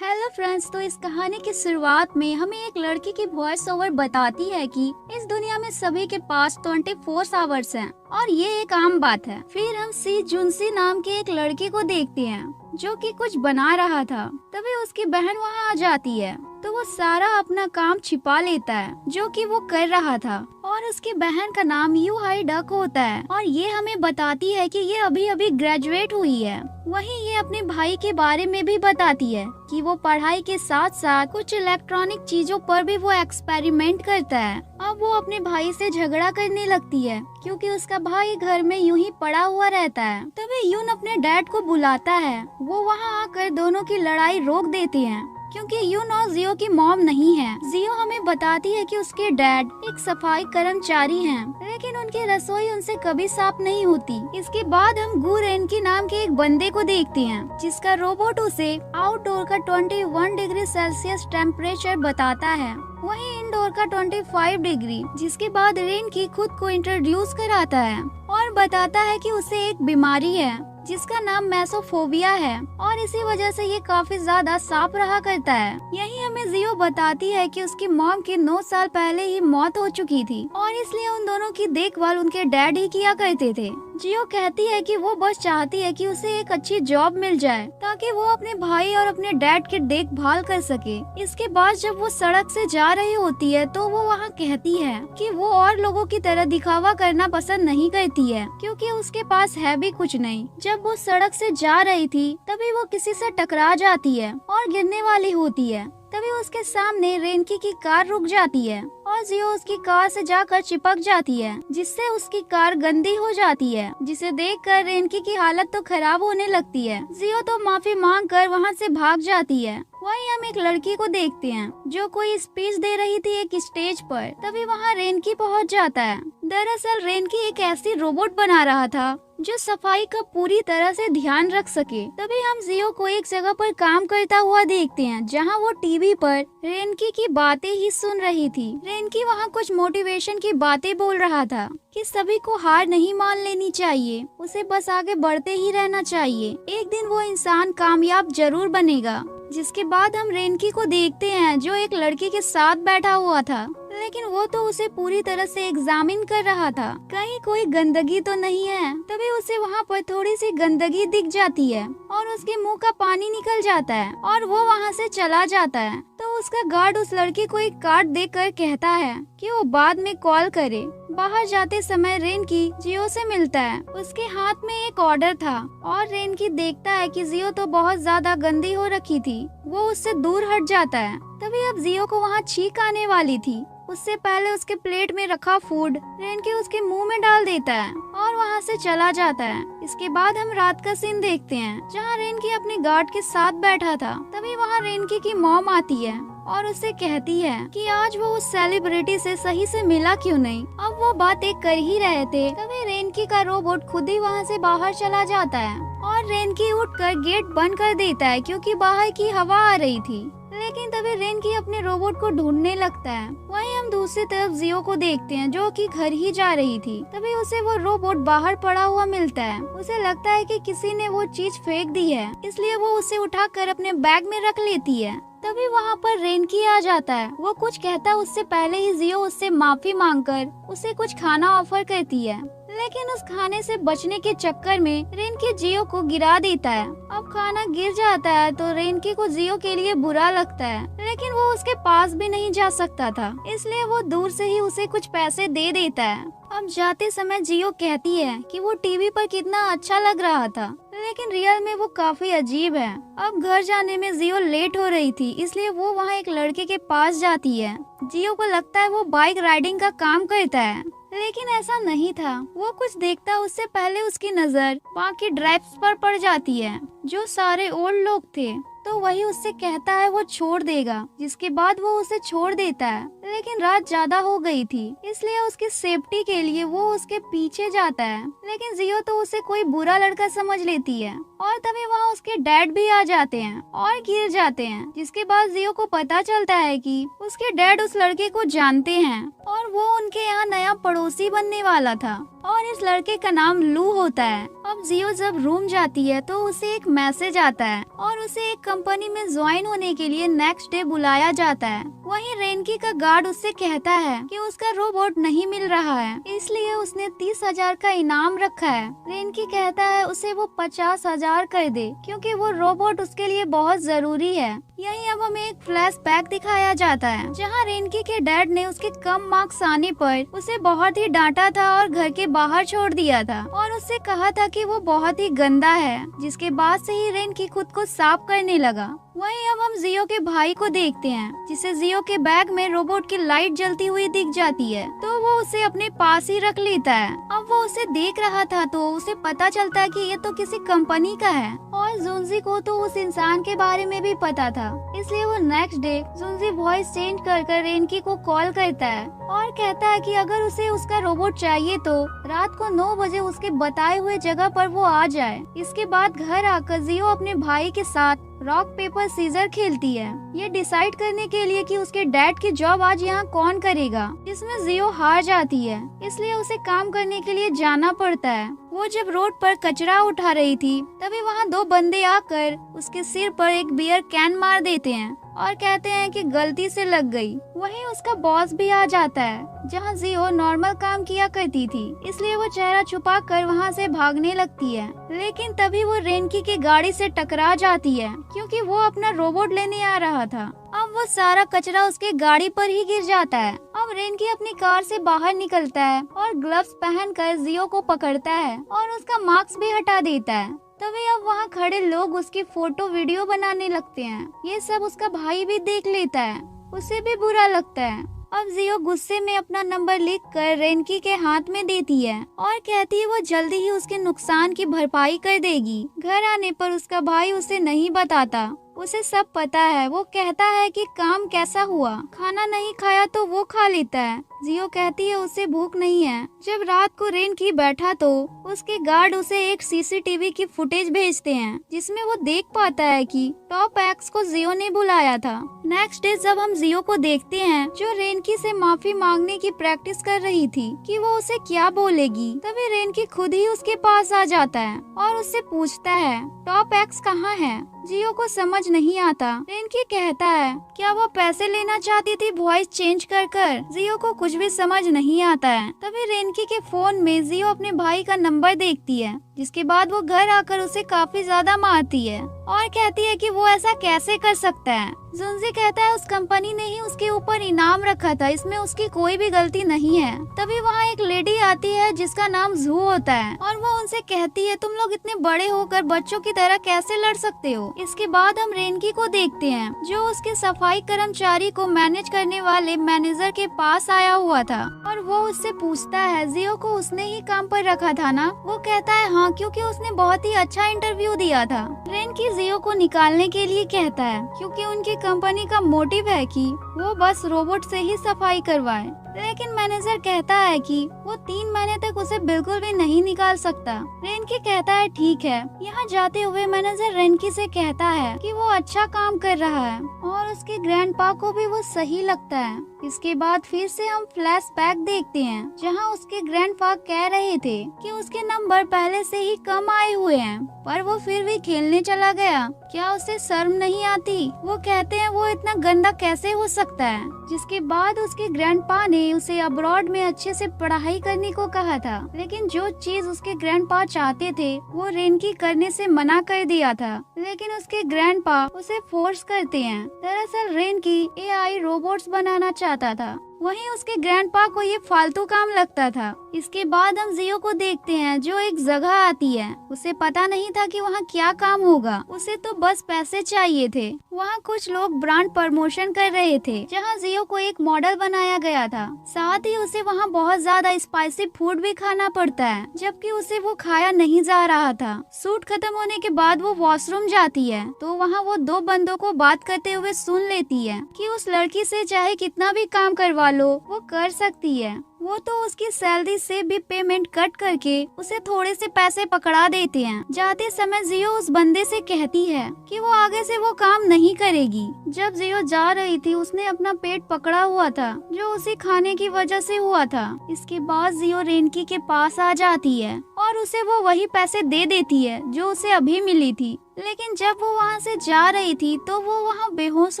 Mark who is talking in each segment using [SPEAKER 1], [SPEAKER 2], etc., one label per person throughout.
[SPEAKER 1] Hello friends. तो इस कहानी की शुरुआत में हमें एक लड़की की वॉइस ओवर बताती है कि इस दुनिया में सभी के पास 24 आवर्स हैं और ये एक आम बात है। फिर हम सी जुनसी नाम के एक लड़के को देखते हैं जो कि कुछ बना रहा था। तभी उसकी बहन वहाँ आ जाती है तो वो सारा अपना काम छिपा लेता है जो कि वो कर रहा था और उसकी बहन का नाम यू हाई डक होता है और ये हमें बताती है कि ये अभी अभी ग्रेजुएट हुई है। वहीं ये अपने भाई के बारे में भी बताती है कि वो पढ़ाई के साथ साथ कुछ इलेक्ट्रॉनिक चीजों पर भी वो एक्सपेरिमेंट करता है। अब वो अपने भाई से झगड़ा करने लगती है क्योंकि उसका भाई घर में यूं ही पड़ा हुआ रहता है। तभी यून अपने डैड को बुलाता है। वो वहाँ आकर दोनों की लड़ाई रोक देते हैं क्योंकि यून और जियो की मॉम नहीं है। जियो हमें बताती है कि उसके डैड एक सफाई कर्मचारी हैं, लेकिन उनकी रसोई उनसे कभी साफ नहीं होती। इसके बाद हम गू रेनकी नाम के एक बंदे को देखते हैं जिसका रोबोट उसे आउटडोर का 21 डिग्री सेल्सियस टेम्परेचर बताता है, वहीं इंडोर का 25 डिग्री। जिसके बाद रेनकी खुद को इंट्रोड्यूस कराता है और बताता है कि उसे एक बीमारी है जिसका नाम मेसोफोबिया है और इसी वजह से ये काफी ज्यादा सांप रहा करता है। यही हमें जियो बताती है कि उसकी मॉम की 9 साल पहले ही मौत हो चुकी थी और इसलिए उन दोनों की देखभाल उनके डैड ही किया करते थे। जियो कहती है कि वो बस चाहती है कि उसे एक अच्छी जॉब मिल जाए ताकि वो अपने भाई और अपने डैड की देखभाल कर सके। इसके बाद जब वो सड़क से जा रही होती है तो वो वहाँ कहती है कि वो और लोगों की तरह दिखावा करना पसंद नहीं करती है क्योंकि उसके पास है भी कुछ नहीं। जब वो सड़क से जा रही थी तभी वो किसी से टकरा जाती है और गिरने वाली होती है। तभी उसके सामने रेनकी की कार रुक जाती है और जियो उसकी कार से जाकर चिपक जाती है जिससे उसकी कार गंदी हो जाती है, जिसे देखकर रेनकी की हालत तो खराब होने लगती है। जियो तो माफी मांग कर वहाँ से भाग जाती है। वहीं हम एक लड़की को देखते हैं जो कोई स्पीच दे रही थी एक स्टेज पर। तभी वहाँ रेनकी पहुँच जाता है। दरअसल रेनकी एक ऐसी रोबोट बना रहा था जो सफाई का पूरी तरह से ध्यान रख सके। तभी हम जियो को एक जगह पर काम करता हुआ देखते हैं जहां वो टीवी पर रेनकी की बातें ही सुन रही थी। रेनकी वहां कुछ मोटिवेशन की बातें बोल रहा था कि सभी को हार नहीं मान लेनी चाहिए, उसे बस आगे बढ़ते ही रहना चाहिए, एक दिन वो इंसान कामयाब जरूर बनेगा। जिसके बाद हम रेनकी को देखते हैं जो एक लड़के के साथ बैठा हुआ था, लेकिन वो तो उसे पूरी तरह से एग्जामिन कर रहा था कहीं कोई गंदगी तो नहीं है। तभी उसे वहाँ पर थोड़ी सी गंदगी दिख जाती है और उसके मुंह का पानी निकल जाता है और वो वहाँ से चला जाता है। तो उसका गार्ड उस लड़के को एक कार्ड देकर कहता है कि वो बाद में कॉल करे। बाहर जाते समय रेनकी जियो से मिलता है। उसके हाथ में एक ऑर्डर था और रेनकी देखता है कि जियो तो बहुत ज्यादा गंदी हो रखी थी। वो उससे दूर हट जाता है। तभी अब जियो को वहाँ छींक आने वाली थी। उससे पहले उसके प्लेट में रखा फूड रेनकी उसके मुंह में डाल देता है और वहाँ से चला जाता है। इसके बाद हम रात का सीन देखते हैं जहाँ रेनकी अपने गार्ड के साथ बैठा था। तभी वहाँ रेनकी की मॉम आती है और उससे कहती है कि आज वो उस सेलिब्रिटी से सही से मिला क्यों नहीं। अब वो बातें कर ही रहे थे तभी रेनकी का रोबोट खुद ही वहाँ से बाहर चला जाता है और रेनकी उठकर गेट बंद कर देता है क्योंकि बाहर की हवा आ रही थी। लेकिन तभी रेनकी अपने रोबोट को ढूंढने लगता है। वहीं हम दूसरी तरफ जियो को देखते हैं जो कि घर ही जा रही थी। तभी उसे वो रोबोट बाहर पड़ा हुआ मिलता है। उसे लगता है कि किसी ने वो चीज फेंक दी है, इसलिए वो उसे उठाकर अपने बैग में रख लेती है। तभी वहाँ पर रेनकी आ जाता है। वो कुछ कहता है उससे पहले ही जियो उससे माफी मांगकर उसे कुछ खाना ऑफर करती है, लेकिन उस खाने से बचने के चक्कर में रेनकी जियो को गिरा देता है। अब खाना गिर जाता है तो रेनकी को जियो के लिए बुरा लगता है, लेकिन वो उसके पास भी नहीं जा सकता था, इसलिए वो दूर से ही उसे कुछ पैसे दे देता है। अब जाते समय जियो कहती है कि वो टीवी पर कितना अच्छा लग रहा था, लेकिन रियल में वो काफी अजीब है। अब घर जाने में जियो लेट हो रही थी, इसलिए वो वहाँ एक लड़के के पास जाती है। जियो को लगता है वो बाइक राइडिंग का काम करता है, लेकिन ऐसा नहीं था। वो कुछ देखता उससे पहले उसकी नजर वहाँ की ड्राइव्स पर पड़ जाती है जो सारे ओल्ड लोग थे। तो वही उससे कहता है वो छोड़ देगा, जिसके बाद वो उसे छोड़ देता है। लेकिन रात ज्यादा हो गई थी, इसलिए उसकी सेफ्टी के लिए वो उसके पीछे जाता है, लेकिन जियो तो उसे कोई बुरा लड़का समझ लेती है और तभी वहाँ उसके डैड भी आ जाते हैं और गिर जाते हैं। जिसके बाद जियो को पता चलता है कि उसके डैड उस लड़के को जानते हैं और वो उनके यहाँ नया पड़ोसी बनने वाला था और इस लड़के का नाम लू होता है। अब जियो जब रूम जाती है तो उसे एक मैसेज आता है और उसे एक कंपनी में ज्वाइन होने के लिए नेक्स्ट डे बुलाया जाता है। वहीं रेनकी का गार्ड उससे कहता है कि उसका रोबोट नहीं मिल रहा है, इसलिए उसने 30,000 का इनाम रखा है। रेनकी कहता है उसे वो 50,000 कर दे, क्योंकि वो रोबोट उसके लिए बहुत जरूरी है। यहीं अब हमें एक फ्लैशबैक दिखाया जाता है, जहां रेनकी के डैड ने उसके कम मार्क्स आने पर उसे बहुत ही डांटा था और घर के बाहर छोड़ दिया था और उससे कहा था कि वो बहुत ही गंदा है, जिसके बाद से ही रेनकी खुद को साफ करने लगा। वहीं अब हम जियो के भाई को देखते हैं, जिसे जियो के बैग में रोबोट की लाइट जलती हुई दिख जाती है, तो वो उसे अपने पास ही रख लेता है। अब वो उसे देख रहा था तो उसे पता चलता है कि ये तो किसी कंपनी का है, और जुनजी को तो उस इंसान के बारे में भी पता था, इसलिए वो नेक्स्ट डे जुनजी वॉइस चेंज कर रेनकी को कॉल करता है और कहता है कि अगर उसे उसका रोबोट चाहिए तो रात को 9 बजे उसके बताए हुए जगह पर वो आ जाए। इसके बाद घर आकर जियो अपने भाई के साथ रॉक पेपर सीजर खेलती है, ये डिसाइड करने के लिए कि उसके डैड की जॉब आज यहाँ कौन करेगा, जिसमें जियो हार जाती है, इसलिए उसे काम करने के लिए जाना पड़ता है। वो जब रोड पर कचरा उठा रही थी तभी वहाँ 2 बंदे आकर उसके सिर पर एक बियर कैन मार देते हैं और कहते हैं कि गलती से लग गई। वहीं उसका बॉस भी आ जाता है, जहां जियो नॉर्मल काम किया करती थी, इसलिए वो चेहरा छुपा कर वहाँ से भागने लगती है। लेकिन तभी वो रेनकी की गाड़ी से टकरा जाती है, क्योंकि वो अपना रोबोट लेने आ रहा था। अब वो सारा कचरा उसके गाड़ी पर ही गिर जाता है। अब रेनकी अपनी कार से बाहर निकलता है और ग्लव्स पहनकर जियो को पकड़ता है और उसका मास्क भी हटा देता है। तभी अब वहाँ खड़े लोग उसकी फोटो वीडियो बनाने लगते हैं। ये सब उसका भाई भी देख लेता है, उसे भी बुरा लगता है। अब जियो गुस्से में अपना नंबर लिखकर रेनकी के हाथ में देती है और कहती है वो जल्दी ही उसके नुकसान की भरपाई कर देगी। घर आने पर उसका भाई उसे नहीं बताता, उसे सब पता है। वो कहता है कि काम कैसा हुआ, खाना नहीं खाया तो वो खा लेता है। जियो कहती है उसे भूख नहीं है। जब रात को रेनकी बैठा तो उसके गार्ड उसे एक सीसीटीवी की फुटेज भेजते हैं, जिसमें वो देख पाता है कि टॉप एक्स को जियो ने बुलाया था। नेक्स्ट डे जब हम जियो को देखते हैं, जो रेनकी से माफी मांगने की प्रैक्टिस कर रही थी कि वो उसे क्या बोलेगी, तभी रेनकी खुद ही उसके पास आ जाता है और उससे पूछता है टॉप एक्स कहाँ है। जियो को समझ नहीं आता। रेनकी कहता है क्या वो पैसे लेना चाहती थी वॉइस चेंज कर। जियो को कुछ भी समझ नहीं आता है। तभी रेनकी के फोन में जियो अपने भाई का नंबर देखती है, जिसके बाद वो घर आकर उसे काफी ज्यादा मारती है और कहती है कि वो ऐसा कैसे कर सकता है। जुनजी कहता है उस कंपनी ने ही उसके ऊपर इनाम रखा था, इसमें उसकी कोई भी गलती नहीं है। तभी वहाँ एक लेडी आती है जिसका नाम जू होता है और वो उनसे कहती है तुम लोग इतने बड़े होकर बच्चों की तरह कैसे लड़ सकते हो। इसके बाद हम रेनकी को देखते हैं, जो उसके सफाई कर्मचारी को मैनेज करने वाले मैनेजर के पास आया हुआ था और वो उससे पूछता है जियो को उसने ही काम पर रखा था ना। वो कहता है हाँ, क्योंकि उसने बहुत ही अच्छा इंटरव्यू दिया था। रेनकी जियो को निकालने के लिए कहता है, क्योंकि उनकी कंपनी का मोटिव है कि वो बस रोबोट से ही सफाई करवाए। लेकिन मैनेजर कहता है कि वो 3 महीने तक उसे बिल्कुल भी नहीं निकाल सकता। रेनकी कहता है ठीक है। यहाँ जाते हुए मैनेजर रेनकी से कहता है कि वो अच्छा काम कर रहा है और उसके ग्रैंडपा को भी वो सही लगता है। इसके बाद फिर से हम फ्लैशबैक देखते हैं, जहाँ उसके ग्रैंडपा कह रहे थे कि उसके नंबर पहले से ही कम आए हुए हैं, पर वो फिर भी खेलने चला गया। क्या उसे शर्म नहीं आती? वो कहते हैं वो इतना गंदा कैसे हो सकता है। जिसके बाद उसके ग्रैंडपा ने उसे अब्रॉड में अच्छे से पढ़ाई करने को कहा था, लेकिन जो चीज उसके ग्रैंडपा चाहते थे वो रेनकी करने से मना कर दिया था। लेकिन उसके ग्रैंडपा उसे फोर्स करते हैं। दरअसल रेनकी एआई रोबोट्स बनाना चाहता था, वहीं उसके ग्रैंडपा को ये फालतू काम लगता था। इसके बाद हम जियो को देखते हैं, जो एक जगह आती है। उसे पता नहीं था कि वहाँ क्या काम होगा, उसे तो बस पैसे चाहिए थे। वहाँ कुछ लोग ब्रांड प्रमोशन कर रहे थे, जहाँ जियो को एक मॉडल बनाया गया था। साथ ही उसे वहाँ बहुत ज्यादा स्पाइसी फूड भी खाना पड़ता है, जबकि उसे वो खाया नहीं जा रहा था। शूट खत्म होने के बाद वो वॉशरूम जाती है, तो वहाँ वो 2 बंदों को बात करते हुए सुन लेती है कि उस लड़की से चाहे कितना भी काम करवा लो वो कर सकती है। वो तो उसकी सैलरी से भी पेमेंट कट करके उसे थोड़े से पैसे पकड़ा देते हैं। जाते समय जियो उस बंदे से कहती है कि वो आगे से वो काम नहीं करेगी। जब जियो जा रही थी उसने अपना पेट पकड़ा हुआ था, जो उसे खाने की वजह से हुआ था। इसके बाद जियो रेनकी के पास आ जाती है और उसे वो वही पैसे दे देती है जो उसे अभी मिली थी। लेकिन जब वो वहाँ से जा रही थी तो वो वहाँ बेहोश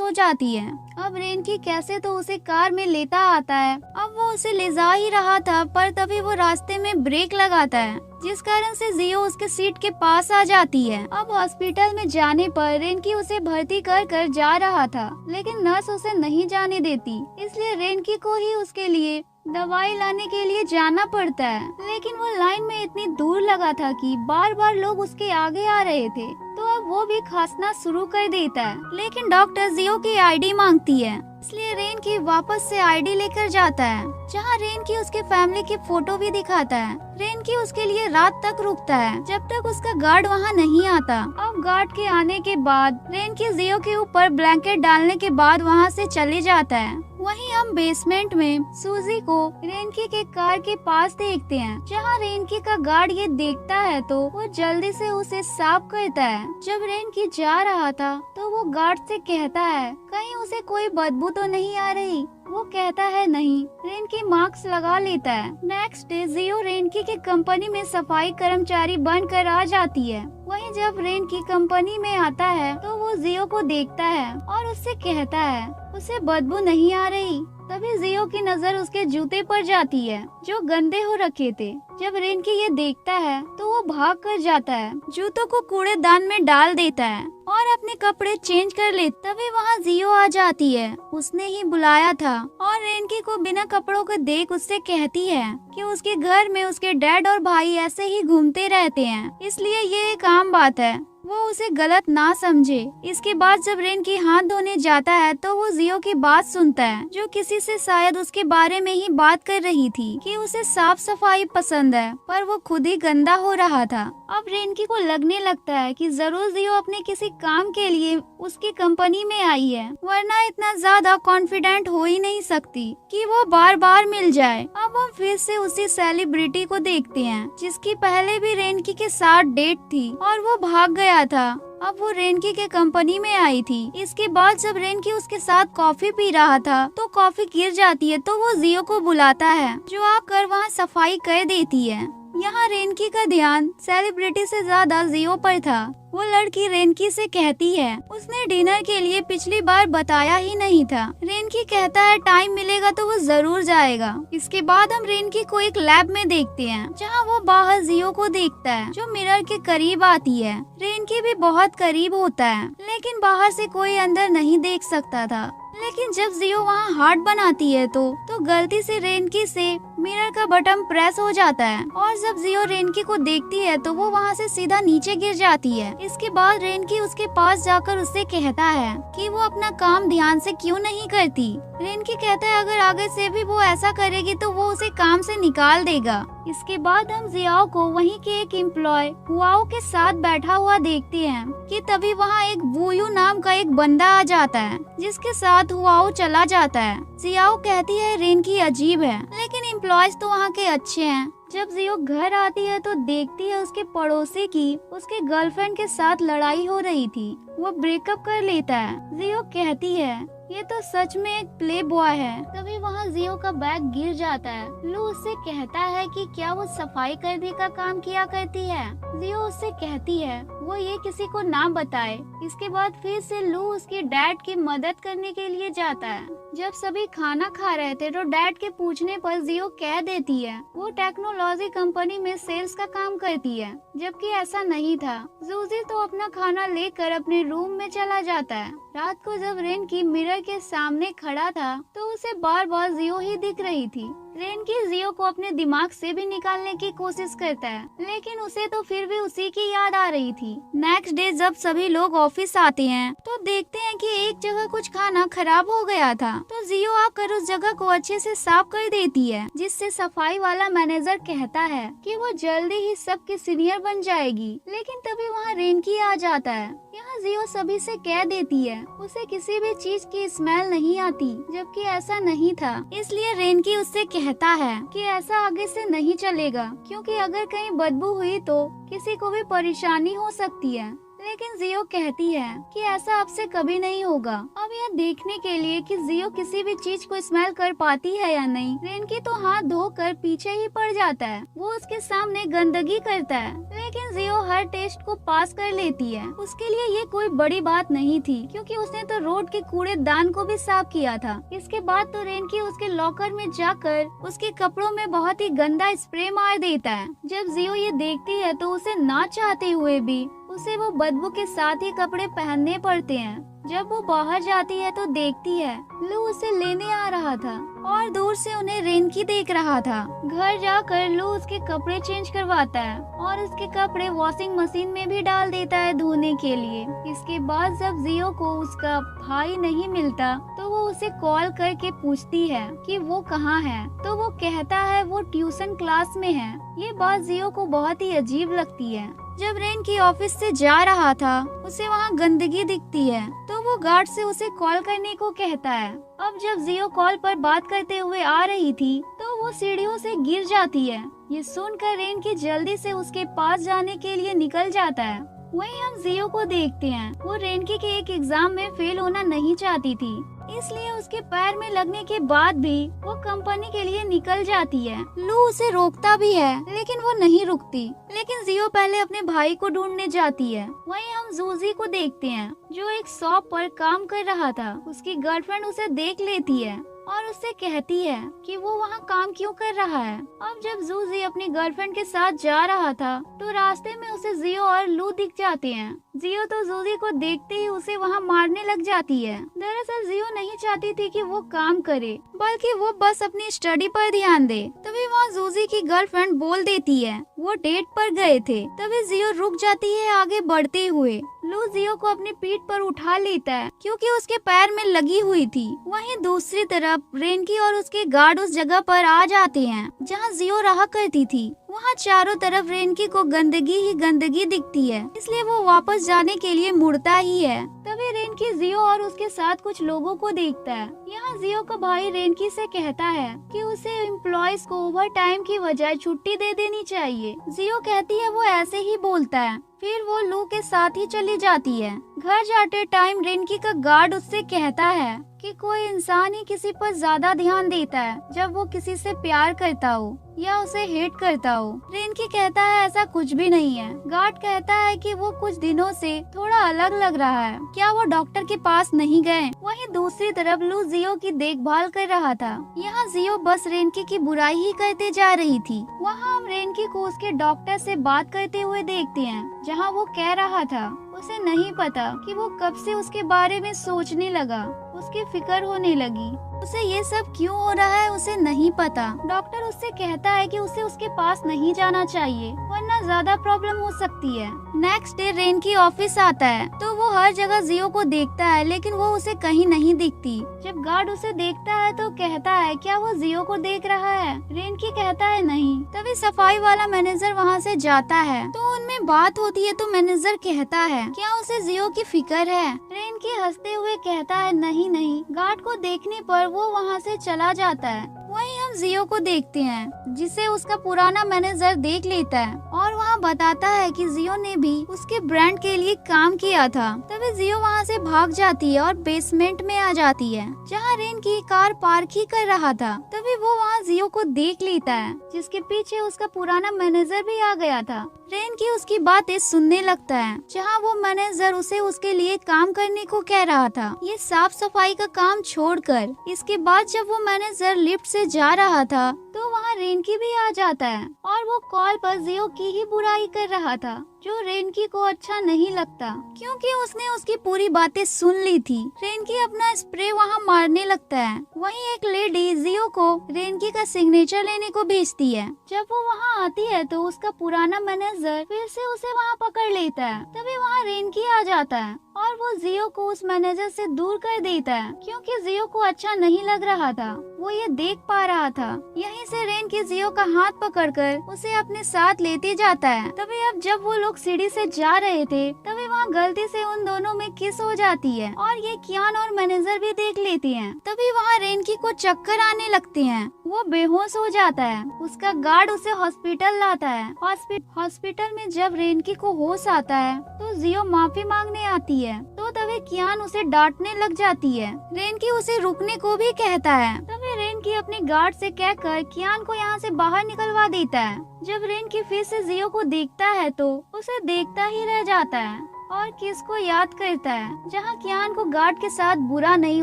[SPEAKER 1] हो जाती है। अब रेनकी कैसे तो उसे कार में लेता आता है। अब वो उसे ले जा ही रहा था पर तभी वो रास्ते में ब्रेक लगाता है, जिस कारण से जियो उसके सीट के पास आ जाती है। अब हॉस्पिटल में जाने पर रेनकी उसे भर्ती कर जा रहा था, लेकिन नर्स उसे नहीं जाने देती, इसलिए रेनकी को ही उसके लिए दवाई लाने के लिए जाना पड़ता है। लेकिन वो लाइन में इतनी दूर लगा था कि बार बार लोग उसके आगे आ रहे थे, तो अब वो भी खांसना शुरू कर देता है। लेकिन डॉक्टर जियो की आईडी मांगती है, इसलिए रेनकी वापस से आईडी लेकर जाता है, जहाँ रेनकी उसके फैमिली की फोटो भी दिखाता है। रेनकी उसके लिए रात तक रुकता है जब तक उसका गार्ड वहाँ नहीं आता। अब गार्ड के आने के बाद रेनकी जियो के ऊपर ब्लैंकेट डालने के बाद वहाँ से चले जाता है। वहीं हम बेसमेंट में सूजी को रेनकी के कार के पास देखते हैं, जहाँ रेनकी का गार्ड ये देखता है तो वो जल्दी से उसे साफ करता है। जब रेनकी जा रहा था तो वो गार्ड से कहता है कहीं उसे कोई बदबू तो नहीं आ रही। वो कहता है नहीं। रेनकी मास्क लगा लेता है। नेक्स्ट डे जियो रेनकी के कंपनी में सफाई कर्मचारी बनकर आ जाती है। वहीं जब रेनकी कंपनी में आता है तो वो जियो को देखता है और उससे कहता है उसे बदबू नहीं आ रही। तभी जियो की नजर उसके जूते पर जाती है जो गंदे हो रखे थे। जब रेनकी ये देखता है तो वो भाग कर जाता है, जूतों को कूड़ेदान में डाल देता है और अपने कपड़े चेंज कर ले। तभी वहाँ जियो आ जाती है, उसने ही बुलाया था और रेनकी को बिना कपड़ों को देख उससे कहती है कि उसके घर में उसके डैड और भाई ऐसे ही घूमते रहते हैं, इसलिए ये एक आम बात है, वो उसे गलत ना समझे। इसके बाद जब रेनकी हाथ धोने जाता है तो वो जियो की बात सुनता है, जो किसी से शायद उसके बारे में ही बात कर रही थी कि उसे साफ सफाई पसंद है, पर वो खुद ही गंदा हो रहा था। अब रेनकी को लगने लगता है कि जरूर जियो अपने किसी काम के लिए उसकी कंपनी में आई है, वरना इतना ज्यादा कॉन्फिडेंट हो ही नहीं सकती कि वो बार बार मिल जाए। अब हम फिर से उसी सेलिब्रिटी को देखते हैं जिसकी पहले भी रेनकी के साथ डेट थी और वो भाग गया था। अब वो रेनकी के कंपनी में आई थी। इसके बाद जब रेनकी उसके साथ कॉफी पी रहा था तो कॉफी गिर जाती है, तो वो जियो को बुलाता है जो आकर वहाँ सफाई कर देती है। यहाँ रेनकी का ध्यान सेलिब्रिटी से ज्यादा जियो पर था। वो लड़की रेनकी से कहती है उसने डिनर के लिए पिछली बार बताया ही नहीं था। रेनकी कहता है टाइम मिलेगा तो वो जरूर जाएगा। इसके बाद हम रेनकी को एक लैब में देखते हैं, जहाँ वो बाहर जियो को देखता है जो मिरर के करीब आती है। रेनकी भी बहुत करीब होता है, लेकिन बाहर से कोई अंदर नहीं देख सकता था। लेकिन जब जियो वहाँ हार्ट बनाती है तो गलती से रेनकी से मिरर का बटन प्रेस हो जाता है और जब जियो रेनकी को देखती है तो वो वहाँ से सीधा नीचे गिर जाती है। इसके बाद रेनकी उसके पास जाकर उससे कहता है कि वो अपना काम ध्यान से क्यों नहीं करती। रेनकी कहता है अगर आगे से भी वो ऐसा करेगी तो वो उसे काम से निकाल देगा। इसके बाद हम जियाओ को वहीं के एक एम्प्लॉय हुआओ के साथ बैठा हुआ देखते हैं कि तभी वहाँ एक वूयू नाम का एक बंदा आ जाता है, जिसके साथ हुआओ चला जाता है। जियाओ कहती है रेनकी अजीब है, लेकिन एम्प्लॉयज तो वहाँ के अच्छे हैं। जब जियो घर आती है तो देखती है उसके पड़ोसी की उसके गर्लफ्रेंड के साथ लड़ाई हो रही थी। वो ब्रेकअप कर लेता है। जियो कहती है ये तो सच में एक प्ले बॉय है। तभी वहाँ जियो का बैग गिर जाता है। लू उससे कहता है कि क्या वो सफाई करने का काम किया करती है। जियो उससे कहती है वो ये किसी को ना बताए। इसके बाद फिर से लू उसके डैड की मदद करने के लिए जाता है। जब सभी खाना खा रहे थे तो डैड के पूछने पर जियो कह देती है वो टेक्नोलॉजी कंपनी में सेल्स का काम करती है, जबकि ऐसा नहीं था। जूजी तो अपना खाना लेकर अपने रूम में चला जाता है। रात को जब रेनकी मिरर के सामने खड़ा था तो उसे बार बार जियो ही दिख रही थी। रेनकी जियो को अपने दिमाग से भी निकालने की कोशिश करता है, लेकिन उसे तो फिर भी उसी की याद आ रही थी। नेक्स्ट डे जब सभी लोग ऑफिस आते हैं तो देखते हैं कि एक जगह कुछ खाना खराब हो गया था, तो जियो आकर उस जगह को अच्छे से साफ कर देती है, जिससे सफाई वाला मैनेजर कहता है कि वो जल्दी ही सबकी सीनियर बन जाएगी। लेकिन तभी वहाँ रेनकी आ जाता है। यहाँ जियो सभी से कह देती है उसे किसी भी चीज की स्मेल नहीं आती, जबकि ऐसा नहीं था। इसलिए रेनकी उससे कहता है कि ऐसा आगे से नहीं चलेगा, क्योंकि अगर कहीं बदबू हुई तो किसी को भी परेशानी हो सकती है। लेकिन जियो कहती है कि ऐसा अब से कभी नहीं होगा। अब यह देखने के लिए कि जियो किसी भी चीज को स्मेल कर पाती है या नहीं, रेनकी तो हाथ धोकर पीछे ही पड़ जाता है। वो उसके सामने गंदगी करता है, लेकिन जियो हर टेस्ट को पास कर लेती है। उसके लिए ये कोई बड़ी बात नहीं थी, क्योंकि उसने तो रोड के कूड़ेदान को भी साफ किया था। इसके बाद तो रेनकी उसके लॉकर में जाकर उसके कपड़ों में बहुत ही गंदा स्प्रे मार देता है। जब जियो ये देखती है तो उसे ना चाहते हुए भी उसे वो बदबू के साथ ही कपड़े पहनने पड़ते हैं। जब वो बाहर जाती है तो देखती है लू उसे लेने आ रहा था और दूर से उन्हें रेनकी देख रहा था। घर जाकर लू उसके कपड़े चेंज करवाता है और उसके कपड़े वॉशिंग मशीन में भी डाल देता है धोने के लिए। इसके बाद जब जियो को उसका भाई नहीं मिलता तो वो उसे कॉल करके पूछती है कि वो कहाँ है, तो वो कहता है वो ट्यूशन क्लास में है। ये बात जियो को बहुत ही अजीब लगती है। जब रेनकी ऑफिस से जा रहा था उसे वहाँ गंदगी दिखती है, तो वो गार्ड से उसे कॉल करने को कहता है। अब जब जियो कॉल पर बात करते हुए आ रही थी तो वो सीढ़ियों से गिर जाती है। ये सुनकर रेनकी जल्दी से उसके पास जाने के लिए निकल जाता है। वहीं हम जियो को देखते हैं। वो रेनकी के एक एग्जाम में फेल होना नहीं चाहती थी, इसलिए उसके पैर में लगने के बाद भी वो कंपनी के लिए निकल जाती है। लू उसे रोकता भी है लेकिन वो नहीं रुकती, लेकिन जियो पहले अपने भाई को ढूंढने जाती है। वहीं हम जूजी को देखते हैं जो एक शॉप पर काम कर रहा था। उसकी गर्लफ्रेंड उसे देख लेती है और उससे कहती है कि वो वहाँ काम क्यों कर रहा है। अब जब जूजी अपनी गर्लफ्रेंड के साथ जा रहा था तो रास्ते में उसे जियो और लू दिख जाते हैं। जियो तो जूजी को देखते ही उसे वहाँ मारने लग जाती है। दरअसल जियो नहीं चाहती थी कि वो काम करे, बल्कि वो बस अपनी स्टडी पर ध्यान दे। तभी वहाँ जूजी की गर्लफ्रेंड बोल देती है वो डेट पर गए थे। तभी जियो रुक जाती है आगे बढ़ते हुए। लू जियो को अपनी पीठ पर उठा लेता है क्योंकि उसके पैर में लगी हुई थी। वहीं दूसरी तरफ रेनकी और उसके गार्ड उस जगह पर आ जाते हैं जहां जियो रहा करती थी। वहाँ चारों तरफ रेनकी को गंदगी ही गंदगी दिखती है, इसलिए वो वापस जाने के लिए मुड़ता ही है। तभी रेनकी जियो और उसके साथ कुछ लोगों को देखता है। यहाँ जियो का भाई रेनकी से कहता है कि उसे एम्प्लॉयज को ओवर टाइम की बजाय छुट्टी दे देनी चाहिए। जियो कहती है वो ऐसे ही बोलता है। फिर वो लू के साथ ही चली जाती है। घर जाते टाइम रेनकी का गार्ड उससे कहता है कि कोई इंसान ही किसी पर ज्यादा ध्यान देता है जब वो किसी से प्यार करता हो या उसे हेट करता हो। रेनकी कहता है ऐसा कुछ भी नहीं है। गार्ड कहता है कि वो कुछ दिनों से थोड़ा अलग लग रहा है, क्या वो डॉक्टर के पास नहीं गए। वहीं दूसरी तरफ लू जियो की देखभाल कर रहा था। यहाँ जियो बस रेनकी की बुराई ही करते जा रही थी। वहाँ हम रेनकी को उसके डॉक्टर से बात करते हुए देखते हैं, जहाँ वो कह रहा था उसे नहीं पता कि वो कब से उसके बारे में सोचने लगा, उसकी फिक्र होने लगी। उसे ये सब क्यों हो रहा है उसे नहीं पता। डॉक्टर उससे कहता है कि उसे उसके पास नहीं जाना चाहिए वरना ज्यादा प्रॉब्लम हो सकती है। नेक्स्ट डे रेनकी ऑफिस आता है तो वो हर जगह जियो को देखता है, लेकिन वो उसे कहीं नहीं दिखती। जब गार्ड उसे देखता है तो कहता है क्या वो जियो को देख रहा है। रेनकी कहता है नहीं। तभी सफाई वाला मैनेजर वहाँ से जाता है तो उनमें बात होती है। तो मैनेजर कहता है क्या उसे जियो की फिक्र है। रेनकी हंसते हुए कहता है नहीं नहीं। गार्ड को देखने पर वो वहाँ से चला जाता है। वहीं हम जियो को देखते हैं जिसे उसका पुराना मैनेजर देख लेता है और वहाँ बताता है कि जियो ने भी उसके ब्रांड के लिए काम किया था। तभी जियो वहाँ से भाग जाती है और बेसमेंट में आ जाती है जहाँ रेन की कार पार्क ही कर रहा था। तभी वो वहाँ जियो को देख लेता है जिसके पीछे उसका पुराना मैनेजर भी आ गया था। रेन की उसकी बातें सुनने लगता है जहाँ वो मैनेजर उसे उसके लिए काम करने को कह रहा था, ये साफ सफाई का काम छोड़कर। इसके बाद जब वो मैनेजर लिफ्ट से जा रहा था तो वहाँ रेनकी भी आ जाता है और वो कॉल पर जियो की ही बुराई कर रहा था, जो रेनकी को अच्छा नहीं लगता क्योंकि उसने उसकी पूरी बातें सुन ली थी। रेनकी अपना स्प्रे वहाँ मारने लगता है। वहीं एक लेडी जियो को रेनकी का सिग्नेचर लेने को भेजती है। जब वो वहाँ आती है तो उसका पुराना मैनेजर फिर से उसे वहाँ पकड़ लेता है। तभी वहाँ रेनकी आ जाता है और वो जियो को उस मैनेजर से दूर कर देता है क्योंकि जियो को अच्छा नहीं लग रहा था, वो ये देख पा रहा था। यहीं से रेनकी जियो का हाथ पकड़कर उसे अपने साथ लेते जाता है। तभी अब जब वो लोग लोग सीढ़ी से जा रहे थे तभी वहाँ गलती से उन दोनों में किस हो जाती है और ये कियान और मैनेजर भी देख लेती हैं। तभी वहाँ रेनकी को चक्कर आने लगते हैं, वो बेहोश हो जाता है। उसका गार्ड उसे हॉस्पिटल लाता है। हॉस्पिटल में जब रेनकी को होश आता है तो जियो माफी मांगने आती है, तो तभी कियान उसे डांटने लग जाती है। रेनकी उसे रुकने को भी कहता है। तभी रेनकी अपने गार्ड से कहकर कियान को यहाँ से बाहर निकलवा देता है। जब रेनकी फिर से जियो को देखता है तो उसे देखता ही रह जाता है और किस को याद करता है। जहाँ कियान को गार्ड के साथ बुरा नहीं,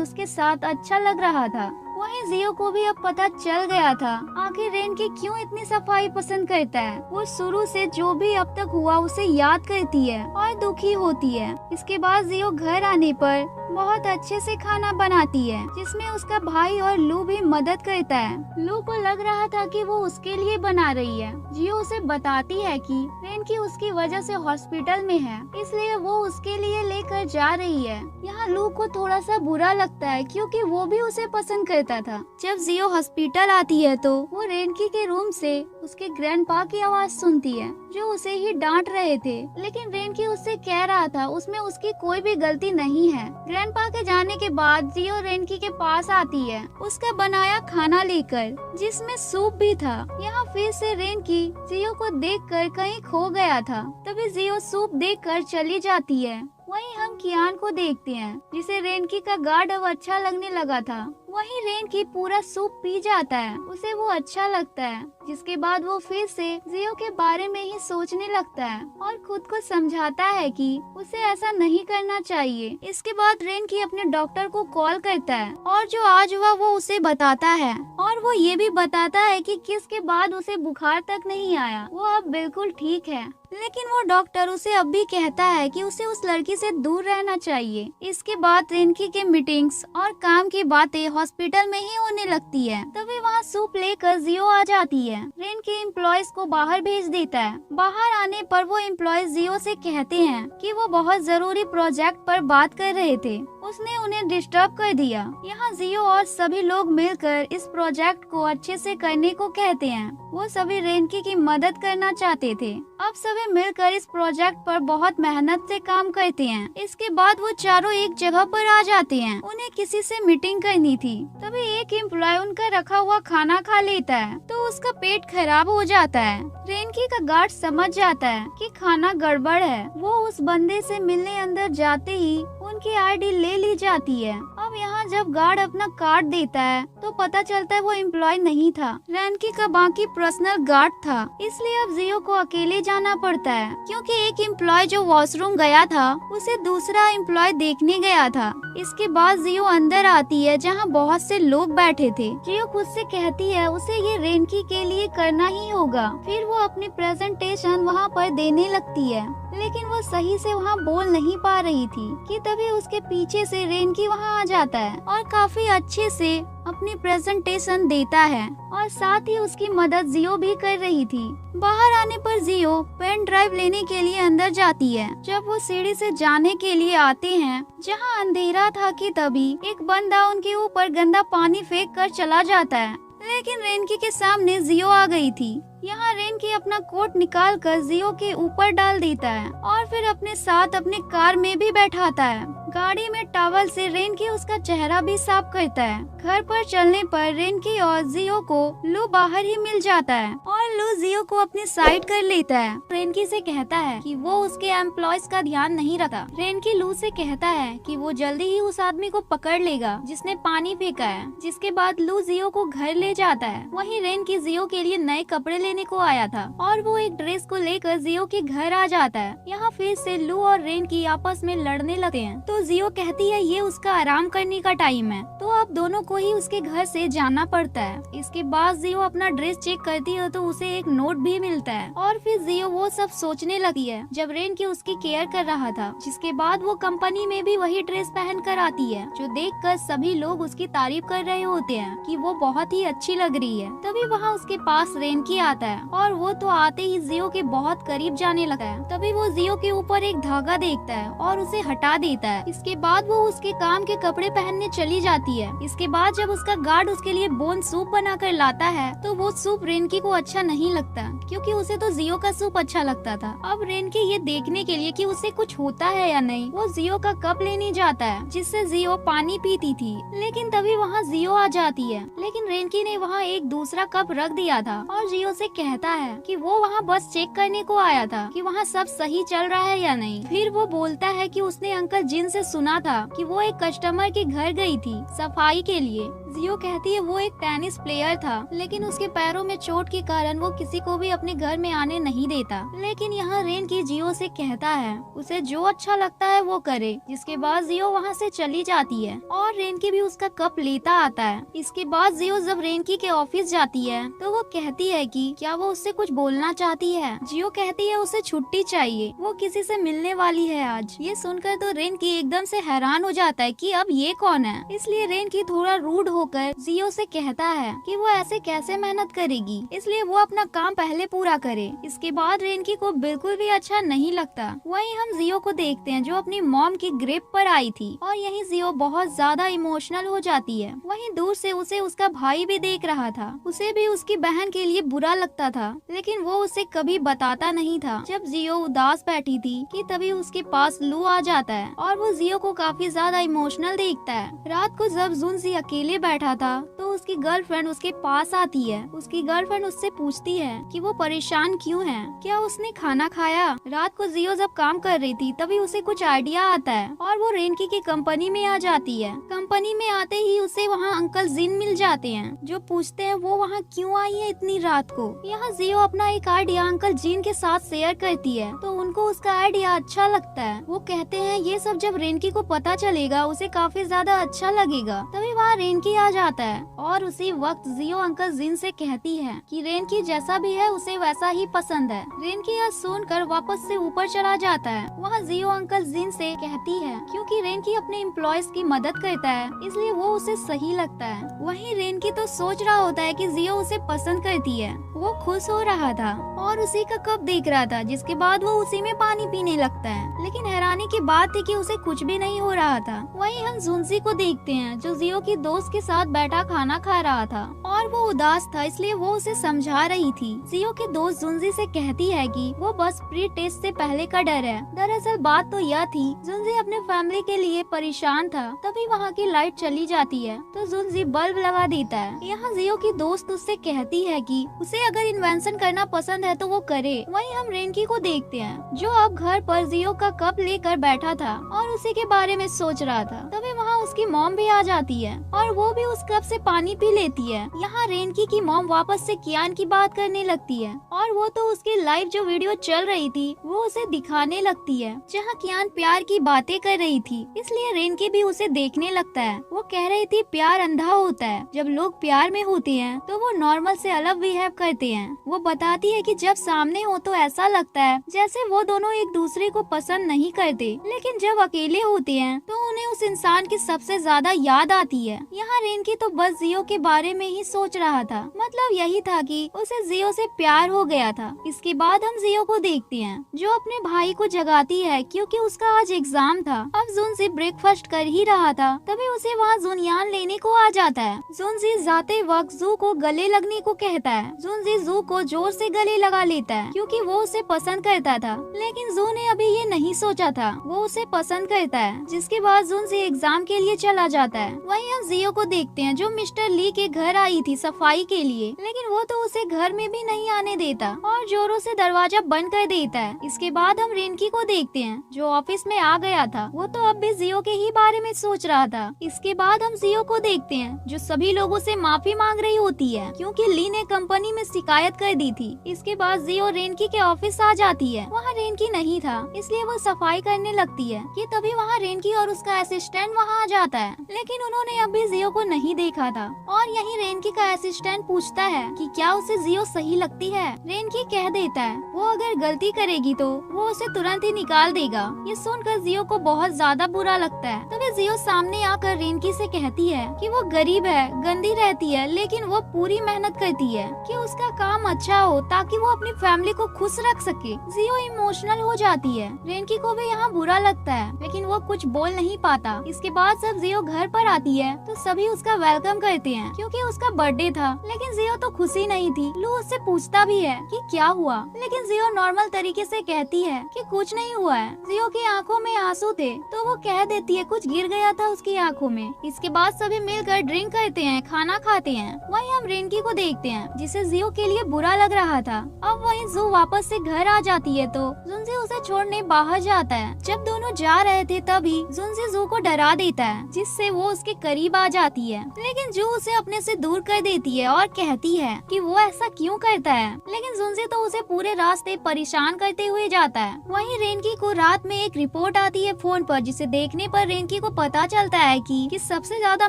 [SPEAKER 1] उसके साथ अच्छा लग रहा था, वहीं जियो को भी अब पता चल गया था आखिर रेनकी क्यों इतनी सफाई पसंद करता है। वो शुरू से जो भी अब तक हुआ उसे याद करती है और दुखी होती है। इसके बाद जियो घर आने पर बहुत अच्छे से खाना बनाती है, जिसमें उसका भाई और लू भी मदद करता है। लू को लग रहा था कि वो उसके लिए बना रही है। जियो उसे बताती है कि रेनकी उसकी वजह से हॉस्पिटल में है, इसलिए वो उसके लिए लेकर जा रही है। यहाँ लू को थोड़ा सा बुरा लगता है क्योंकि वो भी उसे पसंद करता था। जब जियो हॉस्पिटल आती है तो वो रेनकी के रूम से उसके ग्रैंडपा की आवाज सुनती है, जो उसे ही डांट रहे थे, लेकिन रेनकी उससे कह रहा था उसमें उसकी कोई भी गलती नहीं है। ग्रैंडपा के जाने के बाद जियो रेनकी के पास आती है उसका बनाया खाना लेकर, जिसमें सूप भी था। यहाँ फिर से रेनकी जियो को देखकर कहीं खो गया था। तभी जियो सूप देखकर चली जाती है। वहीं हम कियान को देखते हैं, जिसे रेनकी का गार्ड अब अच्छा लगने लगा था। वहीं रेनकी पूरा सूप पी जाता है, उसे वो अच्छा लगता है। जिसके बाद वो फिर से जियो के बारे में ही सोचने लगता है और खुद को समझाता है कि उसे ऐसा नहीं करना चाहिए। इसके बाद रेनकी अपने डॉक्टर को कॉल करता है और जो आज हुआ वो उसे बताता है, और वो ये भी बताता है कि किसके बाद उसे बुखार तक नहीं आया, वो अब बिल्कुल ठीक है। लेकिन वो डॉक्टर उसे अब भी कहता है कि उसे उस लड़की से दूर रहना चाहिए। इसके बाद रेनकी के मीटिंग्स और काम की बातें हॉस्पिटल में ही होने लगती है। तभी वहाँ सूप लेकर जियो आ जाती है। रेनकी एम्प्लॉयज को बाहर भेज देता है। बाहर आने पर वो एम्प्लॉयज जियो से कहते हैं कि वो बहुत जरूरी प्रोजेक्ट पर बात कर रहे थे, उसने उन्हें डिस्टर्ब कर दिया। यहाँ जियो और सभी लोग मिलकर इस प्रोजेक्ट को अच्छे से करने को कहते हैं। वो सभी रेनकी की मदद करना चाहते थे। अब सभी मिलकर इस प्रोजेक्ट पर बहुत मेहनत से काम करते हैं। इसके बाद वो चारों एक जगह पर आ जाते हैं। उन्हें किसी से मीटिंग करनी थी। तभी एक एम्प्लॉय उनका रखा हुआ खाना खा लेता है तो उसका पेट खराब हो जाता है। रेनकी का गार्ड समझ जाता है कि खाना गड़बड़ है। वो उस बंदे से मिलने अंदर जाते ही उनकी आईडी ले ली जाती है। अब यहाँ जब गार्ड अपना कार्ड देता है तो पता चलता है वो एम्प्लॉय नहीं था, रेनकी का बाकी पर्सनल गार्ड था। इसलिए अब जियो को अकेले जाना पड़ता है, क्योंकि एक एम्प्लॉय जो वॉशरूम गया था उसे दूसरा एम्प्लॉय देखने गया था। इसके बाद जियो अंदर आती है जहाँ बहुत से लोग बैठे थे। जियो खुद से कहती है उसे ये रेनकी के लिए करना ही होगा। फिर वो अपनी प्रेजेंटेशन वहाँ पर देने लगती है, लेकिन वो सही से वहाँ बोल नहीं पा रही थी कि तभी उसके पीछे से रेनकी वहाँ आ जाता है और काफी अच्छे से अपनी प्रेजेंटेशन देता है और साथ ही उसकी मदद जियो भी कर रही थी। बाहर आने पर जियो पेन ड्राइव लेने के लिए अंदर जाती है। जब वो सीढ़ी से जाने के लिए आते हैं जहाँ अंधेरा था कि तभी एक बंदा उनके ऊपर गंदा पानी फेंक कर चला जाता है, लेकिन रेनकी के सामने जियो आ गई थी। यहाँ रेनकी अपना कोट निकाल कर जियो के ऊपर डाल देता है और फिर अपने साथ अपने कार में भी बैठाता है। गाड़ी में टॉवल से रेनकी उसका चेहरा भी साफ करता है। घर पर चलने पर रेनकी और जियो को लू बाहर ही मिल जाता है और लू जियो को अपनी साइड कर लेता है। रेनकी से कहता है कि वो उसके एम्प्लॉयज का ध्यान नहीं रखा। रेनकी लू से कहता है कि वो जल्दी ही उस आदमी को पकड़ लेगा जिसने पानी फेंका है। जिसके बाद लू जियो को घर ले जाता है। वहीं रेनकी जियो के लिए नए कपड़े लेने को आया था और वो एक ड्रेस को लेकर जियो के घर आ जाता है। यहाँ फिर से लू और रेनकी आपस में लड़ने लगते हैं तो जियो कहती है ये उसका आराम करने का टाइम है, तो अब दोनों को ही उसके घर से जाना पड़ता है। इसके बाद जियो अपना ड्रेस चेक करती है तो उसे एक नोट भी मिलता है और फिर जियो वो सब सोचने लगी है जब रेनकी उसकी केयर कर रहा था। जिसके बाद वो कंपनी में भी वही ड्रेस पहन कर आती है, जो देखकर सभी लोग उसकी तारीफ कर रहे होते हैं कि वो बहुत ही अच्छी लग रही है। तभी वहाँ उसके पास रेनकी आता है और वो तो आते ही जियो के बहुत करीब जाने लगा है। तभी वो जियो के ऊपर एक धागा देखता है और उसे हटा देता है। इसके बाद वो उसके काम के कपड़े पहनने चली जाती है। इसके बाद जब उसका गार्ड उसके लिए बोन सूप बनाकर लाता है तो वो सूप रेनकी को अच्छा नहीं लगता, क्योंकि उसे तो जियो का सूप अच्छा लगता था। अब रेनकी ये देखने के लिए कि उसे कुछ होता है या नहीं, वो जियो का कप लेने जाता है जिससे जियो पानी पीती थी। लेकिन तभी वहाँ जियो आ जाती है, लेकिन रेनकी ने वहाँ एक दूसरा कप रख दिया था और जियो से कहता है कि वो वहाँ बस चेक करने को आया था कि वहाँ सब सही चल रहा है या नहीं। फिर वो बोलता है कि उसने अंकल जिन से सुना था कि वो एक कस्टमर के घर गई थी सफाई के लिए। जियो कहती है वो एक टेनिस प्लेयर था, लेकिन उसके पैरों में चोट के कारण वो किसी को भी अपने घर में आने नहीं देता। लेकिन यहाँ रेनकी जियो से कहता है उसे जो अच्छा लगता है वो करे। जिसके बाद जियो वहाँ से चली जाती है और रेनकी भी उसका कप लेता आता है। इसके बाद जियो जब रेनकी के ऑफिस जाती है तो वो कहती है कि क्या वो उससे कुछ बोलना चाहती है। जियो कहती है उसे छुट्टी चाहिए, वो किसी से मिलने वाली है आज। ये सुनकर तो रेनकी एकदम से हैरान हो जाता है कि अब ये कौन है। इसलिए रेनकी थोड़ा रूड होकर जियो से कहता है कि वो ऐसे कैसे मेहनत करेगी, इसलिए वो अपना काम पहले पूरा करे। इसके बाद रेनकी को बिल्कुल भी अच्छा नहीं लगता। वहीं हम जियो को देखते हैं जो अपनी मॉम की ग्रिप पर आई थी और यहीं जियो बहुत ज्यादा इमोशनल हो जाती है। वहीं दूर से उसे उसका भाई भी देख रहा था, उसे भी उसकी बहन के लिए बुरा लगता था, लेकिन वो उसे कभी बताता नहीं था। जब जियो उदास बैठी थी कि तभी उसके पास लू आ जाता है और वो जियो को काफी ज्यादा इमोशनल देखता है। रात को जब जुनसी अकेले बैठा था तो उसकी गर्लफ्रेंड उसके पास आती है। उसकी गर्लफ्रेंड उससे पूछती है कि वो परेशान क्यों है, क्या उसने खाना खाया। रात को जियो जब काम कर रही थी तभी उसे कुछ आइडिया आता है और वो रेनकी की कंपनी में आ जाती है। कंपनी में आते ही उसे वहाँ अंकल जिन मिल जाते हैं जो पूछते हैं वो वहाँ क्यों आई है इतनी रात को। यहाँ जियो अपना एक आइडिया अंकल जिन के साथ शेयर करती है तो उनको उसका आइडिया अच्छा लगता है। वो कहते हैं ये सब जब रेनकी को पता चलेगा उसे काफी ज्यादा अच्छा लगेगा। तभी वहाँ रेनकी आ जाता है और उसी वक्त जियो अंकल जिन से कहती है कि रेनकी जैसा भी है उसे वैसा ही पसंद है। रेनकी यह सुनकर वापस से ऊपर चला जाता है। वहाँ जियो अंकल जिन से कहती है क्योंकि रेनकी अपने एम्प्लॉयज की मदद करता है इसलिए वो उसे सही लगता है। वहीं रेनकी तो सोच रहा होता है कि जियो उसे पसंद करती है। वो खुश हो रहा था और उसी का कप देख रहा था, जिसके बाद वो उसी में पानी पीने लगता है। लेकिन हैरानी की बात थी कि उसे कुछ भी नहीं हो रहा था। वहीं हम जुनसी को देखते हैं जो जियो की दोस्त के साथ बैठा खाना खा रहा था और वो उदास था इसलिए वो उसे समझा रही थी। जियो की दोस्त जुनसी से कहती है कि वो बस प्री टेस्ट से पहले का डर है। दरअसल बात तो यह थी जुनसी अपने फैमिली के लिए परेशान था। तभी वहाँ की लाइट चली जाती है तो जुनसी बल्ब लगा देता है। यहाँ जियो की दोस्त उससे कहती है कि उसे अगर इन्वेंशन करना पसंद है तो वो करे। वहीं हम रेनकी को देखते हैं जो अब घर पर जियो का कप लेकर बैठा था और उसी के बारे में सोच रहा था। तभी वहाँ उसकी मॉम भी आ जाती है और वो भी उस कप से पानी पी लेती है। यहाँ रेनकी की मॉम वापस से कियान की बात करने लगती है और वो तो उसकी लाइव जो वीडियो चल रही थी वो उसे दिखाने लगती है जहाँ कियान प्यार की बातें कर रही थी, इसलिए रेनकी भी उसे देखने लगता है। वो कह रही थी प्यार अंधा होता है, जब लोग प्यार में होते हैं तो वो नॉर्मल से अलग बिहेव करते हैं। वो बताती है कि जब सामने हो तो ऐसा लगता है जैसे वो दोनों एक दूसरे को पसंद नहीं करते, लेकिन जब अकेले होते हैं तो उन्हें उस इंसान की सबसे ज्यादा याद आती है। यहाँ रेनकी तो बस जियो के बारे में ही सोच रहा था, मतलब यही था कि उसे जियो से प्यार हो गया था। इसके बाद हम जियो को देखते हैं जो अपने भाई को जगाती है क्योंकि उसका आज एग्जाम था। अब जुनसी ब्रेकफास्ट कर ही रहा था तभी उसे वहाँ जुनियान लेने को आ जाता है। जुनसी जाते वक्त जू को गले लगने को कहता है। जुनसी जू को जोर से गले लगा लेता है क्योंकि वो उसे पसंद करता था, लेकिन जू ने अभी ये नहीं सोचा था वो उसे पसंद करता है। जिसके बाद जुनसी एग्जाम के लिए चला जाता है। वहीं हम जियो को देखते हैं जो मिस्टर ली के घर आई थी सफाई के लिए, लेकिन वो तो उसे घर में भी नहीं आने देता और जोरों से दरवाजा बंद कर देता है। इसके बाद हम रेनकी को देखते हैं जो ऑफिस में आ गया था। वो तो अब भी जियो के ही बारे में सोच रहा था। इसके बाद हम जियो को देखते हैं जो सभी लोगों से माफी मांग रही होती है क्योंकि ली ने कंपनी में शिकायत कर दी थी। इसके बाद जियो रेनकी के ऑफिस आ जाती है। वहाँ रेनकी नहीं था इसलिए वो सफाई करने लगती है कि तभी वहाँ रेनकी और उसका असिस्टेंट वहाँ आ जाता है, लेकिन उन्होंने अभी जियो को नहीं देखा था। और यही रेनकी का असिस्टेंट पूछता है कि क्या उसे जियो सही लगती है। रेनकी कह देता है वो अगर गलती करेगी तो वो उसे तुरंत ही निकाल देगा। ये सुनकर जियो को बहुत ज्यादा बुरा लगता है। तभी जियो सामने आकर रेनकी से कहती है कि वो गरीब है, गंदी रहती है, लेकिन वो पूरी मेहनत करती है कि उसका उसका काम अच्छा हो ताकि वो अपनी फैमिली को खुश रख सके। जियो इमोशनल हो जाती है। रेनकी को भी यहाँ बुरा लगता है, लेकिन वो कुछ बोल नहीं पाता। इसके बाद जब जियो घर पर आती है तो सभी उसका वेलकम करते हैं क्योंकि उसका बर्थडे था। लेकिन जियो तो खुशी नहीं थी। लू उससे पूछता भी है कि क्या हुआ, लेकिन जियो नॉर्मल तरीके से कहती है कि कुछ नहीं हुआ है। जियो की आंखों में आंसू थे तो वो कह देती है कुछ गिर गया था उसकी आंखों में। इसके बाद सभी मिलकर ड्रिंक करते हैं, खाना खाते हैं। वहीं हम रेनकी को देखते हैं जिसे जियो के लिए बुरा लग रहा था। अब वहीं जू वापस से घर आ जाती है तो जुनसी उसे छोड़ने बाहर जाता है। जब दोनों जा रहे थे तभी जुनसी जू को डरा देता है जिससे वो उसके करीब आ जाती है, लेकिन जू उसे अपने से दूर कर देती है और कहती है कि वो ऐसा क्यों करता है। लेकिन जुनसी तो उसे पूरे रास्ते परेशान करते हुए जाता है। वहीं रेनकी को रात में एक रिपोर्ट आती है फोन पर, जिसे देखने पर रेनकी को पता चलता है कि सबसे ज्यादा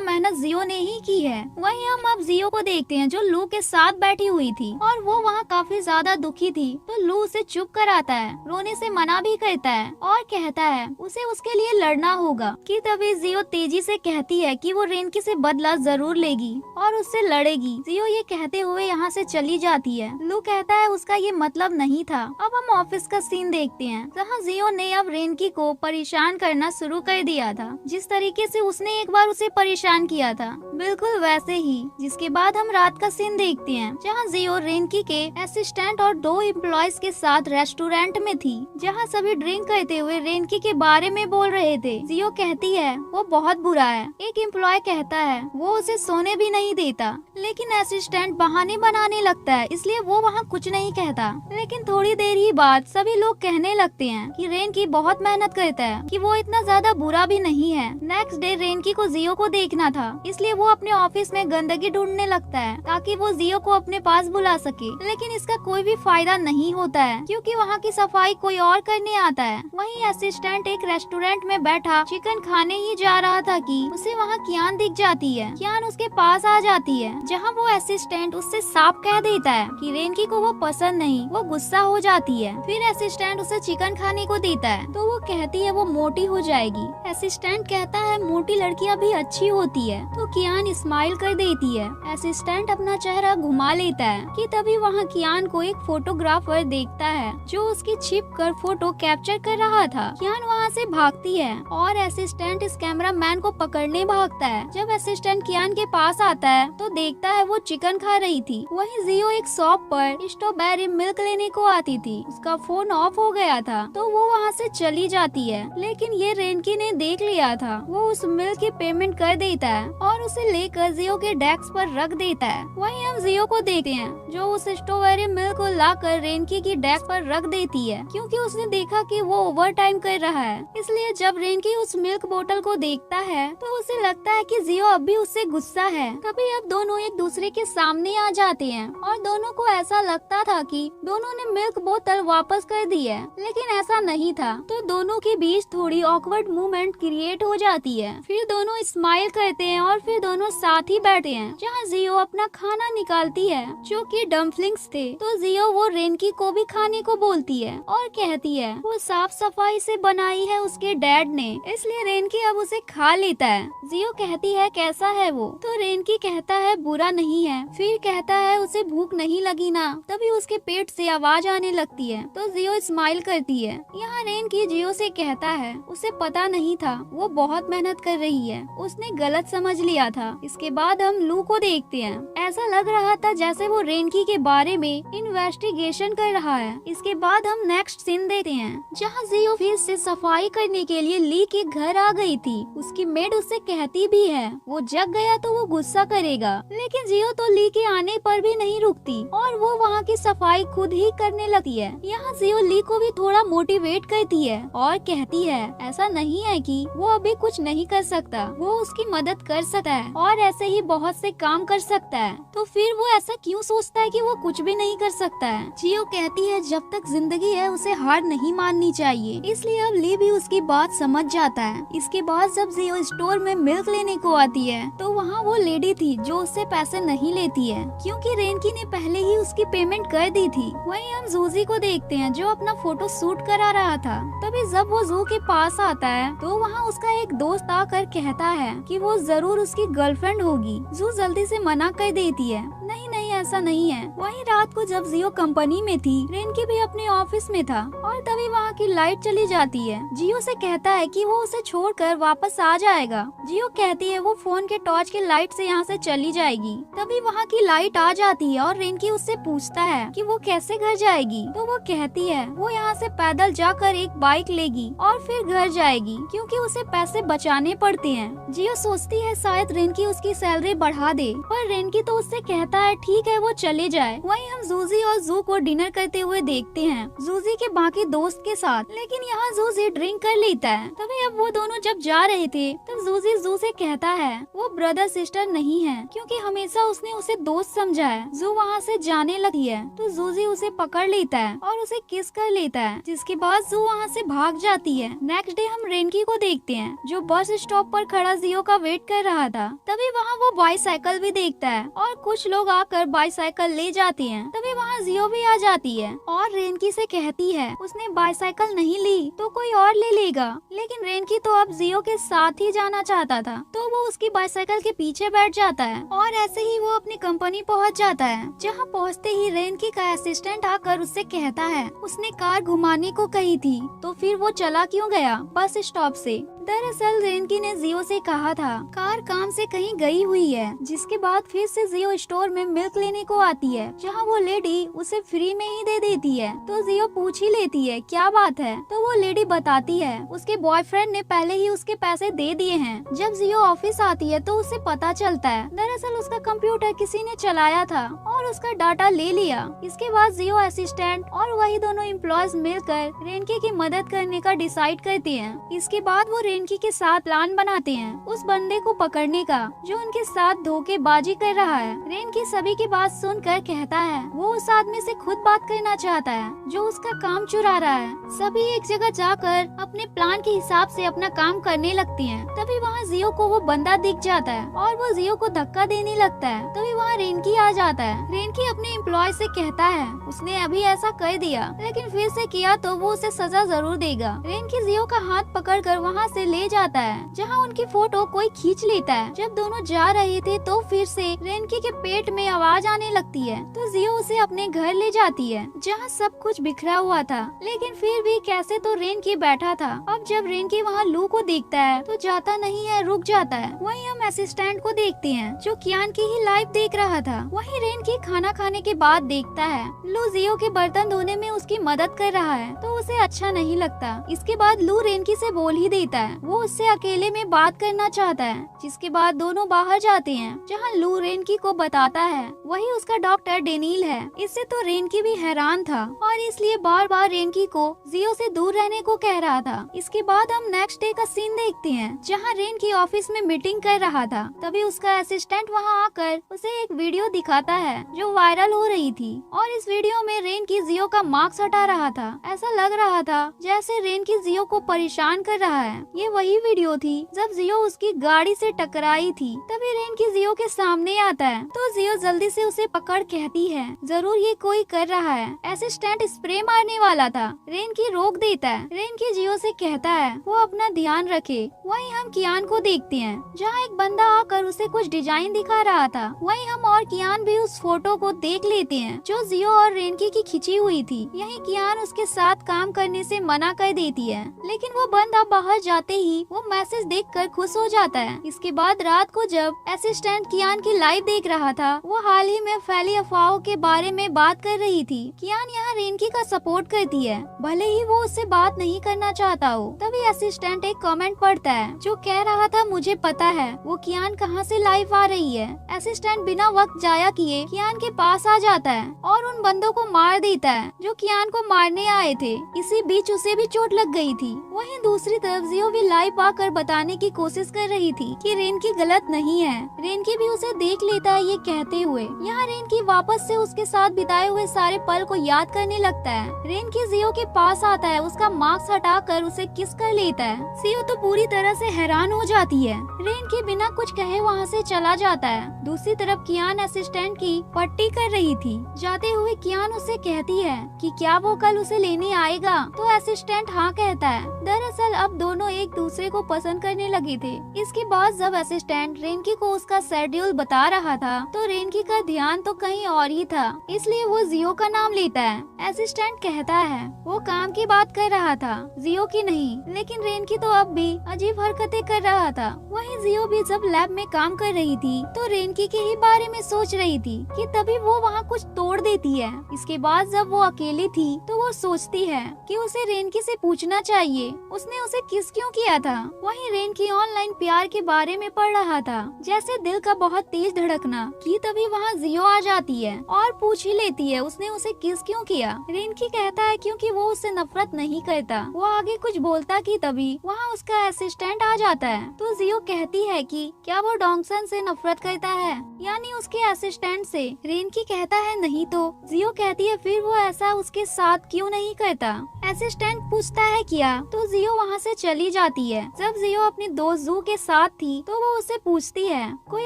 [SPEAKER 1] मेहनत जियो ने ही की है। वहीं हम अब जियो को देखते हैं जो लू के साथ बैठी हुई थी और वो वहाँ काफी ज्यादा दुखी थी। तो लू उसे चुप कराता है, रोने से मना भी करता है और कहता है उसे उसके लिए लड़ना होगा। कि तभी जियो तेजी से कहती है कि वो रेनकी से बदला जरूर लेगी और उससे लड़ेगी। जियो ये कहते हुए यहाँ से चली जाती है। लू कहता है उसका ये मतलब नहीं था। अब हम ऑफिस का सीन देखते हैं जहाँ जियो ने अब रेनकी को परेशान करना शुरू कर दिया था। जिस तरीके से उसने एक बार उसे परेशान किया था बिल्कुल वैसे ही। जिसके बाद हम रात का सीन देखते हैं जहाँ जियो रेनकी के असिस्टेंट और 2 एम्प्लॉयज के साथ रेस्टोरेंट में थी, जहाँ सभी ड्रिंक करते हुए रेनकी के बारे में बोल रहे थे। जियो कहती है वो बहुत बुरा है। एक एम्प्लॉय कहता है वो उसे सोने भी नहीं देता, लेकिन असिस्टेंट बहाने बनाने लगता है इसलिए वो वहाँ कुछ नहीं कहता। लेकिन थोड़ी देर ही बाद सभी लोग कहने लगते हैं कि रेनकी बहुत मेहनत करता है, कि वो इतना ज्यादा बुरा भी नहीं है। नेक्स्ट डे रेनकी को जियो को देखना था, इसलिए वो अपने ऑफिस में गंदगी ढूंढने लगता है ताकि वो जियो को अपने पास बुला सके। लेकिन इसका कोई भी फायदा नहीं होता है क्योंकि वहाँ की सफाई कोई और करने आता है। वहीं असिस्टेंट एक रेस्टोरेंट में बैठा चिकन खाने ही जा रहा था कि उसे वहाँ कियान दिख जाती है। कियान उसके पास आ जाती है जहाँ वो असिस्टेंट उससे साफ कह देता है कि रेनकी को वो पसंद नहीं। वो गुस्सा हो जाती है। फिर असिस्टेंट उसे चिकन खाने को देता है तो वो कहती है वो मोटी हो जाएगी। असिस्टेंट कहता है मोटी लड़कियाँ भी अच्छी होती है। तो कियान स्माइल कर देती है। असिस्टेंट अपना चेहरा घुमा लेता है कि तभी वहाँ कियान को एक फोटोग्राफर देखता है जो उसकी छिप कर फोटो कैप्चर कर रहा था। कियान वहाँ से भागती है और असिस्टेंट इस कैमरा मैन को पकड़ने भागता है। जब असिस्टेंट कियान के पास आता है तो देखता है वो चिकन खा रही थी। वहीं जियो एक शॉप पर स्ट्रॉबेरी मिल्क लेने को आती थी। उसका फोन ऑफ हो गया था तो वो वहाँ से चली जाती है, लेकिन ये रेनकी ने देख लिया था। वो उस मिल्क की पेमेंट कर देता है और उसे लेकर जियो के डेस्क पर रख देता है। वहीं हम जियो को देखते हैं जो उस स्ट्रॉबेरी मिल्क को लाकर रेनकी की डेस्क पर रख देती है क्योंकि उसने देखा कि वो ओवर टाइम कर रहा है। इसलिए जब रेनकी उस मिल्क बोतल को देखता है तो उसे लगता है कि जियो अब भी उससे गुस्सा है। तभी अब दोनों एक दूसरे के सामने आ जाते हैं और दोनों को ऐसा लगता था कि दोनों ने मिल्क बोतल वापस कर दी है, लेकिन ऐसा नहीं था। तो दोनों के बीच थोड़ी ऑकवर्ड मूवमेंट क्रिएट हो जाती है। फिर दोनों स्माइल करते हैं और फिर दोनों साथ ही बैठे हैं जहाँ जियो अपना खाना निकालती है जो कि डम्पलिंग्स थे। तो जियो वो रेनकी को भी खाने को बोलती है और कहती है वो साफ सफाई से बनाई है उसके डैड ने, इसलिए रेनकी अब उसे खा लेता है। जियो कहती है कैसा है वो, तो रेनकी कहता है बुरा नहीं है। फिर कहता है उसे भूख नहीं लगी ना। तभी उसके पेट से आवाज आने लगती है तो जियो स्माइल करती है। यहाँ रेनकी जियो से कहता है उसे पता नहीं था, वो बहुत मेहनत कर रही है, उसने गलत समझ लिया था। इसके बाद हम लू को देखते हैं। ऐसा लग रहा था जैसे वो रेनकी के बारे में इन्वेस्टिगेशन कर रहा है। इसके बाद हम नेक्स्ट सीन देखते हैं जहाँ जियो फिर से सफाई करने के लिए ली के घर आ गई थी। उसकी मेड उससे कहती भी है वो जग गया तो वो गुस्सा करेगा, लेकिन जियो तो ली के आने पर भी नहीं रुकती और वो वहाँ की सफाई खुद ही करने लगती है। यहाँ जियो ली को भी थोड़ा मोटिवेट करती है और कहती है ऐसा नहीं है कि वो अभी कुछ नहीं कर सकता, वो उसकी मदद कर सकता है और ऐसे ही बहुत से काम कर सकता है। तो फिर वो ऐसा क्यों सोचता है कि वो कुछ भी नहीं कर सकता है। जियो कहती है जब तक जिंदगी है उसे हार नहीं माननी चाहिए, इसलिए अब ली भी उसकी बात समझ जाता है। इसके बाद जब जियो स्टोर में मिल्क लेने को आती है तो वहाँ वो लेडी थी जो उससे पैसे नहीं लेती है क्योंकि रेनकी ने पहले ही उसकी पेमेंट कर दी थी। वहीं हम जूजी को देखते हैं जो अपना फोटो शूट करा रहा था। तभी जब वो जू के पास आता है तो वहाँ उसका एक दोस्त आकर कहता है कि वो जरूर उसकी गर्लफ्रेंड होगी। जू जल्दी से मना कर देती है नहीं नहीं ऐसा नहीं है। वहीं रात को जब जियो कंपनी में थी, रेनकी भी अपने ऑफिस में था और तभी वहाँ की लाइट चली जाती है। जियो से कहता है कि वो उसे छोड़कर वापस आ जाएगा। जियो कहती है वो फोन के टॉर्च की लाइट से यहाँ से चली जाएगी। तभी वहाँ की लाइट आ जाती है और रेनकी उससे पूछता है कि वो कैसे घर जाएगी। तो वो कहती है वो यहाँ से पैदल जाकर एक बाइक लेगी और फिर घर जाएगी, क्योंकि उसे पैसे बचाने पड़ते हैं। जियो सोचती है शायद रेनकी उसकी सैलरी बढ़ा दे, पर रेनकी तो उससे कहता है ठीक है वो चले जाए। वहीं हम जूजी और जू को डिनर करते हुए देखते हैं, जूजी के बाकी दोस्त के साथ। लेकिन यहाँ जूजी ड्रिंक कर लेता है। तभी अब वो दोनों जब जा रहे थे तब जूजी जू से कहता है वो ब्रदर सिस्टर नहीं है, क्योंकि हमेशा उसने उसे दोस्त समझा है। जू वहाँ से जाने लगी है तो जूजी उसे पकड़ लेता है और उसे किस कर लेता है, जिसके बाद जू वहाँ से भाग जाती है। नेक्स्ट डे हम रेनकी को देखते हैं जो बस स्टॉप पर खड़ा जियो का वेट कर रहा था। तभी वहाँ वो बाईसाइकिल भी देखता है और कुछ लोग आकर बाईसाइकिल ले जाते हैं। तभी वहाँ जियो भी आ जाती है और रेनकी से कहती है उसने बाईसाइकिल नहीं ली तो कोई और ले लेगा। लेकिन रेनकी तो अब जियो के साथ ही जाना चाहता था, तो वो उसकी बाईसाइकिल के पीछे बैठ जाता है और ऐसे ही वो अपनी कंपनी पहुंच जाता है। जहां पहुंचते ही रेनकी का असिस्टेंट आकर उससे कहता है उसने कार घुमाने को कही थी, तो फिर वो चला क्यों गया बस स्टॉप से। दरअसल रेनकी ने जियो से कहा था कार काम से कहीं गई हुई है। जिसके बाद फिर से जियो स्टोर में मिल्क लेने को आती है, जहां वो लेडी उसे फ्री में ही दे देती है। तो जियो पूछ ही लेती है क्या बात है, तो वो लेडी बताती है उसके बॉयफ्रेंड ने पहले ही उसके पैसे दे दिए हैं। जब जियो ऑफिस आती है तो उसे पता चलता है दरअसल उसका कंप्यूटर किसी ने चलाया था और उसका डाटा ले लिया। इसके बाद जियो असिस्टेंट और वही दोनों एम्प्लॉयज मिलकर रेनकी की मदद करने का डिसाइड करते हैं। इसके बाद वो रेनकी के साथ प्लान बनाते हैं उस बंदे को पकड़ने का जो उनके साथ धोखेबाजी कर रहा है। रेनकी सभी की बात सुनकर कहता है वो उस आदमी से खुद बात करना चाहता है जो उसका काम चुरा रहा है। सभी एक जगह जाकर अपने प्लान के हिसाब से अपना काम करने लगते हैं। तभी वहाँ जियो को वो बंदा दिख जाता है और वो जियो को धक्का देने लगता है। तभी वहाँ रेनकी आ जाता है। रेनकी अपने एम्प्लॉय से कहता है उसने अभी ऐसा कर दिया, लेकिन फिर से किया तो वो उसे सजा जरूर देगा। रेनकी जियो का हाथ पकड़कर वहाँ से ले जाता है, जहाँ उनकी फोटो कोई खींच लेता है। जब दोनों जा रहे थे तो फिर से रेनकी के पेट में आवाज आने लगती है, तो जियो उसे अपने घर ले जाती है जहाँ सब कुछ बिखरा हुआ था। लेकिन फिर भी कैसे तो रेनकी बैठा था। अब जब रेनकी वहाँ लू को देखता है तो जाता नहीं है, रुक जाता है। वहीं हम असिस्टेंट को देखते हैं जो कियान की ही लाइव देख रहा था। वहीं रेनकी खाना खाने के बाद देखता है लू जियो के बर्तन धोने में उसकी मदद कर रहा है, तो उसे अच्छा नहीं लगता। इसके बाद लू रेनकी से बोल ही देता है वो उससे अकेले में बात करना चाहता है। जिसके बाद दोनों बाहर जाते हैं जहाँ लू रेनकी को बताता है वही उसका डॉक्टर डेनियल है। इससे तो रेनकी भी हैरान था और इसलिए बार बार रेनकी को जियो से दूर रहने को कह रहा था। इसके बाद हम नेक्स्ट डे का सीन देखते हैं जहाँ रेनकी ऑफिस में मीटिंग कर रहा था। तभी उसका असिस्टेंट वहाँ आकर उसे एक वीडियो दिखाता है जो वायरल हो रही थी और इस वीडियो में रेनकी जियो का मार्क्स हटा रहा था। ऐसा लग रहा था जैसे रेनकी जियो को परेशान कर रहा है। ये वही वीडियो थी जब जियो उसकी गाड़ी से टकराई थी। तभी रेनकी जियो के सामने आता है तो जियो जल्दी से उसे पकड़ कहती है जरूर ये कोई कर रहा है। असिस्टेंट स्प्रे मारने वाला था, रेनकी रोक देता है। रेनकी जियो से कहता है वो अपना ध्यान रखे। वहीं हम कियान को देखते हैं जहाँ एक बंदा आकर उसे कुछ डिजाइन दिखा रहा था। वहीं हम और कियान भी उस फोटो को देख लेते हैं जो जियो और रेनकी की खिंची हुई थी। यही कियान उसके साथ काम करने से मना कर देती है, लेकिन वो बंदा बाहर जाते ही वो मैसेज देखकर खुश हो जाता है। इसके बाद रात को जब असिस्टेंट कियान की लाइव देख रहा था वो हाल ही में फैली अफवाहों के बारे में बात कर रही थी। कियान यहाँ रेनकी का सपोर्ट करती है भले ही वो उससे बात नहीं करना चाहता हो। तभी असिस्टेंट एक कमेंट पढ़ता है जो कह रहा था मुझे पता है वो कियान कहाँ से लाइव आ रही है। असिस्टेंट बिना वक्त जाया किए कियान के पास आ जाता है और उन बंदों को मार देता है जो कियान को मारने आए थे। इसी बीच उसे भी चोट लग गई थी। वहीं दूसरी तरफ जियो भी लाइव आकर बताने की कोशिश कर रही थी कि रेनकी गलत नहीं है। रेनकी भी उसे देख लेता है ये कहते हुए। यहाँ रेनकी वापस से उसके साथ बिताए हुए सारे पल को याद करने लगता है। रेनकी जियो के पास आता है, उसका मास्क हटाकर उसे किस कर लेता है। जियो तो पूरी तरह से हैरान हो जाती है। रेनकी बिना कुछ कहे वहाँ से चला जाता है। दूसरी तरफ कियान असिस्टेंट की पट्टी कर रही थी। जाते हुए कियान उसे कहती है कि क्या वो कल उसे लेने आएगा, तो असिस्टेंट हाँ कहता है। दरअसल अब दोनों एक दूसरे को पसंद करने लगे थे। इसके बाद जब असिस्टेंट रेनकी को उसका शेड्यूल बता रहा था तो रेनकी का ध्यान तो कहीं और ही था, इसलिए वो जियो का नाम लेता है। असिस्टेंट कहता है वो काम की बात कर रहा था, जियो की नहीं। लेकिन रेनकी तो अब भी अजीब हरकतें कर रहा था। वहीं जियो भी जब लैब में काम कर रही थी तो रेनकी के ही बारे में सोच रही थी कि तभी वो वहाँ कुछ तोड़ देती है। इसके बाद जब वो अकेली थी तो वो सोचती है कि उसे रेनकी से पूछना चाहिए उसने उसे किस क्यों किया था। वहीं रेनकी ऑनलाइन प्यार के बारे में पढ़ रहा था, जैसे दिल का बहुत तेज धड़कना, कि तभी वहाँ जियो आ जाती है और पूछ ही लेती है उसने उसे किस क्यों किया। रेनकी कहता है क्योंकि वो उससे नफरत नहीं करता। वो आगे कुछ बोलता कि तभी वहाँ उसका असिस्टेंट आ जाता है। तो जियो कहती है कि क्या वो डॉन्गसन से नफरत करता है, यानी उसके असिस्टेंट से। रेनकी कहता है नहीं। तो जियो कहती है फिर वो ऐसा उसके साथ क्यों नहीं करता। असिस्टेंट पूछता है क्या, तो जियो वहाँ से चली जाती है। जब जियो अपने दोस्त जू के साथ थी तो वो उससे पूछती है कोई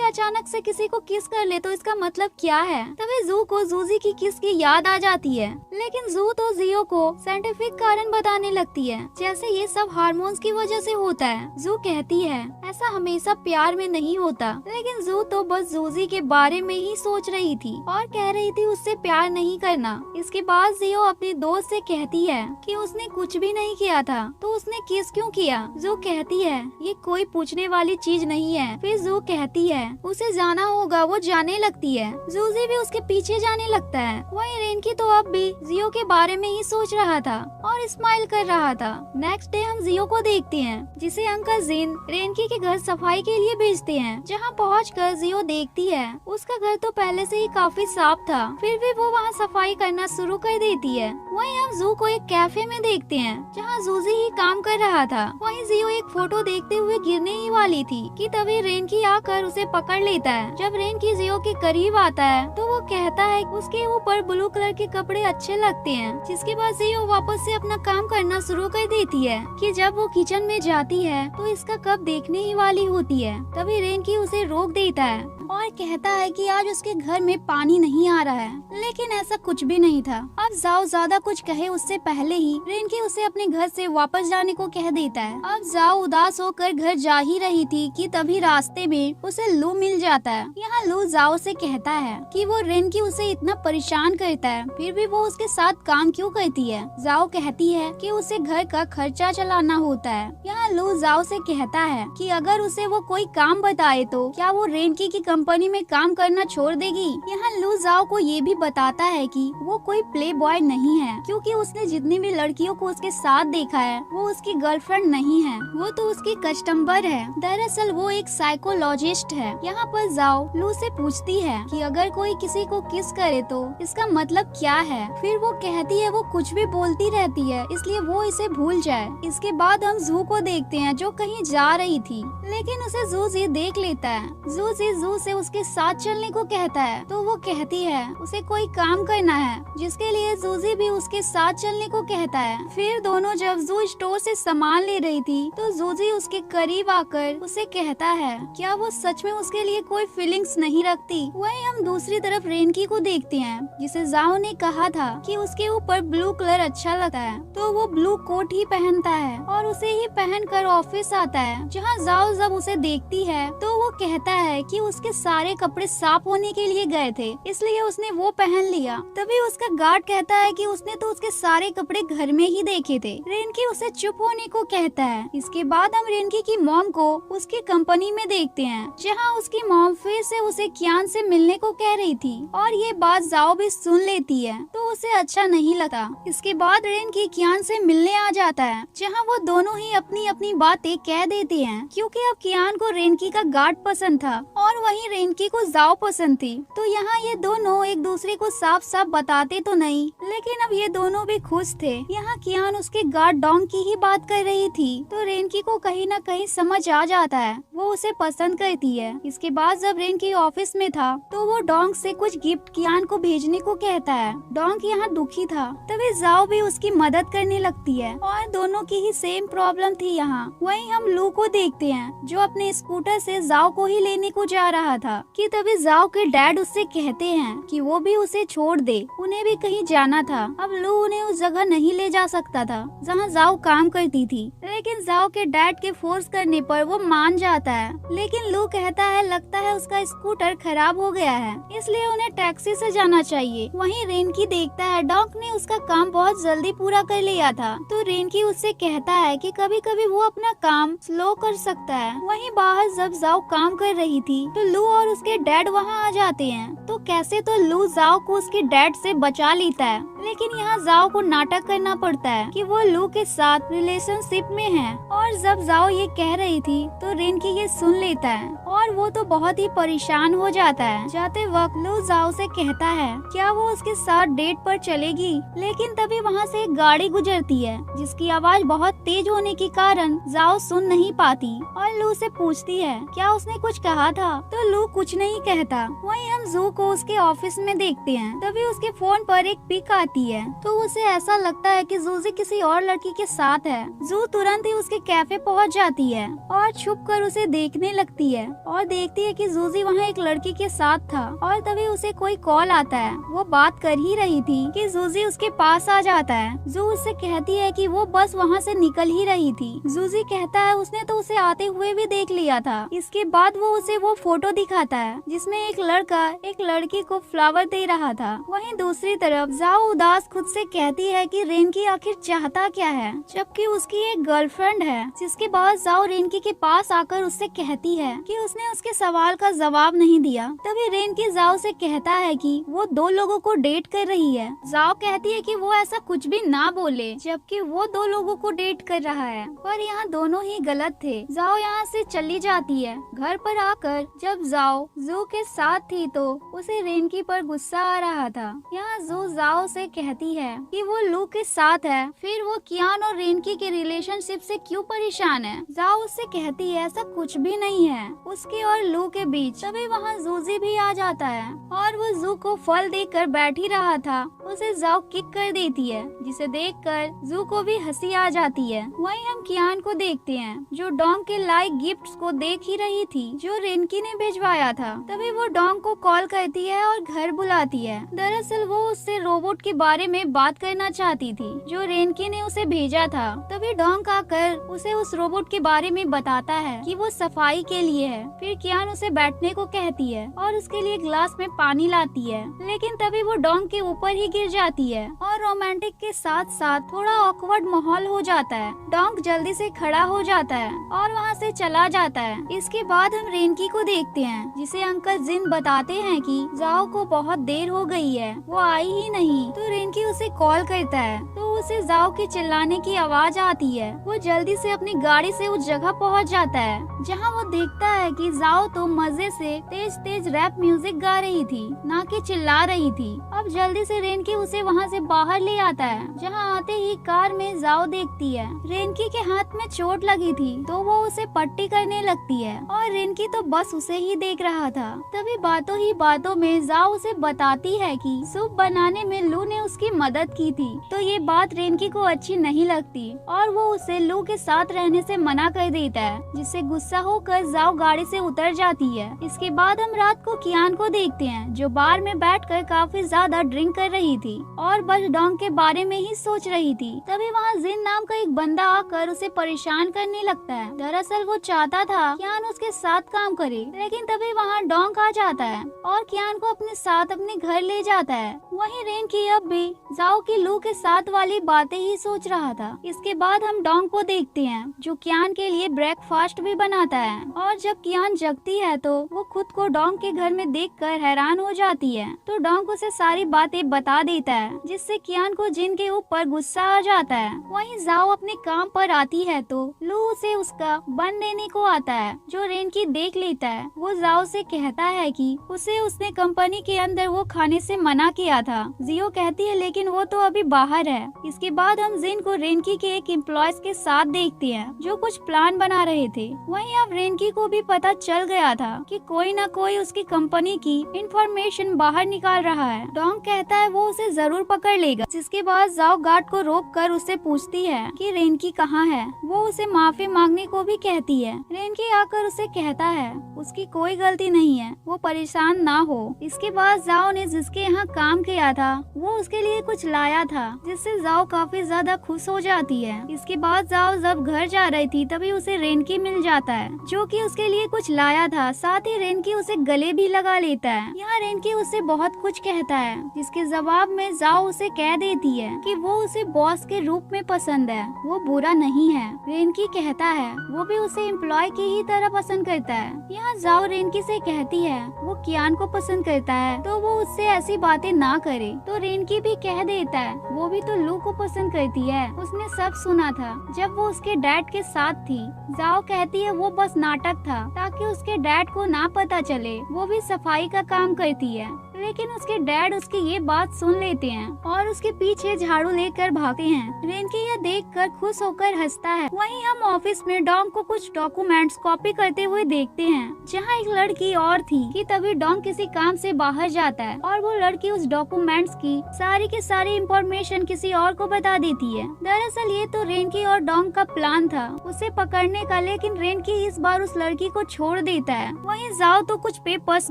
[SPEAKER 1] अचानक से किसी को किस कर ले तो इसका मतलब क्या है। तभी जू को जूजी की किस की याद आ जाती है, लेकिन जू तो जियो को साइंटिफिक कारण बताने लगती है, जैसे ये सब हार्मोन्स की वजह से होता है। जू कहती है ऐसा हमेशा प्यार में नहीं होता, लेकिन जू तो बस जूजी के बारे में ही सोच रही थी और कह रही थी उससे प्यार नहीं करना। इसके बाद जियो अपने दोस्त से कहती है कि उसने कुछ भी नहीं किया था, तो उसने किस क्यों किया। जू कहती है ये कोई पूछने वाली चीज नहीं है। फिर जू कहती है उसे जाना होगा, वो जाने लगती है। जूजी भी उसके पीछे जाने लगता है। वहीं रेनकी तो अब भी जियो के बारे में ही सोच रहा था और स्माइल कर रहा था। नेक्स्ट डे हम जियो को देखते हैं, जिसे अंकल जिन रेनकी के घर सफाई के लिए भेजते हैं। जहाँ पहुंचकर जियो देखती है उसका घर तो पहले से ही काफी साफ था, फिर भी वो वहाँ सफाई करना शुरू कर देती है। वहीं हम जू को एक कैफे में देखते हैं जहाँ जूजी ही काम कर रहा था। वहीं जियो एक फोटो देखते हुए गिरने ही वाली थी कि तभी रेनकी आकर उसे पकड़ लेता है। जब रेनकी जियो के करीब आता है तो वो कहता है उसके ऊपर ब्लू कलर के कपड़े अच्छे लगते हैं, जिसके बाद जियो वापस से अपना काम करना शुरू कर देती है कि जब वो किचन में जाती है तो इसका कप देखने ही वाली होती है। तभी रेनकी उसे रोक देता है और कहता है कि आज उसके घर में पानी नहीं आ रहा है, लेकिन ऐसा कुछ भी नहीं था। अब जाओ ज्यादा कुछ कहे उससे पहले ही रेनकी उसे अपने घर से वापस जाने को कह देता है। अब जाओ उदास होकर घर जा ही रही थी कि तभी रास्ते में उसे लू मिल जाता है। यहाँ लू जाओ से कहता है कि वो रेनकी उसे इतना परेशान करता है, फिर भी वो उसके साथ काम क्यों करती है। जाओ कहती है कि उसे घर का खर्चा चलाना होता है। यहाँ लू जाओ से कहता है कि अगर उसे वो कोई काम बताए तो क्या वो रेनकी की कंपनी में काम करना छोड़ देगी। यहाँ लू जाओ को ये भी बताता है कि वो कोई प्ले बॉय नहीं है, क्योंकि उसने जितनी भी लड़कियों को उसके साथ देखा है वो उसकी गर्लफ्रेंड नहीं है, वो तो उसकी कस्टमर है। दरअसल वो एक साइकोलॉजिस्ट है। यहाँ पर जाओ लू से पूछती है कि अगर कोई किसी को किस करे तो इसका मतलब क्या है। फिर वो कहती है वो कुछ भी बोलती रहती है, इसलिए वो इसे भूल जाए। इसके बाद हम जू को देखते हैं जो कहीं जा रही थी, लेकिन उसे जूजी देख लेता है। जूजी जू से उसके साथ चलने को कहता है, तो वो कहती है उसे कोई काम करना है, जिसके लिए जूजी भी उसके साथ चलने को कहता है। फिर दोनों जब जू स्टोर से सामान ले रही थी तो जूजी उसके करीब आकर उसे कहता है क्या वो सच में उसके लिए कोई फीलिंग्स नहीं रखती। वहीं हम दूसरी तरफ रेनकी को देखते हैं, जिसे जाओ ने कहा था कि उसके ऊपर ब्लू कलर अच्छा लगता है, तो वो ब्लू कोट ही पहनता है और उसे ही पहनकर ऑफिस आता है। जहाँ जाओ जब उसे देखती है तो वो कहता है कि उसके सारे कपड़े साफ होने के लिए गए थे, इसलिए उसने वो पहन लिया। तभी उसका गार्ड कहता है कि उसने तो उसके सारे कपड़े घर में ही देखे थे। रेनकी उसे चुप होने को कहता है। इसके बाद हम रेनकी की मॉम को उसकी कंपनी में देखते हैं, जहाँ उसकी मॉम फिर से उसे कियान से मिलने को कह रही थी और ये बात जाओ भी सुन लेती है, तो उसे अच्छा नहीं लगता। इसके बाद रेनकी कियान से मिलने आ जाता है, जहाँ वो दोनों ही अपनी अपनी बातें कह देते हैं, क्योंकि अब कियान को रेनकी का गार्ड पसंद था और वहीं रेनकी को जाओ पसंद थी। तो यहाँ ये दोनों एक दूसरे को साफ साफ बताते तो नहीं, लेकिन अब ये दोनों भी खुश थे। यहाँ कियान उसके गार्ड डोंग की ही बात कर रही थी, तो रेनकी को कहीं न कहीं समझ आ जाता है, वो उसे पसंद करती है। इसके बाद जब रेनकी ऑफिस में था तो वो डोंग से कुछ गिफ्ट कियान को भेजने को कहता है। डोंग यहाँ दुखी था, तभी जाओ भी उसकी मदद करने लगती है और दोनों की ही सेम प्रॉब्लम थी यहाँ। वहीं हम लू को देखते हैं, जो अपने स्कूटर से जाओ को ही लेने को जा रहा था कि तभी जाओ के डैड उससे कहते हैं कि वो भी उसे छोड़ दे, उन्हें भी कहीं जाना था। अब लू उन्हें उस जगह नहीं ले जा सकता था जहाँ जाओ काम करती थी, लेकिन जाओ के डैड के फोर्स करने पर वो मान जाता है। लेकिन लू कहता है लगता है उसका स्कूटर खराब हो गया है, इसलिए उन्हें टैक्सी से जाना चाहिए। वहीं रेनकी देखता है डॉग ने उसका काम बहुत जल्दी पूरा कर लिया था, तो रेनकी उससे कहता है कि कभी कभी वो अपना काम स्लो कर सकता है। वहीं बाहर जब जाओ काम कर रही थी तो लू और उसके डैड वहाँ आ जाते हैं। तो कैसे तो लू जाओ को उसके डैड से बचा लेता है, लेकिन यहाँ जाओ को नाटक करना पड़ता है कि वो लू के साथ रिलेशनशिप में है। और जब जाओ ये कह रही थी तो रेनकी ये सुन लेता है और वो तो बहुत ही परेशान हो जाता है। जाते वक्त लू जाओ से कहता है क्या वो उसके साथ डेट पर चलेगी, लेकिन तभी वहाँ से एक गाड़ी गुजरती है जिसकी आवाज बहुत तेज होने के कारण जाओ सुन नहीं पाती और लू से पूछती है क्या उसने कुछ कहा था, तो लू कुछ नहीं कहता। वहीं हम जू को उसके ऑफिस में देखते हैं। तभी उसके फोन पर एक पिक आती है तो उसे ऐसा लगता है कि जूजी किसी और लड़की के साथ है। जू तुरंत ही उसके कैफे पहुंच जाती है और छुप कर उसे देखने लगती है और देखती है कि जूजी वहाँ एक लड़की के साथ था। और तभी उसे कोई कॉल आता है। वो बात कर ही रही थी कि जूजी उसके पास आ जाता है। जू उससे कहती है कि वो बस वहाँ से निकल ही रही थी। जूजी कहता है उसने तो उसे आते हुए भी देख लिया था। इसके बाद वो उसे वो फोटो दिखाता है जिसमें एक लड़का एक लड़की को फ्लावर दे रहा था। वहीं दूसरी तरफ जाओ उदास खुद से कहती है कि रेनकी आखिर चाहता क्या है, जबकि उसकी एक गर्लफ्रेंड है। जिसके बाद जाओ रेनकी के पास आकर उससे कहती है कि उसने उसके सवाल का जवाब नहीं दिया। तभी रेनकी जाओ से कहता है कि वो दो लोगों को डेट कर रही है। जाओ कहती है कि वो ऐसा कुछ भी ना बोले, जबकि वो दो लोगों को डेट कर रहा है। पर यहाँ दोनों ही गलत थे। जाओ यहाँ से चली जाती है। घर पर आकर जब जाओ जू के साथ थी तो उसे रेनकी पर गुस्सा आ रहा था। यहाँ जू जाओ से कहती है कि वो लू के साथ है, फिर वो कियान और रेनकी के रिलेशनशिप से क्यों परेशान है। जाओ उससे कहती है ऐसा कुछ भी नहीं है उसके और लू के बीच। तभी वहाँ जूजी भी आ जाता है और वो जू को फल देकर बैठ ही रहा था। उसे जाओ किक कर देती है, जिसे देखकर जू को भी हंसी आ जाती है। वहीं हम कियान को देखते हैं जो डोंग के लाइक गिफ्ट्स को देख ही रही थी जो रेनकी ने भिजवाया था। तभी वो डोंग को कॉल करती है और घर बुलाती है। दरअसल वो उससे रोबोट के बारे में बात करना चाहती थी जो रेनकी ने उसे भेजा था। तभी डोंग आकर उसे उस रोबोट के बारे में बताता है कि वो सफाई के लिए है। फिर कियान उसे बैठने को कहती है और उसके लिए ग्लास में पानी लाती है, लेकिन तभी वो डोंग के ऊपर ही गिर जाती है और रोमांटिक के साथ साथ थोड़ा ऑकवर्ड माहौल हो जाता है। डोंग जल्दी से खड़ा हो जाता है और वहाँ से चला जाता है। इसके बाद हम रेनकी को देखते हैं जिसे अंकल जिन बताते हैं कि जाओ को बहुत देर हो गई है, वो आई ही नहीं। तो रेनकी उसे कॉल करता है तो उसे जाओ के चिल्लाने की आवाज आती है। वो जल्दी से अपनी गाड़ी से उस जगह पहुंच जाता है जहां वो देखता है कि जाओ तो मजे से तेज तेज रैप म्यूजिक गा रही थी, ना कि चिल्ला रही थी। अब जल्दी से रेनकी उसे वहां से बाहर ले आता है। जहां आते ही कार में जाओ देखती है रेनकी के हाथ में चोट लगी थी तो वो उसे पट्टी करने लगती है और रेनकी तो बस उसे ही देख रहा था। तभी बातों ही बातों में जाओ उसे बताती है कि सूप बनाने में लू ने उसकी मदद की थी। तो ये बात रेनकी को अच्छी नहीं लगती और वो उसे लू के साथ रहने से मना कर देता है, जिससे गुस्सा होकर जाओ गाड़ी से उतर जाती है। इसके बाद हम रात को कियान को देखते हैं जो बार में बैठकर काफी ज्यादा ड्रिंक कर रही थी और बस डोंग के बारे में ही सोच रही थी। तभी वहाँ जिन नाम का एक बंदा आकर उसे परेशान करने लगता है। दरअसल वो चाहता था कियान उसके साथ काम करे, लेकिन तभी वहाँ डोंग आ जाता है और कियान को अपने साथ अपने घर ले जाता है। वहीं रेनकी अब भी जाओ की लू के साथ वाली बातें ही सोच रहा था। इसके बाद हम डोंग को देखते हैं जो कियान के लिए ब्रेकफास्ट भी बनाता है और जब कियान जगती है तो वो खुद को डोंग के घर में देखकर हैरान हो जाती है। तो डोंग उसे सारी बातें बता देता है जिससे कियान को जिन के ऊपर गुस्सा आ जाता है। वहीं जाओ अपने काम पर आती है तो लू उसे उसका बन देने को आता है जो रेनकी देख लेता है। वो जाओ से कहता है कि उसे उसने कंपनी के अंदर वो खाने से मना किया था। जियो कहती है लेकिन वो तो अभी बाहर है। इसके बाद हम जिन को रेनकी के एक एम्प्लॉयज के साथ देखते हैं जो कुछ प्लान बना रहे थे। वहीं अब रेनकी को भी पता चल गया था कि कोई न कोई उसकी कंपनी की इंफॉर्मेशन बाहर निकाल रहा है। डोंग कहता है वो उसे जरूर पकड़ लेगा। जिसके बाद जाओ गार्ड को रोक कर उससे पूछती है कि रेनकी कहाँ है। वो उसे माफी मांगने को भी कहती है। रेनकी आकर उसे कहता है उसकी कोई गलती नहीं है, वो परेशान ना हो। इसके बाद जाओ ने जिसके यहाँ काम किया था वो उसके लिए कुछ लाया था, जिससे जाओ काफी ज्यादा खुश हो जाती है। इसके बाद जाओ जब घर जा रही थी तभी उसे रेनकी मिल जाता है, जो कि उसके लिए कुछ लाया था। साथ ही रेनकी उसे गले भी लगा लेता है। यहाँ रेनकी उससे बहुत कुछ कहता है, जिसके जवाब में जाओ उसे कह देती है कि वो उसे बॉस के रूप में पसंद है, वो बुरा नहीं है। रेनकी कहता है वो भी उसे एम्प्लॉय की ही तरह पसंद करता है। यहाँ जाओ रेनकी से कहती है वो कियान को पसंद करता है तो वो उससे ऐसी बातें ना करे। तो रेनकी भी कह देता है वो भी तो लू को पसंद करती है, उसने सब सुना था जब वो उसके डैड के साथ थी। जाओ कहती है वो बस नाटक था ताकि उसके डैड को ना पता चले वो भी सफाई का काम करती है। लेकिन उसके डैड उसकी ये बात सुन लेते हैं और उसके पीछे झाड़ू लेकर भागते हैं। रेनकी यह देखकर खुश होकर हंसता है। वहीं हम ऑफिस में डोंग को कुछ डॉक्यूमेंट्स कॉपी करते हुए देखते हैं, जहां एक लड़की और थी कि तभी डोंग किसी काम से बाहर जाता है और वो लड़की उस डॉक्यूमेंट्स की सारी इंफॉर्मेशन किसी और को बता देती है। दरअसल ये तो रेनकी और डोंग का प्लान था उसे पकड़ने का, लेकिन रेनकी इस बार उस लड़की को छोड़ देता है। वहीं जाओ तो कुछ पेपर्स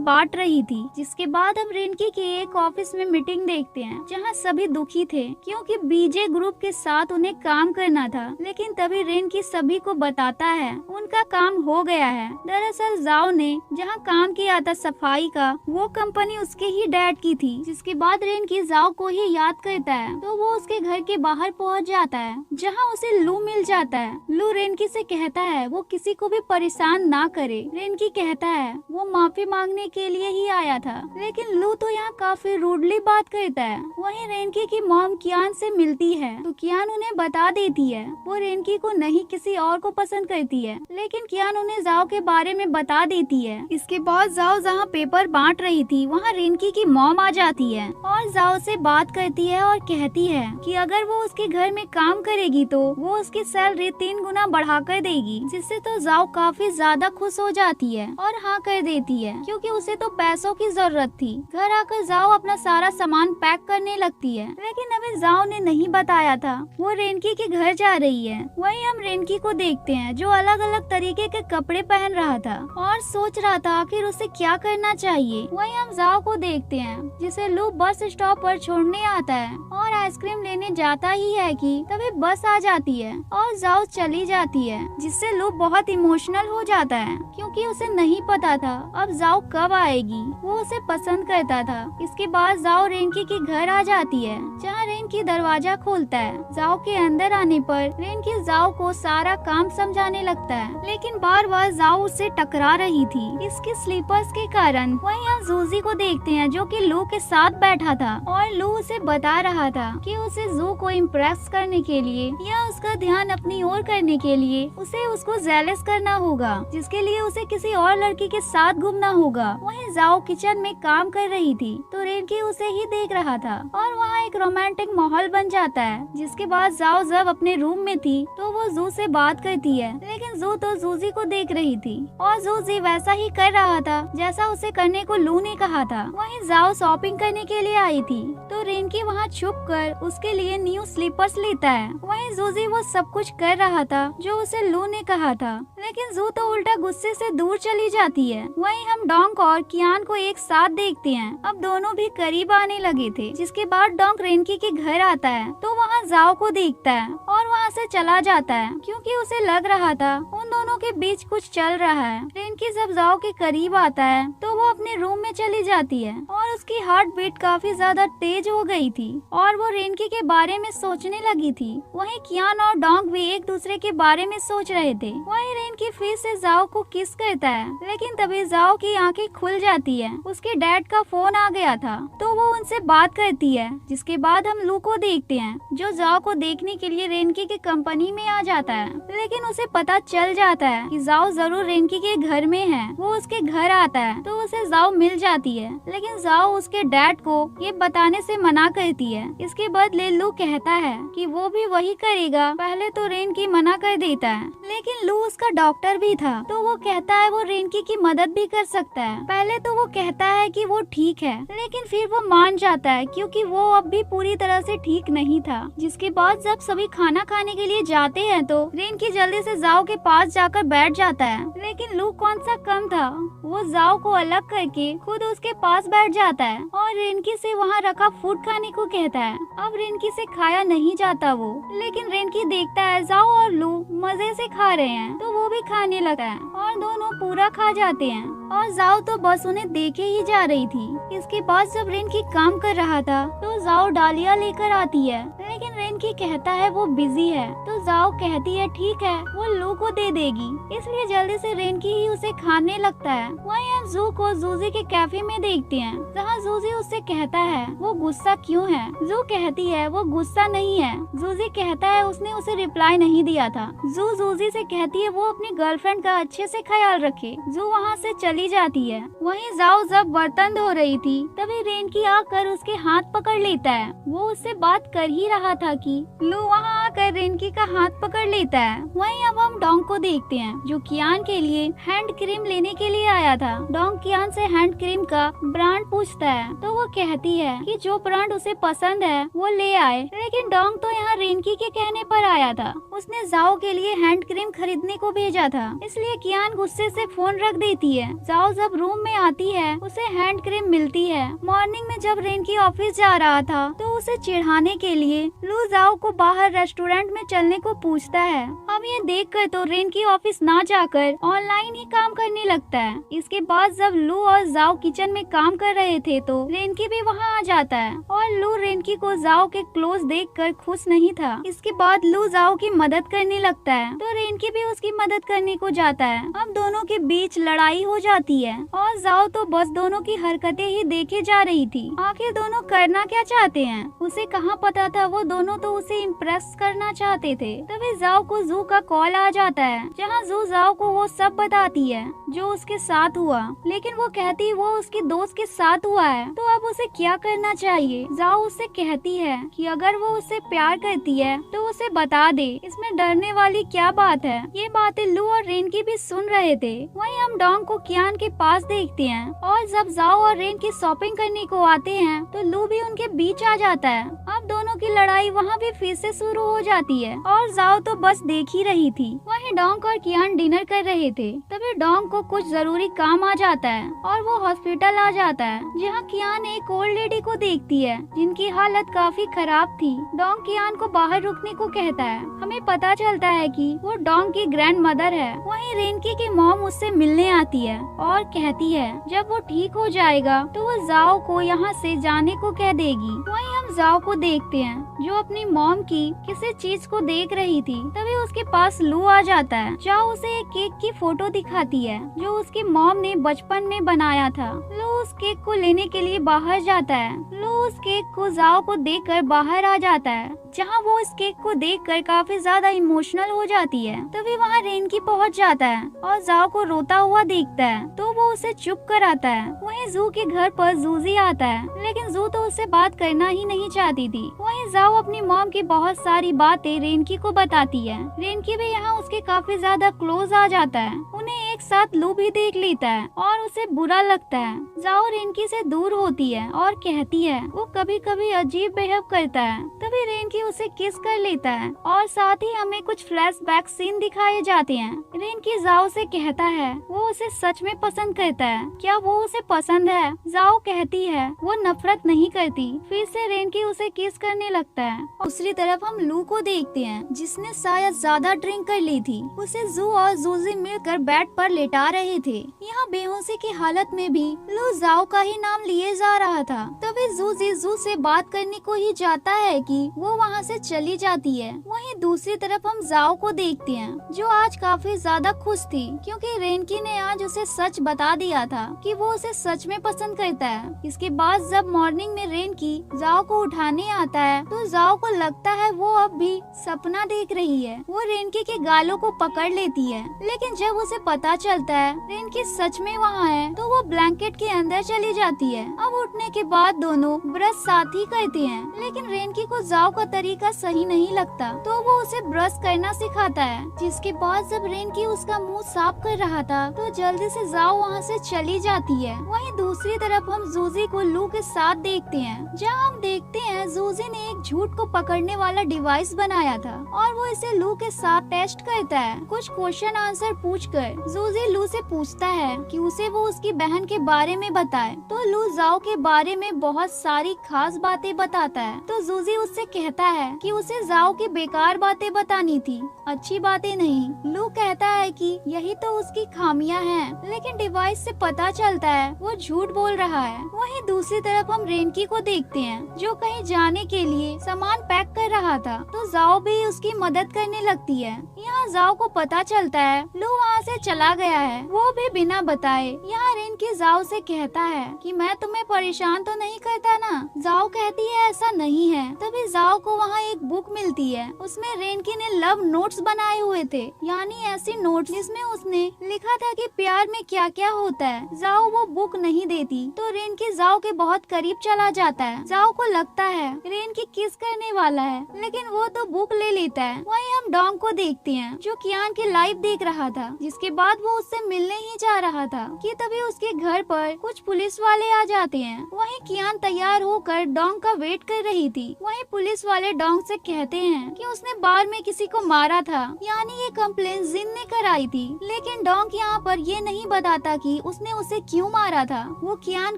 [SPEAKER 1] बांट रही थी, जिसके बाद हम रेनकी के एक ऑफिस में मीटिंग देखते हैं, जहां सभी दुखी थे क्योंकि बीजे ग्रुप के साथ उन्हें काम करना था। लेकिन तभी रेनकी सभी को बताता है उनका काम हो गया है। दरअसल जाओ ने जहां काम किया था सफाई का, वो कंपनी उसके ही डैड की थी। जिसके बाद रेनकी जाओ को ही याद करता है तो वो उसके घर के बाहर पहुंच जाता है, जहां उसे लू मिल जाता है। लू रेनकी से कहता है वो किसी को भी परेशान ना करे। रेनकी कहता है वो माफी मांगने के लिए ही आया था, लेकिन लू तो यहाँ काफी रूडली बात करता है। वहीं रेनकी की मॉम कियान से मिलती है तो कियान उन्हें बता देती है वो रेनकी को नहीं किसी और को पसंद करती है, लेकिन कियान उन्हें जाओ के बारे में बता देती है। इसके बाद जाओ जहाँ पेपर बांट रही थी वहाँ रेनकी की मॉम आ जाती है और जाओ से बात करती है और कहती है कि अगर वो उसके घर में काम करेगी तो वो उसकी सैलरी 3 गुना बढ़ाकर देगी, जिससे तो जाओ काफी ज्यादा खुश हो जाती है और हाँ कर देती है क्योंकि उसे तो पैसों की जरूरत थी। घर आकर जाओ अपना सारा सामान पैक करने लगती है, लेकिन अभी जाओ ने नहीं बताया था वो रेनकी के घर जा रही है। वहीं हम रेनकी को देखते हैं जो अलग अलग तरीके के कपड़े पहन रहा था और सोच रहा था आखिर उसे क्या करना चाहिए। वहीं हम जाओ को देखते हैं जिसे लू बस स्टॉप पर छोड़ने आता है और आइसक्रीम लेने जाता ही है कि तभी बस आ जाती है और जाओ चली जाती है, जिससे लू बहुत इमोशनल हो जाता है क्योंकि उसे नहीं पता था अब जाओ कब आएगी। वो उसे पसंद करता था। इसके बाद जाओ रेनकी के घर आ जाती है, जहाँ रेनकी दरवाजा खोलता है। जाओ के अंदर आने पर रेनकी जाओ को सारा काम समझाने लगता है, लेकिन बार बार जाओ उससे टकरा रही थी इसके स्लीपर्स के कारण। वहीं हम जूजी को देखते हैं जो कि लू के साथ बैठा था और लू उसे बता रहा था कि उसे जू को इम्प्रेस करने के लिए या उसका ध्यान अपनी ओर करने के लिए उसे उसको जेलस करना होगा, जिसके लिए उसे किसी और लड़की के साथ घूमना होगा। वहीं जाओ किचन में काम कर रही थी तो रेनकी उसे ही देख रहा था और वहाँ एक रोमांटिक माहौल बन जाता है। जिसके बाद जाओ जब अपने रूम में थी तो वो जू से बात करती है, लेकिन जू तो जूजी को देख रही थी और जूजी वैसा ही कर रहा था जैसा उसे करने को लू ने कहा था। वहीं जाओ शॉपिंग करने के लिए आई थी तो रेनकी वहाँ छुप कर उसके लिए न्यू स्लीपर्स लेता है। वहीं जूजी वो सब कुछ कर रहा था जो उसे लू ने कहा था, लेकिन जू तो उल्टा गुस्से से दूर चली जाती है। वहीं हम डोंग और कियान को एक साथ देखते हैं। अब दोनों भी करीब आने लगे थे। जिसके बाद डोंग रेनकी के घर आता है तो वहाँ जाओ को देखता है और वहाँ से चला जाता है क्योंकि उसे लग रहा था उन दोनों के बीच कुछ चल रहा है। रेनकी जब जाओ के करीब आता है तो वो अपने रूम में चली जाती है और उसकी हार्ट बीट काफी ज्यादा तेज हो गई थी और वो रेनकी के बारे में सोचने लगी थी। वहीं कियान और डोंग भी एक दूसरे के बारे में सोच रहे थे। वहीं रेनकी फिर से जाओ को किस करता है, लेकिन तभी जाओ की आंखें खुल जाती है। उसके डैड का फोन आ गया था तो वो उनसे बात करती है। जिसके बाद हम लू को देखते हैं जो जाओ को देखने के लिए रेनकी के कंपनी में आ जाता है, लेकिन उसे पता चल जाता है कि जाओ जरूर रेनकी के घर में है। वो उसके घर आता है तो उसे जाओ मिल जाती है, लेकिन जाओ उसके डैड को ये बताने से मना करती है। इसके बदले लू कहता है कि वो भी वही करेगा। पहले तो रेनकी मना कर देता है, लेकिन लू उसका डॉक्टर भी था तो वो कहता है वो रेनकी की मदद भी कर सकता है। पहले तो वो कहता है कि वो ठीक है, लेकिन फिर वो मान जाता है क्योंकि वो अब भी पूरी तरह से ठीक नहीं था। जिसके बाद जब सभी खाना खाने के लिए जाते हैं तो रेनकी जल्दी से जाओ के पास जाकर बैठ जाता है, लेकिन लू कौन सा कम था, वो जाओ को अलग करके खुद उसके पास बैठ जाता है और रेनकी से वहाँ रखा फूड खाने को कहता है। अब रेनकी से खाया नहीं जाता वो, लेकिन रेनकी देखता है जाओ और लू मजे से खा रहे हैं तो वो भी खाने लगा है और दोनों पूरा खा जाते हैं। और जाओ तो बस उन्हें देखे ही जा रही थी। इसके बाद जब रेनकी काम कर रहा था तो जाओ डालिया लेकर आती है, लेकिन रेनकी कहता है वो बिजी है। तो जाओ कहती है ठीक है वो लू को दे देगी, इसलिए जल्दी से रेनकी ही उसे खाने लगता है। वहीं हम जू को जूजी के कैफे में देखते हैं, जहाँ जूजी उससे कहता है वो गुस्सा क्यों है। जू कहती है वो गुस्सा नहीं है। जूजी कहता है उसने उसे रिप्लाई नहीं दिया था। जू जूजी से कहती है वो अपनी गर्लफ्रेंड का अच्छे से ख्याल रखे। जू वहाँ से चली जाती है। वहीं जाओ जब बर्तन धो रही थी तभी रेनकी आकर उसके हाथ पकड़ लेता है। वो उससे बात कर ही रहा था कि लू वहाँ आकर रेनकी का हाथ पकड़ लेता है। वहीं अब हम डोंग को देखते हैं जो कियान के लिए हैंड क्रीम लेने के लिए आया था। डोंग कियान से हैंड क्रीम का ब्रांड पूछता है तो वो कहती है कि जो ब्रांड उसे पसंद है वो ले आए, लेकिन डोंग तो यहाँ रेनकी के कहने पर आया था। उसने जाओ के लिए हैंड क्रीम खरीदने को भेजा था, इसलिए कियान गुस्से से फोन रख देती है। जाओ जब रूम में आती है उसे हैंड क्रीम मिलती है। मॉर्निंग में जब रेनकी ऑफिस जा रहा था तो उसे चिढ़ाने के लिए लू जाओ को बाहर रेस्टोरेंट में चलने को पूछता है। अब ये देखकर तो रेनकी ऑफिस ना जाकर ऑनलाइन ही काम करने लगता है। इसके बाद जब लू और जाओ किचन में काम कर रहे थे तो रेनकी भी वहाँ आ जाता है और लू रेनकी को जाओ के क्लोज देखकर खुश नहीं था। इसके बाद लू जाओ की मदद करने लगता है तो रेनकी भी उसकी मदद करने को जाता है। अब दोनों के बीच लड़ाई हो जाती है और जाओ तो बस दोनों की हरकतें ही देखे जा रही थी। आखिर दोनों करना क्या चाहते हैं उसे कहाँ पता था। वो दोनों तो उसे इम्प्रेस करना चाहते थे। तभी जाओ को जू का कॉल आ जाता है, जहाँ जू जाओ को वो सब बताती है जो उसके साथ हुआ, लेकिन वो कहती वो उसके दोस्त के साथ हुआ है तो अब उसे क्या करना चाहिए। जाओ उससे कहती है कि अगर वो उससे प्यार करती है तो उसे बता दे, इसमें डरने वाली क्या बात है। ये बातें लू और रेनकी भी सुन रहे थे। वहीं हम डोंग को कियान के पास देखते हैं और जब जाओ और रेनकी शॉपिंग करने को आते हैं तो लू भी उनके बीच आ जाता है। अब दोनों की लड़ाई वहाँ भी फिर से शुरू हो जाती है और जाओ तो बस देख ही रही थी। वहीं डोंग और कियान डिनर कर रहे थे, तभी डोंग को कुछ जरूरी काम आ जाता है और वो हॉस्पिटल आ जाता है, जहाँ कियान एक ओल्ड लेडी को देखती है जिनकी हालत काफी खराब थी। डोंग कियान को बाहर रुकने को कहता है। हमें पता चलता है कि वो डोंग की ग्रैंड मदर है। वहीं रेनकी की मॉम उससे मिलने आती है और कहती है जब वो ठीक हो जाएगा तो वो जाओ को यहाँ से जाने को कह देगी। वहीं हम जाओ को देखते हैं जो अपनी मॉम की किसी चीज को देख रही थी। तभी उसके पास लू आ जाता है। जाओ उसे एक केक की फोटो दिखाती है जो उसकी मॉम ने बचपन में बनाया था। लू उस केक को लेने के लिए बाहर जाता है। लू उस केक को जाओ को देखकर बाहर आ जाता है, जहाँ वो इस केक को देखकर काफी ज्यादा इमोशनल हो जाती है। तभी वहाँ रेनकी पहुँच जाता है और जाओ को रोता हुआ देखता है तो वो उसे चुप कराता है। वहीं जू के घर पर जूजी आता है, लेकिन जू तो उससे बात करना ही नहीं चाहती थी। वहीं जाओ अपनी मॉम की बहुत सारी बातें रेनकी को बताती है। रेनकी भी यहाँ उसके काफी ज्यादा क्लोज आ जाता है। उन्हें एक साथ लू भी देख लेता है और उसे बुरा लगता है। जाओ रेनकी से दूर होती है और कहती है वो कभी कभी अजीब बिहेव करता है। तभी रेनकी उसे किस कर लेता है और साथ ही हमें कुछ फ्लैशबैक सीन दिखाए जाते हैं। रेनकी जाओ से कहता है वो उसे सच में पसंद करता है, क्या वो उसे पसंद है। जाओ कहती है वो नफरत नहीं करती। फिर से रेनकी उसे किस करने लगता है। दूसरी तरफ हम लू को देखते हैं जिसने शायद ज्यादा ड्रिंक कर ली थी। उसे जू और जूजी मिलकर बेड पर लेटा रहे थे। यहाँ बेहोशी की हालत में भी लू जाओ का ही नाम लिए जा रहा था। तभी जूजी जू से बात करने को ही जाता है कि वो वहाँ से चली जाती है। वहीं दूसरी तरफ हम जाओ को देखते हैं जो आज काफी ज्यादा खुश थी क्योंकि रेनकी ने आज उसे सच बता दिया था कि वो उसे सच में पसंद करता है। इसके बाद जब मॉर्निंग में रेनकी जाओ को उठाने आता है तो जाओ को लगता है वो अब भी सपना देख रही है। वो रेनकी के गालों को पकड़ लेती है, लेकिन जब उसे पता चलता है रेनकी सच में वहाँ है तो वो ब्लैंकेट के अंदर चली जाती है। अब उठने के बाद दोनों ब्रश साथ ही करते हैं, लेकिन रेनकी को जाओ का तरीका सही नहीं लगता तो वो उसे ब्रश करना सिखाता है। जिसके बाद जब रेनकी उसका मुंह साफ कर रहा था तो जल्दी से जाओ वहाँ से चली जाती है। वहीं दूसरी तरफ हम जूजी को लू के साथ देखते हैं, जहाँ हम देखते हैं जूजी ने एक झूठ को पकड़ने वाला डिवाइस बनाया था और वो इसे लू के साथ टेस्ट करता है। कुछ क्वेश्चन आंसर पूछकर जूजी लू से पूछता है कि उसे वो उसकी बहन के बारे में बताए, तो लू जाओ के बारे में बहुत सारी खास बातें बताता है। तो जूजी उससे कहता है कि उसे जाओ की बेकार बातें बतानी थी, अच्छी बातें नहीं। लू कहता है कि यही तो उसकी खामियां हैं, लेकिन डिवाइस से पता चलता है वो झूठ बोल रहा है। वहीं दूसरी तरफ हम रेनकी को देखते हैं जो कहीं जाने के लिए सामान पैक कर रहा था, तो जाओ भी उसकी मदद करने लगती है। यहाँ जाओ को पता चलता है लू वहाँ से चला गया है, वो भी बिना बताए। यहाँ रेनकी जाओ से कहता है कि मैं तुम्हें परेशान तो नहीं करता ना। जाओ कहती है ऐसा नहीं है। तभी जाओ को वहाँ एक बुक मिलती है, उसमें रेनकी ने लव नोट्स बनाए हुए थे, यानी ऐसी नोट्स जिसमें उसने लिखा था कि प्यार में क्या क्या होता है। जाओ वो बुक नहीं देती तो रेनकी जाओ के बहुत करीब चला जाता है। जाओ को लगता है रेनकी किस करने वाला है, लेकिन वो तो बुक ले लेता है। वहीं हम डोंग को देखते हैं जो कियान के लाइव देख रहा था, जिसके बाद वो उससे मिलने ही जा रहा था कि तभी उसके घर पर कुछ पुलिस वाले आ जाते हैं। वहीं कियान तैयार होकर डोंग का वेट कर रही थी। वहीं पुलिस वाले डोंग से कहते हैं कि उसने बार में किसी को मारा था, यानी ये कंप्लेंट जिन ने कराई थी। लेकिन डोंग यहाँ पर ये नहीं बताता कि उसने उसे क्यों मारा था। वो कियान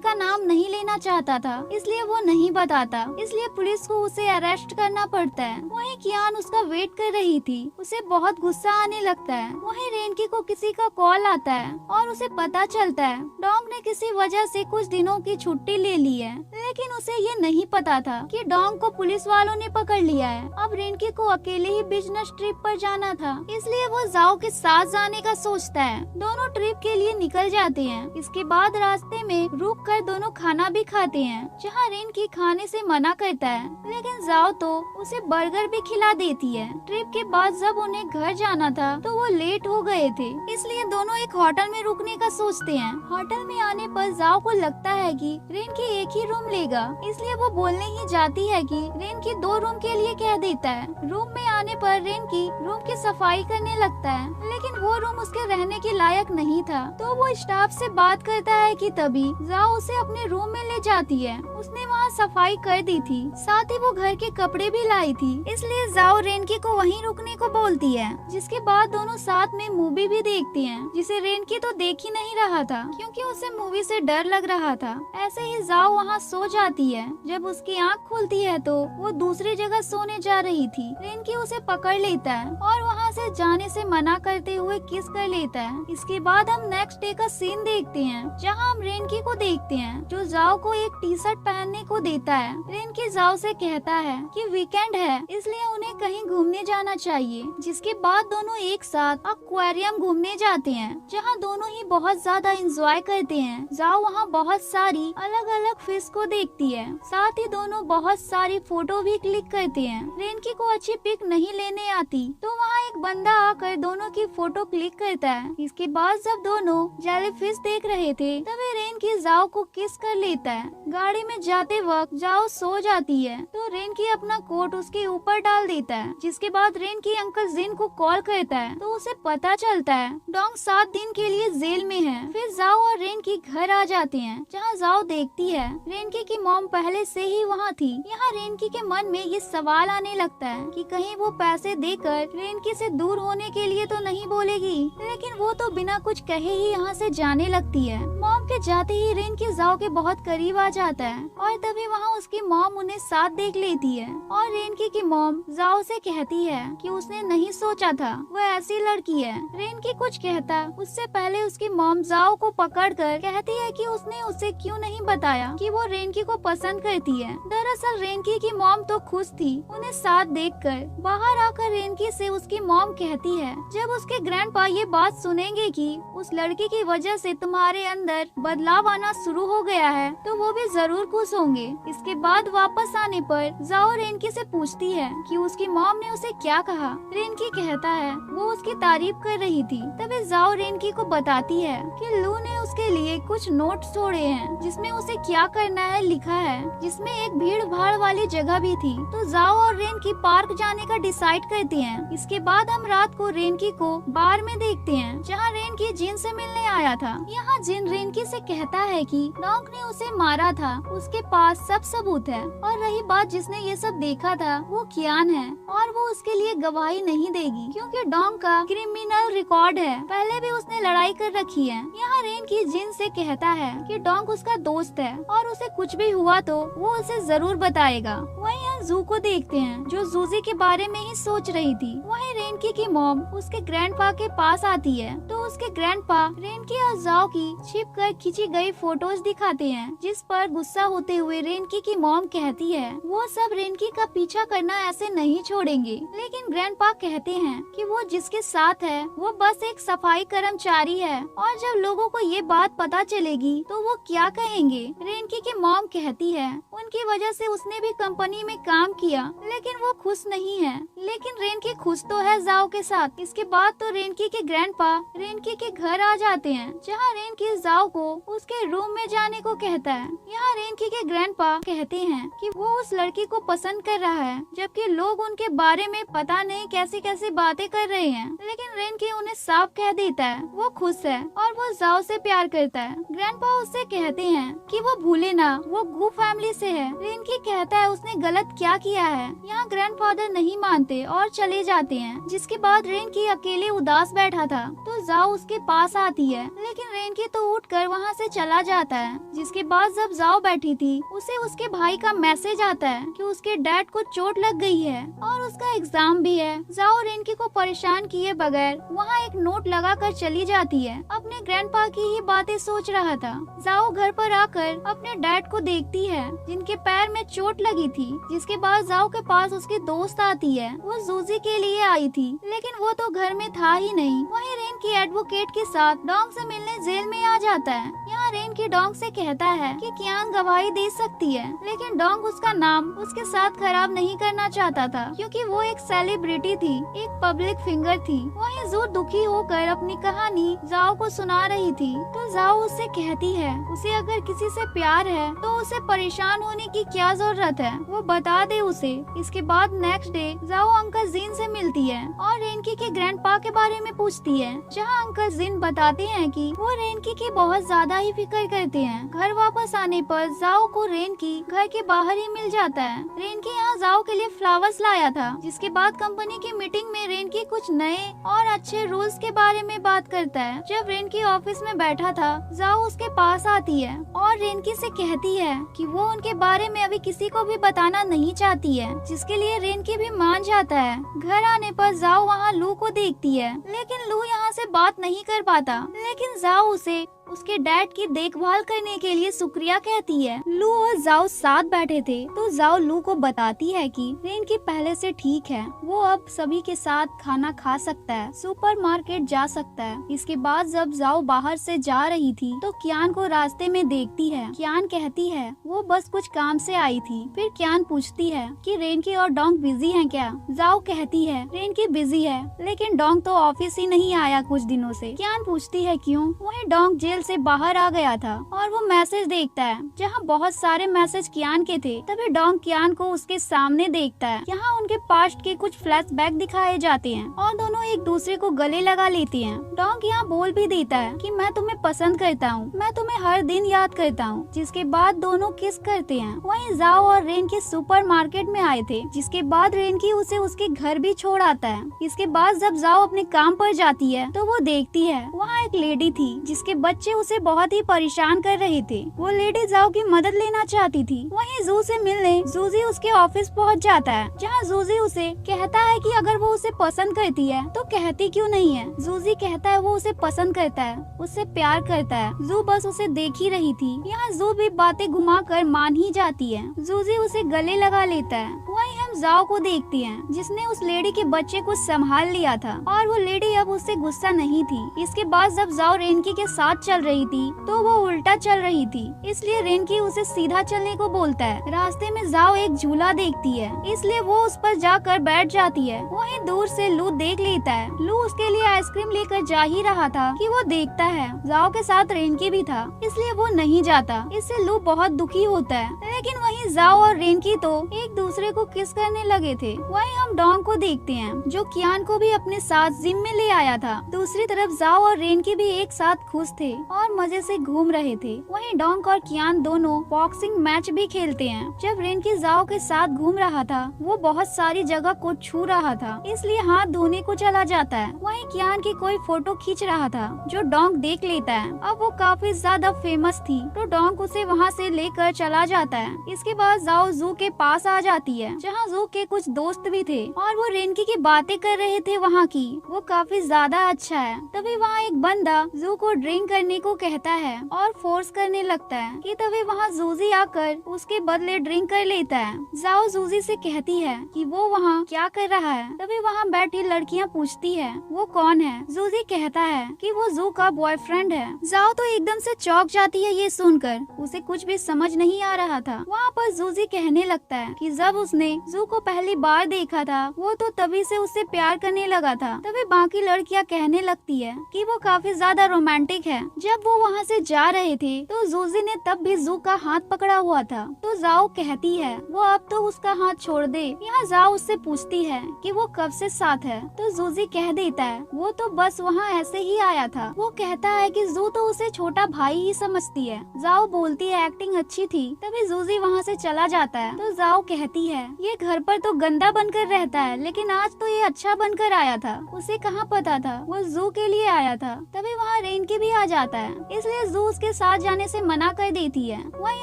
[SPEAKER 1] का नाम नहीं लेना चाहता था, इसलिए वो नहीं बताता, इसलिए पुलिस को उसे अरेस्ट करना पड़ता है। वहीं कियान उसका वेट कर रही थी, उसे बहुत गुस्सा आने लगता है। वहीं रेनकी को किसी का कॉल आता है और उसे पता चलता है डोंग ने किसी वजह से कुछ दिनों की छुट्टी ले ली है, लेकिन उसे ये नहीं पता था कि डोंग को पुलिस वालों ने पकड़ लिया है। अब रेनकी को अकेले ही बिजनेस ट्रिप पर जाना था, इसलिए वो जाओ के साथ जाने का सोचता है। दोनों ट्रिप के लिए निकल जाते हैं। इसके बाद रास्ते में रुक कर दोनों खाना भी खाते हैं, जहाँ रेनकी खाने से मना करता है, लेकिन जाओ तो उसे बर्गर भी खिला देती है। ट्रिप के बाद जब उन्हें घर जाना था तो वो लेट हो गए थे, इसलिए दोनों एक होटल में रुकने का सोचते हैं। होटल में आने पर जाओ को लगता है कि रेनकी एक ही रूम लेगा, इसलिए वो बोलने ही जाती है कि रेनकी 2 रूम के लिए कह देता है। रूम में आने पर रेनकी रूम की सफाई करने लगता है, लेकिन वो रूम उसके रहने के लायक नहीं था, तो वो स्टाफ से बात करता है कि तभी जाओ उसे अपने रूम में ले जाती है। उसने वहाँ सफाई कर दी थी, साथ ही वो घर के कपड़े भी लाई थी, इसलिए जाओ रेनकी को वहीं रुकने को बोलती है। जिसके बाद दोनों साथ में मूवी भी देखते हैं, जिसे रेनकी तो देख ही नहीं रहा था क्योंकि उसे मूवी से डर लग रहा था। ऐसे ही जाओ वहाँ सो जाती है। जब उसकी आँख खुलती है तो वो दूसरी जगह सोने जा रही थी। रेनकी उसे पकड़ लेता है और वहाँ से जाने से मना करते हुए किस कर लेता है। इसके बाद हम नेक्स्ट डे का सीन देखते हैं, जहाँ हम रेनकी को देखते हैं जो जाओ को एक टी शर्ट पहनने को देता है। रेनकी जाओ से कहता है कि वीकेंड है, इसलिए उन्हें कहीं घूमने जाना चाहिए। जिसके बाद दोनों एक साथ एक्वेरियम घूमने जाते हैं, जहाँ दोनों ही बहुत ज्यादा एंजॉय करते हैं। जाओ वहाँ बहुत सारी अलग अलग फिश को देखती है, साथ ही दोनों बहुत सारी फोटो भी क्लिक करते हैं। रेनकी को अच्छी पिक नहीं लेने आती, तो वहाँ एक बंदा आकर दोनों की फोटो क्लिक करता है। इसके बाद जब दोनों जेलीफिश देख रहे थे तभी रेनकी जाओ को किस कर लेता है। गाड़ी में जाते वक्त जाओ सो जाती है, तो रेनकी अपना कोट उसके ऊपर डाल देता है। जिसके बाद रेनकी अंकल जिन को कॉल करता है, तो उसे पता चलता है डोंग 7 दिन के लिए जेल में है। फिर जाओ और रेनकी घर आ जाते हैं, जहाँ जाओ देखती है रेनकी की मॉम पहले से ही वहाँ थी। यहाँ रेनकी के मन में ये सवाल आने लगता है कि कहीं वो पैसे देकर रेनकी से दूर होने के लिए तो नहीं बोलेगी, लेकिन वो तो बिना कुछ कहे ही यहाँ से जाने लगती है। मॉम के जाते ही रेनकी जाओ के बहुत करीब आ जाता है और तभी वहाँ उसकी मॉम उन्हें साथ देख लेती है और रेनकी की मॉम जाओ से कहती है कि उसने नहीं सोचा था वो ऐसी लड़की है। रेनकी कुछ कहता उससे पहले उसकी मॉम जाओ को पकड़कर कहती है कि उसने उसे क्यों नहीं बताया कि वो रेनकी को पसंद करती है। दरअसल रेनकी की मॉम तो खुश थी उन्हें साथ देखकर। बाहर आकर रेनकी से उसकी मॉम कहती है जब उसके ग्रैंडपा ये बात सुनेंगे कि उस लड़की की वजह से तुम्हारे अंदर बदलाव आना शुरू हो गया है, तो वो भी जरूर खुश होंगे। इसके बाद वापस आने पर जाओ रेनकी से पूछती है कि उसकी मॉम ने उसे क्या कहा। रेनकी कहता है वो उसकी तारीफ कर रही थी। तभी जाओ रेनकी को बताती है कि लू ने उसकी उसके लिए कुछ नोट छोड़े हैं जिसमें उसे क्या करना है लिखा है, जिसमें एक भीड़ भाड़ वाली जगह भी थी। तो जाओ और रेनकी पार्क जाने का डिसाइड करते हैं। इसके बाद हम रात को रेनकी को बार में देखते हैं जहाँ रेनकी जिन से मिलने आया था। यहाँ जिन रेनकी से कहता है कि डोंग ने उसे मारा था, उसके पास सब सबूत है, और रही बात जिसने ये सब देखा था वो कियान है, और वो उसके लिए गवाही नहीं देगी क्योंकि डोंग का क्रिमिनल रिकॉर्ड है, पहले भी उसने लड़ाई कर रखी है। यहाँ रेनकी जिन से कहता है कि डोंग उसका दोस्त है और उसे कुछ भी हुआ तो वो उसे जरूर बताएगा। वहीं हम जू को देखते हैं जो जूजी के बारे में ही सोच रही थी। वहीं रेनकी की मॉम उसके ग्रैंडपा के पास आती है तो उसके ग्रैंडपा रेनकी और जाओ की छिप कर खींची गई फोटोज दिखाते हैं, जिस पर गुस्सा होते हुए रेनकी की मॉम कहती है वो सब रेनकी का पीछा करना ऐसे नहीं छोड़ेंगे। लेकिन ग्रैंडपा कहते हैं कि वो जिसके साथ है वो बस एक सफाई कर्मचारी है, और जब लोगों को ये बात पता चलेगी तो वो क्या कहेंगे। रेनकी की मॉम कहती है उनकी वजह से उसने भी कंपनी में काम किया, लेकिन वो खुश नहीं है। लेकिन रेनकी खुश तो है जाओ के साथ। इसके बाद तो रेनकी के ग्रैंडपा रेनकी के घर आ जाते हैं जहाँ रेनकी जाओ को उसके रूम में जाने को कहता है। यहाँ रेनकी के ग्रैंडपा कहते हैं कि वो उस लड़की को पसंद कर रहा है, जबकि लोग उनके बारे में पता नहीं कैसी कैसी बातें कर रहे हैं। लेकिन रेनकी उन्हें साफ कह देता है वो खुश है और वो जाओ से प्यार करता है। ग्रैंडपा उससे कहते हैं कि वो भूले ना वो गू फैमिली से है। रेनकी कहता है उसने गलत क्या किया है। यहाँ ग्रैंडफादर नहीं मानते और चले जाते हैं। जिसके बाद रेनकी अकेले उदास बैठा था तो जाओ उसके पास आती है, लेकिन रेनकी तो उठकर वहाँ से चला जाता है। जिसके बाद जब जाओ बैठी थी उसे उसके भाई का मैसेज आता है कि उसके डैड को चोट लग गई है और उसका एग्जाम भी है। जाओ रेनकी को परेशान किए बगैर वहाँ एक नोट लगा कर चली जाती है। अपने ग्रैंडपा की ही बातें सोच रहा था। जाओ घर पर आकर अपने डैड को देखती है जिनके पैर में चोट लगी थी। जिसके बाद जाओ के पास उसकी दोस्त आती है, वो जूजी के लिए आई थी, लेकिन वो तो घर में था ही नहीं। वहीं रेनकी एडवोकेट के साथ डोंग से मिलने जेल में आ जाता है। यहाँ रेनकी डोंग से कहता है कि कियान गवाही दे सकती है, लेकिन डोंग उसका नाम उसके साथ खराब नहीं करना चाहता था क्योंकि वो एक सेलिब्रिटी थी, एक पब्लिक फिगर थी। वहीं जू दुखी होकर अपनी कहानी जाओ को सुना रही थी तो जाओ उससे कहती है उसे अगर किसी से प्यार है तो उसे परेशान होने की क्या जरूरत है, वो बता दे उसे। इसके बाद नेक्स्ट डे जाओ अंकल जिन से मिलती है और रेनकी के ग्रैंडपा के बारे में पूछती है, जहाँ अंकल जिन बताते हैं कि वो रेनकी की बहुत ज्यादा ही फिक्र करते हैं। घर वापस आने पर जाओ को रेनकी घर के बाहर ही मिल जाता है। रेनकी यहाँ जाओ के लिए फ्लावर्स लाया था। जिसके बाद कंपनी की मीटिंग में रेनकी कुछ नए और अच्छे रूल्स के बारे में बात करता है। जब रेनकी ऑफिस में बैठा था जाओ उसके पास आती है और रेनकी से कहती है कि वो उनके बारे में अभी किसी को भी बताना नहीं चाहती है, जिसके लिए रेनकी भी मान जाता है। घर आने पर जाओ वहाँ लू को देखती है, लेकिन लू यहाँ से बात नहीं कर पाता। लेकिन जाओ उसे उसके डैड की देखभाल करने के लिए शुक्रिया कहती है। लू और जाओ साथ बैठे थे तो जाओ लू को बताती है कि रेनकी पहले से ठीक है, वो अब सभी के साथ खाना खा सकता है, सुपरमार्केट जा सकता है। इसके बाद जब जाओ बाहर से जा रही थी तो कियान को रास्ते में देखती है। कियान कहती है वो बस कुछ काम से आई थी। फिर कियान पूछती है कि रेनकी और डोंग बिजी हैं क्या। जाओ कहती है रेनकी बिजी है, लेकिन डोंग तो ऑफिस ही नहीं आया कुछ दिनों से। कियान पूछती है क्यों। वहीं डोंग जेल से बाहर आ गया था और वो मैसेज देखता है जहाँ बहुत सारे मैसेज कियान के थे। तभी डोंग कियान को उसके सामने देखता है। यहाँ उनके पास्ट के कुछ फ्लैशबैक दिखाए जाते हैं और दोनों एक दूसरे को गले लगा लेते हैं। डोंग यहाँ बोल भी देता है कि मैं तुम्हें पसंद करता हूँ, मैं तुम्हें हर दिन याद करता हूँ। जिसके बाद दोनों किस करते हैं। वहीं जाओ और रेनकी सुपरमार्केट में आए थे। जिसके बाद रेनकी उसे उसके घर भी छोड़ आता है। इसके बाद जब जाओ अपने काम पर जाती है तो वो देखती है वहाँ एक लेडी थी जिसके बच्चे उसे बहुत ही परेशान कर रहे थे। वो लेडी जाओ की मदद लेना चाहती थी। वहीं जू से मिलने जूजी उसके ऑफिस पहुंच जाता है, जहां जूजी उसे कहता है कि अगर वो उसे पसंद करती है तो कहती क्यों नहीं है। जूजी कहता है वो उसे पसंद करता है, उससे प्यार करता है। जू बस उसे देख ही रही थी। यहाँ जू भी बातें घुमा कर मान ही जाती है। जूजी उसे गले लगा लेता है। वहीं हम जाओ को देखती हैं, जिसने उस लेडी के बच्चे को संभाल लिया था और वो लेडी अब उससे गुस्सा नहीं थी। इसके बाद जब जाओ रेनकी के साथ चल रही थी तो वो उल्टा चल रही थी, इसलिए रेनकी उसे सीधा चलने को बोलता है। रास्ते में जाओ एक झूला देखती है, इसलिए वो उस पर जाकर बैठ जाती है। वहीं दूर से लू देख लेता है। लू उसके लिए आइसक्रीम लेकर जा ही रहा था कि वो देखता है जाओ के साथ रेनकी भी था, इसलिए वो नहीं जाता। इससे लू बहुत दुखी होता है। लेकिन वहीं जाओ और रेनकी तो एक दूसरे को किस करने लगे थे। वहीं हम डोंग को देखते हैं, जो कियान को भी अपने साथ जिम में ले आया था। दूसरी तरफ जाओ और रेनकी भी एक साथ खुश थे और मजे से घूम रहे थे। वहीं डोंग और कियान दोनों बॉक्सिंग मैच भी खेलते हैं। जब रेनकी जाओ के साथ घूम रहा था, वो बहुत सारी जगह को छू रहा था, इसलिए हाथ धोने को चला जाता है। वहीं कियान की कोई फोटो खींच रहा था, जो डोंग देख लेता है। अब वो काफी ज्यादा फेमस थी, तो डोंग उसे वहाँ से लेकर चला जाता है। इसके बाद जाओ जू के पास आ जाती है, जहाँ जू के कुछ दोस्त भी थे और वो रेनकी की बातें कर रहे थे वहाँ की। वो काफी ज्यादा अच्छा है। तभी वहाँ एक बंदा जू को ड्रिंक करने को कहता है और फोर्स करने लगता है कि तभी वहाँ जूजी आकर उसके बदले ड्रिंक कर लेता है। जाओ जूजी से कहती है कि वो वहाँ क्या कर रहा है। तभी वहाँ बैठी लड़कियाँ पूछती है वो कौन है। जूजी कहता है कि वो जू का बॉयफ्रेंड है। जाओ तो एकदम से चौंक जाती है ये सुनकर, उसे कुछ भी समझ नहीं आ रहा था। वहाँ पर जूजी कहने लगता है कि जब उसने जू को पहली बार देखा था, वो तो तभी से उससे प्यार करने लगा था। तभी बाकी लड़कियाँ कहने लगती है कि वो काफी ज्यादा रोमांटिक है। जब वो वहाँ से जा रहे थे तो जूजी ने तब भी जू का हाथ पकड़ा हुआ था। तो जाओ कहती है वो अब तो उसका हाथ छोड़ दे। यहाँ जाओ उससे पूछती है कि वो कब से साथ है, तो जूजी कह देता है वो तो बस वहाँ ऐसे ही आया था। वो कहता है कि जू तो उसे छोटा भाई ही समझती है। जाओ बोलती है एक्टिंग अच्छी थी। तभी जूजी वहाँ से चला जाता है। तो जाओ कहती है ये घर पर तो गंदा बनकर रहता है, लेकिन आज तो ये अच्छा बनकर आया था। उसे कहाँ पता था वो जू के लिए आया था। तभी वहाँ रेनकी भी आ जाता है, इसलिए जू उसके साथ जाने से मना कर देती है। वहीं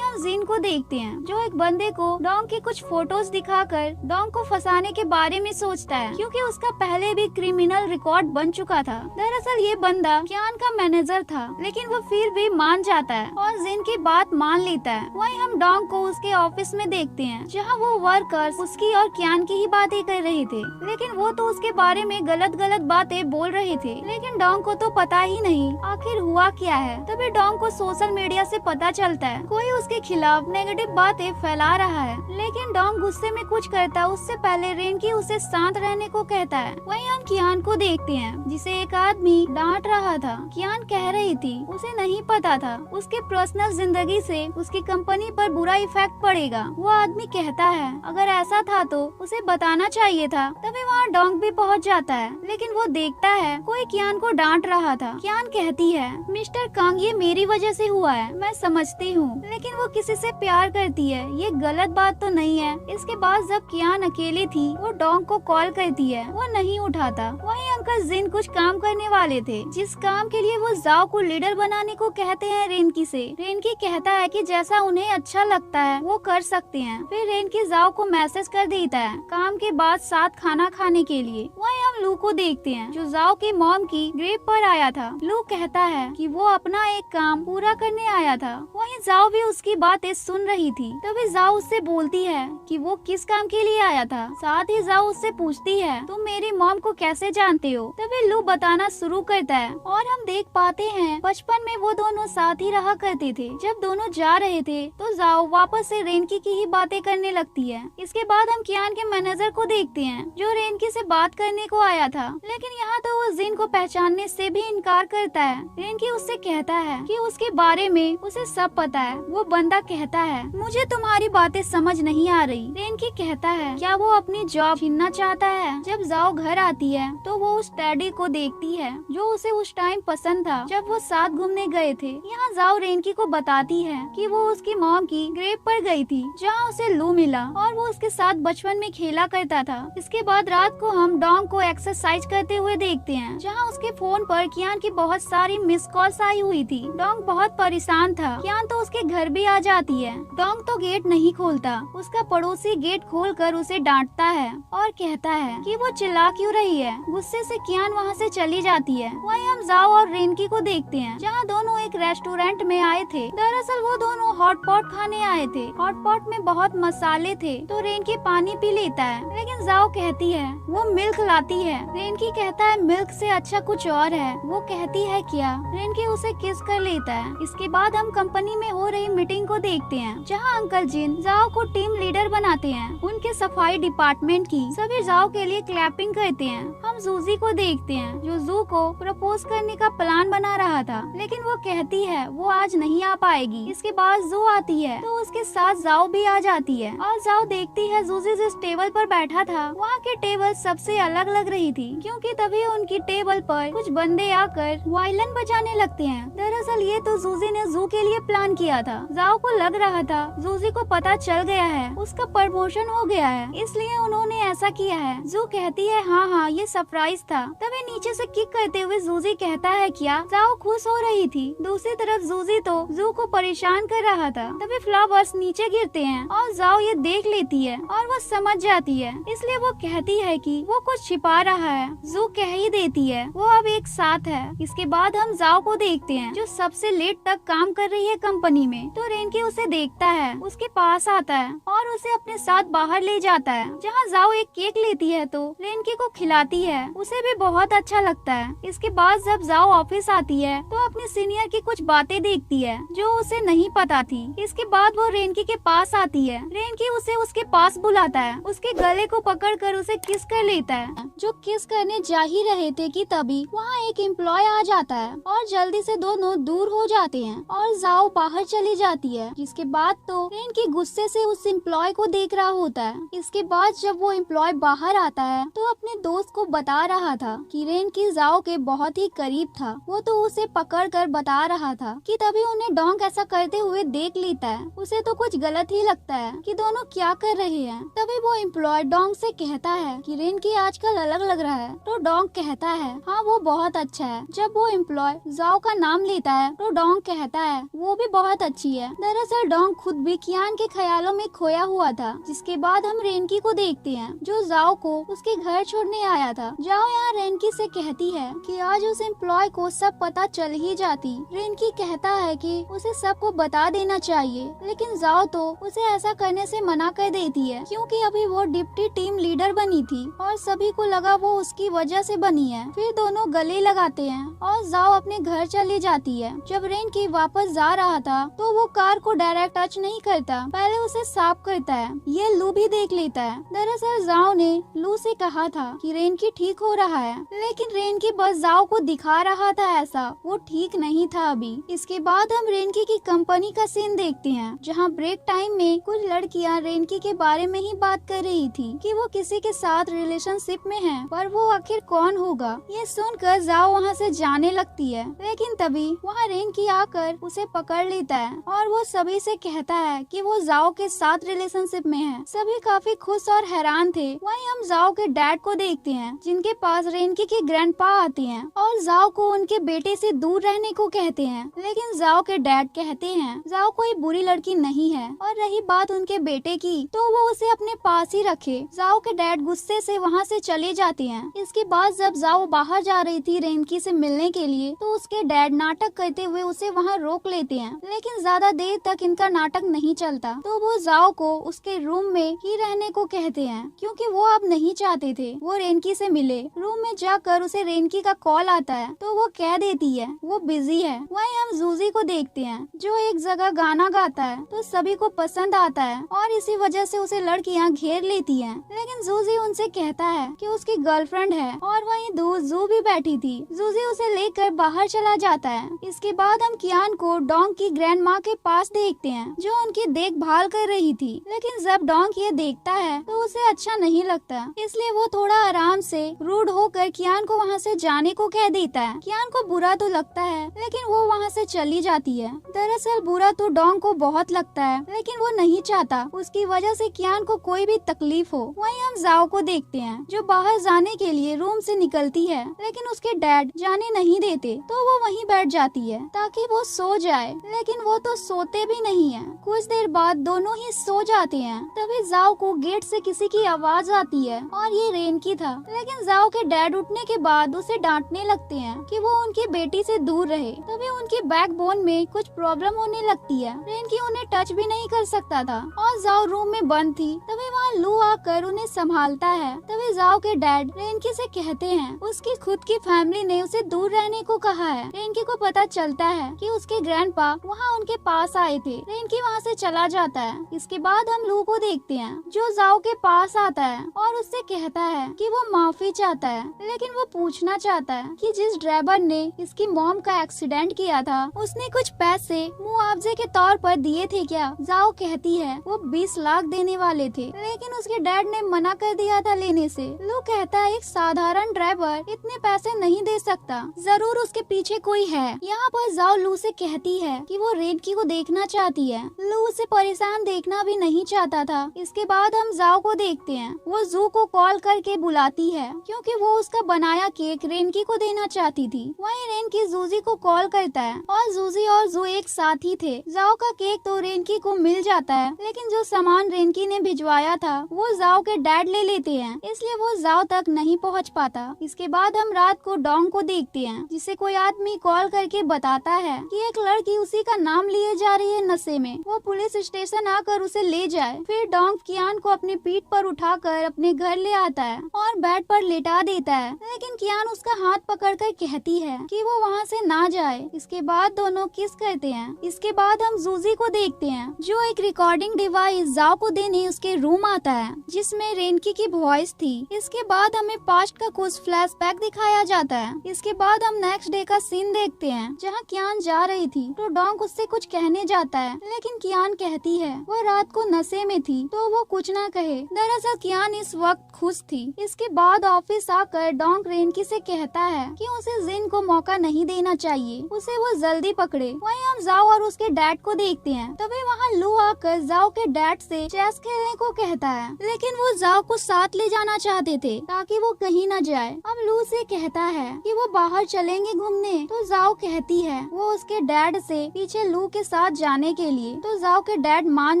[SPEAKER 1] हम जिन को देखते हैं, जो एक बंदे को डोंग की कुछ फोटोज दिखाकर डोंग को फंसाने के बारे में सोचता है, क्योंकि उसका पहले भी क्रिमिनल रिकॉर्ड बन चुका था। दरअसल ये बंदा कियान का मैनेजर था, लेकिन वो फिर भी मान जाता है और जिन की बात मान लेता है। वहीं हम डोंग को उसके ऑफिस में देखते हैं, जहाँ वो वर्कर्स उसकी और कियान की ही बातें कर रहे थे, लेकिन वो तो उसके बारे में गलत गलत बातें बोल रहे थे। लेकिन डोंग को तो पता ही नहीं आखिर हुआ क्या है। तभी डोंग को सोशल मीडिया से पता चलता है कोई उसके खिलाफ नेगेटिव बातें फैला रहा है, लेकिन डोंग गुस्से में कुछ करता उससे पहले रेनकी उसे शांत रहने को कहता है। वहीं हम कियान को देखते हैं, जिसे एक आदमी डांट रहा था। कियान कह रही थी उसे नहीं पता था उसके पर्सनल जिंदगी से उसकी कंपनी पर बुरा इफेक्ट पड़ेगा। वो आदमी कहता है अगर ऐसा था तो उसे बताना चाहिए था। तभी वहाँ डोंग भी पहुँच जाता है, लेकिन वो देखता है कोई कियान को डांट रहा था। कियान कहती है मिस्टर कांग ये मेरी वजह से हुआ है, मैं समझती हूँ, लेकिन वो किसी से प्यार करती है, ये गलत बात तो नहीं है। इसके बाद जब कियान अकेली थी, वो डोंग को कॉल करती है, वो नहीं उठाता। वहीं अंकल जिन कुछ काम करने वाले थे, जिस काम के लिए वो जाओ को लीडर बनाने को कहते हैं रेनकी से। रेनकी कहता है कि जैसा उन्हें अच्छा लगता है वो कर सकते हैं। फिर रेनकी जाओ को मैसेज कर देता है काम के बाद साथ खाना खाने के लिए। वहीं हम लू को देखते हैं, जो जाओ के मॉम की ग्रेव पर आया था। लू कहता है कि वो अपना एक काम पूरा करने आया था। वहीं जाओ भी उसकी बातें सुन रही थी। तभी जाओ उससे बोलती है कि वो किस काम के लिए आया था। साथ ही जाओ उससे पूछती है तुम मेरी मॉम को कैसे जानते हो। तभी लू बताना शुरू करता है और हम देख पाते हैं बचपन में वो दोनों साथ ही रहा करते थे। जब दोनों जा रहे थे तो जाओ वापस से रेनकी की ही बातें करने लगती है। इसके बाद हम कियान के मैनेजर को देखते हैं, जो रेनकी से बात करने को आया था, लेकिन यहाँ तो वो जिन को पहचानने से भी इनकार करता है। रेनकी उससे कहता है कि उसके बारे में उसे सब पता है। वो बंदा कहता है मुझे तुम्हारी बातें समझ नहीं आ रही। रेनकी कहता है क्या वो अपनी जॉब छीनना चाहता है। जब जाओ घर आती है तो वो उस टैडी को देखती है, जो उसे उस टाइम पसंद था जब वो साथ घूमने गए थे। यहाँ जाओ रेनकी को बताती है कि वो उसकी मॉम की ग्रेव पर गई थी, जहाँ उसे लू मिला और वो उसके साथ बचपन में खेला करता था। इसके बाद रात को हम डोंग को एक्सरसाइज करते हुए देखते हैं, जहाँ उसके फोन पर कियान की बहुत सारी मिस कॉल्स आई हुई थी। डोंग बहुत परेशान था। कियान तो उसके घर भी आ जाती है। डोंग तो गेट नहीं खोलता। उसका पड़ोसी गेट खोलकर उसे डांटता है और कहता है कि वो चिल्ला क्यों रही है। गुस्से से कियान वहाँ से चली जाती है। वहीं हम जाओ और रेनकी को देखते हैं, जहाँ दोनों एक रेस्टोरेंट में आए थे। दरअसल वो दोनों हॉट पॉट खाने आए थे। हॉट पॉट में बहुत मसाले थे तो रेनकी पानी पी लेता है, लेकिन जाओ कहती है वो मिल्क लाती है। रेनकी कहता है मिल्क से अच्छा कुछ और है। वो कहती है क्या? रेनकी उसे किस कर लेता है। इसके बाद हम कंपनी में हो रही मीटिंग को देखते हैं, जहाँ अंकल जिन जाओ को टीम लीडर बनाते हैं। उनके सफाई डिपार्टमेंट की सभी जाओ के लिए क्लैपिंग करते हैं। हम जूजी को देखते हैं जो जू को प्रपोज करने का प्लान बना रहा था, लेकिन वो कहती है वो आज नहीं आ पाएगी। इसके बाद जू आती है तो उसके साथ जाओ भी आ जाती है और जाओ देखती है जूजी जिस टेबल पर बैठा था वहाँ के टेबल सबसे अलग लग रही थी, क्योंकि तभी उनकी टेबल पर कुछ बंदे आकर वायलिन बजाने लगते हैं। दरअसल ये तो जूजी ने जू के लिए प्लान किया था। जाओ को लग रहा था जूजी को पता चल गया है, उसका प्रमोशन हो गया है, इसलिए उन्होंने ऐसा किया है। जू कहती है हाँ ये सरप्राइज था। तभी नीचे से किक करते हुए जूजी कहता है क्या? जाओ खुश हो रही थी। दूसरी तरफ जूजी तो जू को परेशान कर रहा था। तभी फ्लावर्स नीचे गिरते हैं और जाओ ये देख लेती है और वो समझ जाती है, इसलिए वो कहती है कि वो कुछ छिपा रहा है। जू कह ही देती है वो अब एक साथ है। इसके बाद हम जाओ को देखते हैं जो सबसे लेट तक काम कर रही है कंपनी में। तो रेनकी उसे देखता है, उसके पास आता है और उसे अपने साथ बाहर ले जाता है, जहाँ जाओ एक केक लेती है तो रेनकी को खिलाती है। उसे भी बहुत अच्छा लगता है। इसके बाद जब जाओ ऑफिस आती है तो अपने सीनियर की कुछ बातें देखती है जो उसे नहीं पता थी। इसके बाद वो रेनकी के पास आती है। रेनकी उसे उसके पास बुलाता है, उसके गले को पकड़कर उसे किस कर लेता है। जो किस करने जा ही रहे थे कि तभी वहाँ एक एम्प्लॉय आ जाता है और जल्दी से दोनों दूर हो जाते हैं और जाओ बाहर चली जाती है। जिसके बाद तो रेनकी गुस्से से उस एम्प्लॉय को देख रहा होता है। इसके बाद जब वो एम्प्लॉय बाहर आता है तो अपने दोस्त को बता रहा था कि रेनकी जाओ के बहुत ही करीब था। वो तो उसे पकड़ कर बता रहा था कि तभी उन्हें डोंग ऐसा करते हुए देख लेता है। उसे तो कुछ गलत ही लगता है कि दोनों क्या कर रहे हैं। तभी वो एम्प्लॉय डोंग से कहता है कि रेनकी आजकल अलग लग रहा है। तो डोंग कहता है हाँ वो बहुत अच्छा है। जब वो एम्प्लॉय जाओ का नाम लेता है तो डोंग कहता है वो भी बहुत अच्छी है। दरअसल डोंग खुद भी कियान के ख्यालों में खोया हुआ था। जिसके बाद हम रेनकी को देखते हैं जो जाओ को उसके घर छोड़ने आया था। जाओ यहाँ रेनकी से कहती है कि आज उस एम्प्लॉय को सब पता चल ही जाती। रेनकी कहता है कि उसे सबको बता देना चाहिए, लेकिन जाओ तो उसे ऐसा करने से मना कर देती है, क्योंकि अभी वो डिप्टी टीम लीडर बनी थी और सभी को लगा वो उसकी वजह से बनी है। फिर दोनों गले लगाते हैं और जाओ अपने घर चली जाती है। जब रेनकी वापस जा रहा था तो वो कार को डायरेक्ट टच नहीं करता, पहले उसे साफ करता है। ये लू भी देख लेता है। दरअसल जाओ ने लू से कहा था कि रेनकी ठीक हो रहा है, लेकिन रेनकी बस जाओ को दिखा रहा था ऐसा, वो ठीक नहीं था अभी। इसके बाद हम रेनकी की कंपनी का सीन देखते हैं, जहाँ ब्रेक टाइम में कुछ लड़कियाँ रेनकी के बारे में ही बात कर रही थी कि वो किसी के साथ रिलेशनशिप में है, पर वो आखिर कौन होगा। ये सुनकर जाओ वहाँ से जाने लगती है, लेकिन तभी वहाँ रेनकी आकर उसे पकड़ लेता है और वो सभी से कहता है कि वो जाओ के साथ रिलेशनशिप में है। सभी काफी खुश और हैरान थे। वहीं हम जाओ के डैड को देखते हैं, जिनके पास रेनकी के ग्रैंडपा आते हैं और जाओ को उनके बेटे से दूर रहने को कहते हैं, लेकिन जाओ के डैड कहते हैं जाओ कोई बुरी लड़की नहीं है, और रही बात उनके बेटे की तो वो उसे अपने पास ही रखे। जाओ के डैड गुस्से से वहाँ से चले जाते हैं। इसके बाद जब जाओ बाहर जा रही थी रेनकी से मिलने के लिए तो उसके डैड नाटक करते हुए उसे वहाँ रोक लेते हैं, लेकिन ज्यादा देर तक इनका नाटक नहीं चलता तो वो जाओ को उसके रूम में ही रहने को कहते हैं, क्योंकि वो अब नहीं चाहते थे वो रेनकी से मिले। रूम में जाकर उसे रेनकी का कॉल आता है तो वो कह देती है वो बिजी है। वहीं हम जूजी को देखते हैं जो एक जगह गाना गाता है तो सभी को पसंद आता है और इसी वजह से उसे लड़कियां घेर लेती हैं, लेकिन जूजी उनसे कहता है कि उसकी गर्लफ्रेंड है और वहीं दूर जू भी बैठी थी। जूजी उसे लेकर बाहर चला जाता है। इसके बाद हम कियान को डोंग की ग्रैंड माँ के पास देखते हैं जो उनकी देखभाल कर रही थी, लेकिन जब डोंग ये देखता है तो उसे अच्छा नहीं लगता, इसलिए वो थोड़ा आराम से रूड होकर कियान को वहाँ से जाने को कह देता है। कियान को बुरा तो लगता है, लेकिन वो वहाँ से चली जाती है। दरअसल बुरा तो डोंग को बहुत लगता है, लेकिन वो नहीं चाहता उसकी वजह से कियान को कोई भी तकलीफ हो। वहीं हम जाओ को देखते हैं जो बाहर जाने के लिए रूम से निकलती है, लेकिन उसके डैड जाने नहीं देते तो वो वहीं बैठ जाती है ताकि वो सो जाए, लेकिन वो तो सोते भी नहीं है। कुछ देर बाद दोनों ही सो जाते हैं। तभी जाओ को गेट से किसी की आवाज आती है और ये रेनकी था, लेकिन जाओ के डैड उठने के बाद उसे डांटने लगते हैं कि वो उनकी बेटी से दूर रहे। तभी उनकी बैकबोन में कुछ प्रॉब्लम होने लगती है। रेनकी उन्हें उन्हें टच भी नहीं कर सकता था और जाओ रूम में बंद थी। तभी वहाँ लू आकर उन्हें संभालता है। तभी जाओ के डैड रेनकी से कहते हैं उसकी खुद की फैमिली ने उसे दूर रहने को कहा है। रेनकी को पता चलता है कि उसके ग्रैंडपा वहाँ उनके पास आए थे। रेनकी वहाँ से चला जाता है। इसके बाद हम लू को देखते हैं जो जाओ के पास आता है और उससे कहता है कि वो माफी चाहता है, लेकिन वो पूछना चाहता है कि जिस ड्राइवर ने इसकी मॉम का एक्सीडेंट किया था उसने कुछ पैसे मुआवजे के तौर पर दिए थे क्या। जाओ कहती है वो 20 लाख देने वाले थे, लेकिन उसके डैड ने मना कर दिया था लेने से। लू कहता है एक साधारण ड्राइवर इतने पैसे नहीं दे सकता, जरूर उसके पीछे कोई है। यहाँ पर जाओ लू से कहती है कि वो रेनकी को देखना चाहती है। लू उसे परेशान देखना भी नहीं चाहता था। इसके बाद हम जाओ को देखते हैं। वो जू को कॉल करके बुलाती है क्योंकि वो उसका बनाया केक रेनकी को देना चाहती थी। वहीं रेनकी जूजी को कॉल करता है और जूजी और जू एक साथ ही थे। जाओ का केक तो रेनकी को मिल जाता है, लेकिन जो सामान रेनकी ने भिजवाया था वो जाओ के डैड ले लेते हैं, इसलिए वो जाओ तक नहीं पहुंच पाता। इसके बाद हम रात को डोंग को देखते हैं जिसे कोई आदमी कॉल करके बताता है कि एक लड़की उसी का नाम लिए जा रही है नशे में। वो पुलिस स्टेशन आकर उसे ले जाए। फिर डोंग कियान को अपनी पीठ पर उठाकर अपने घर ले आता है और बेड पर लेटा देता है, लेकिन कियान उसका हाथ पकड़कर कहती है कि वो वहाँ से ना जाए। इसके बाद दोनों किस करते हैं। इसके बाद हम जूजी को देखते हैं जो एक रिकॉर्डिंग डिवाइस जाओ को देने उसके रूम आता है जिसमें रेनकी की वॉइस थी। इसके बाद हमें पास्ट का कुछ फ्लैशबैक दिखाया जाता है। इसके बाद हम नेक्स्ट डे का सीन देखते हैं जहाँ कियान जा रही थी तो डोंग उससे कुछ कहने जाता है, लेकिन कियान कहती है वो रात को नशे में थी तो वो कुछ ना कहे। दरअसल कियान इस वक्त खुश थी। इसके बाद ऑफिस आकर डोंग रेनकी से कहता है कि उसे जिन को मौका नहीं देना चाहिए, उसे वो जल्दी पकड़े। वहीं हम जाओ और उसके डैड को देखते हैं। तभी वहाँ लू आकर जाओ के डैड से चेस खेलने को कहता है, लेकिन वो जाओ को साथ ले जाना चाहते थे ताकि वो कहीं न जाए। अब लू से कहता है कि वो बाहर चलेंगे घूमने, तो जाओ कहती है वो उसके डैड से पीछे लू के साथ जाने के लिए। तो जाओ के डैड मान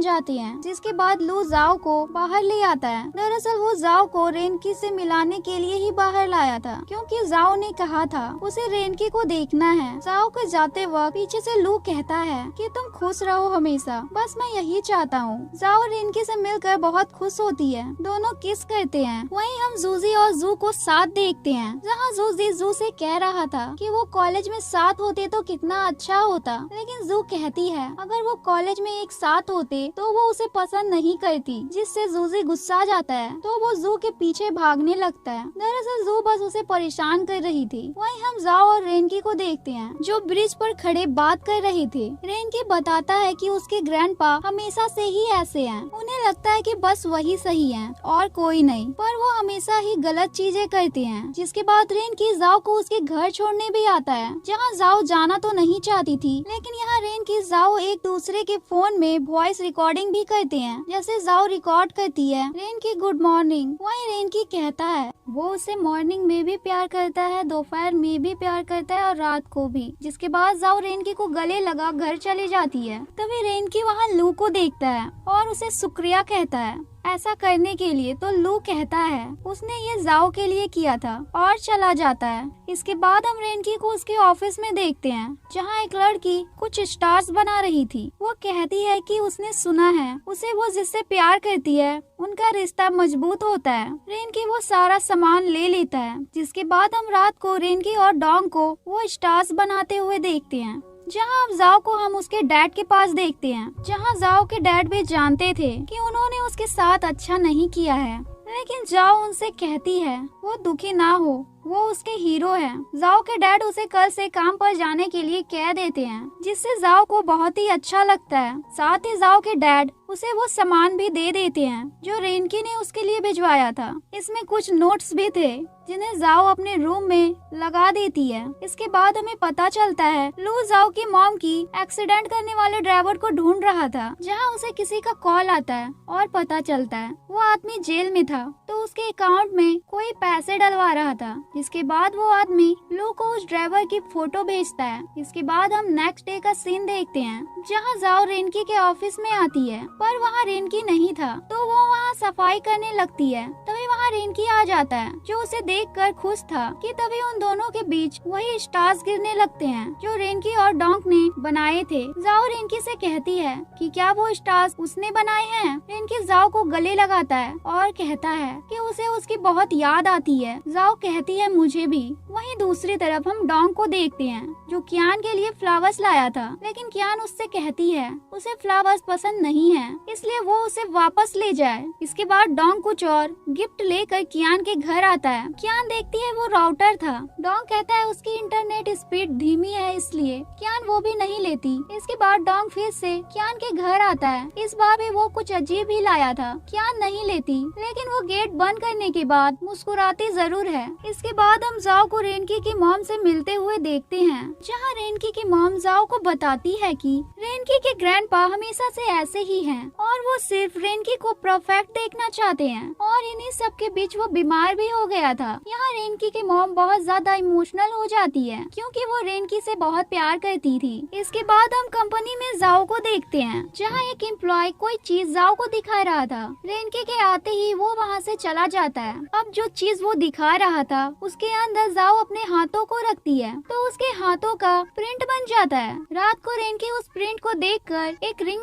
[SPEAKER 1] जाते हैं, जिसके बाद लू जाओ को बाहर ले आता है। दरअसल वो जाओ को रेनकी से मिलाने के लिए ही बाहर लाया था, क्योंकि जाओ ने कहा था उसे रेनकी को देखना है। जाओ के जाते वक्त पीछे से लू कहता है कि तुम खुश रहो हमेशा, बस मैं यही चाहता हूँ। जाओ रेनकी से मिलकर बहुत खुश होती है। दोनों किस करते हैं। वहीं हम जूजी और जू को साथ देखते हैं, जहाँ जूजी जू से कह रहा था कि वो कॉलेज में साथ होते तो कितना अच्छा होता, लेकिन जू कहती है अगर वो कॉलेज में एक साथ होते तो वो उसे पसंद नहीं करती, जिससे जूजी गुस्सा जाता है तो वो जू के पीछे भागने लगता है। दरअसल जू बस उसे परेशान कर रही थी। वहीं हम जाओ और रेनकी को देखते हैं जो ब्रिज पर खड़े बात कर रहे थे। रेनकी बताता है कि उसके ग्रैंडपा हमेशा से ही ऐसे हैं। उन्हें लगता है कि बस वही सही है और कोई नहीं, पर वो हमेशा ही गलत चीजें करते हैं। जिसके बाद रेनकी जाओ को उसके घर छोड़ने भी आता है, जहाँ जाओ जाना तो नहीं चाहती थी, लेकिन यहाँ रेनकी जाओ एक दूसरे के फोन में वॉइस रिकॉर्डिंग भी करते हैं। जैसे जाओ रिकॉर्ड करती है रेनकी गुड मॉर्निंग, वहीं रेनकी कहता है वो उसे मॉर्निंग में भी प्यार करता है, दोपहर में भी प्यार करता है और रात को भी। जिसके बाद जाओ रेनकी को गले लगा घर चली जाती है। तभी रेनकी वहाँ लू को देखता है और उसे शुक्रिया कहता है ऐसा करने के लिए। तो लू कहता है उसने ये जाओ के लिए किया था और चला जाता है। इसके बाद हम रेनकी को उसके ऑफिस में देखते हैं, जहाँ एक लड़की कुछ स्टार्स बना रही थी। वो कहती है कि उसने सुना है उसे वो जिससे प्यार करती है उनका रिश्ता मजबूत होता है। रेनकी वो सारा सामान ले लेता है। जिसके बाद हम रात को रेनकी और डोंग को वो स्टार्स बनाते हुए देखते हैं, जहाँ अब जाओ को हम उसके डैड के पास देखते हैं, जहाँ जाओ के डैड भी जानते थे कि उन्होंने उसके साथ अच्छा नहीं किया है, लेकिन जाओ उनसे कहती है वो दुखी ना हो, वो उसके हीरो हैं। जाओ के डैड उसे कल से काम पर जाने के लिए कह देते हैं, जिससे जाओ को बहुत ही अच्छा लगता है। साथ ही जाओ के डैड उसे वो सामान भी दे देते हैं जो रेनकी ने उसके लिए भिजवाया था। इसमें कुछ नोट्स भी थे जिन्हें जाओ अपने रूम में लगा देती है। इसके बाद हमें पता चलता है लू जाओ की मॉम की एक्सीडेंट करने वाले ड्राइवर को ढूंढ रहा था, जहां उसे किसी का कॉल आता है और पता चलता है वो आदमी जेल में था, तो उसके अकाउंट में कोई पैसे डलवा रहा था। जिसके बाद वो आदमी लू को उस ड्राइवर की फोटो भेजता है। इसके बाद हम नेक्स्ट डे का सीन देखते हैं जहाँ जाओ रेनकी के ऑफिस में आती है, पर वहाँ रेनकी नहीं था, तो वो वहाँ सफाई करने लगती है। तभी वहाँ रेनकी आ जाता है, जो उसे देखकर खुश था कि तभी उन दोनों के बीच वही स्टार्स गिरने लगते हैं जो रेनकी और डोंक ने बनाए थे। जाओ रेनकी से कहती है कि क्या वो स्टार्स उसने बनाए हैं। रेनकी जाओ को गले लगाता है और कहता है कि उसे उसकी बहुत याद आती है। जाओ कहती है मुझे भी। वहीं दूसरी तरफ हम डोंक को देखते हैं जो कियान के लिए फ्लावर्स लाया था, लेकिन कियान उससे कहती है उसे फ्लावर्स पसंद नहीं है, इसलिए वो उसे वापस ले जाए। इसके बाद डोंक कुछ और गिफ्ट लेकर कियान के घर आता है। कियान देखती है वो राउटर था। डोंक कहता है उसकी इंटरनेट स्पीड धीमी है, इसलिए कियान वो भी नहीं लेती। इसके बाद डोंक फिर से कियान के घर आता है। इस बार भी वो कुछ अजीब ही लाया था। कियान नहीं लेती, लेकिन वो गेट बंद करने के बाद मुस्कुराती जरूर है। इसके बाद हम जाओ को रेनकी की मॉम से मिलते हुए देखते हैं, जहाँ रेनकी की मॉम जाओ को बताती है कि रेनकी के ग्रैंडपा हमेशा से ऐसे ही हैं और वो सिर्फ रेनकी को परफेक्ट देखना चाहते हैं, और इन्हीं सब के बीच वो बीमार भी हो गया था। यहाँ रेनकी की मॉम बहुत ज्यादा इमोशनल हो जाती है क्योंकि वो रेनकी से बहुत प्यार करती थी। इसके बाद हम कंपनी में जाओ को देखते हैं, जहाँ एक एम्प्लॉय कोई चीज जाओ को दिखा रहा था। रेनकी के आते ही वो वहाँ से चला जाता है। अब जो चीज वो दिखा रहा था उसके अंदर जाओ अपने हाथों को रखती है, तो उसके हाथों का प्रिंट बन जाता है। रात को रेनकी उस प्रिंट को देखकर एक रिंग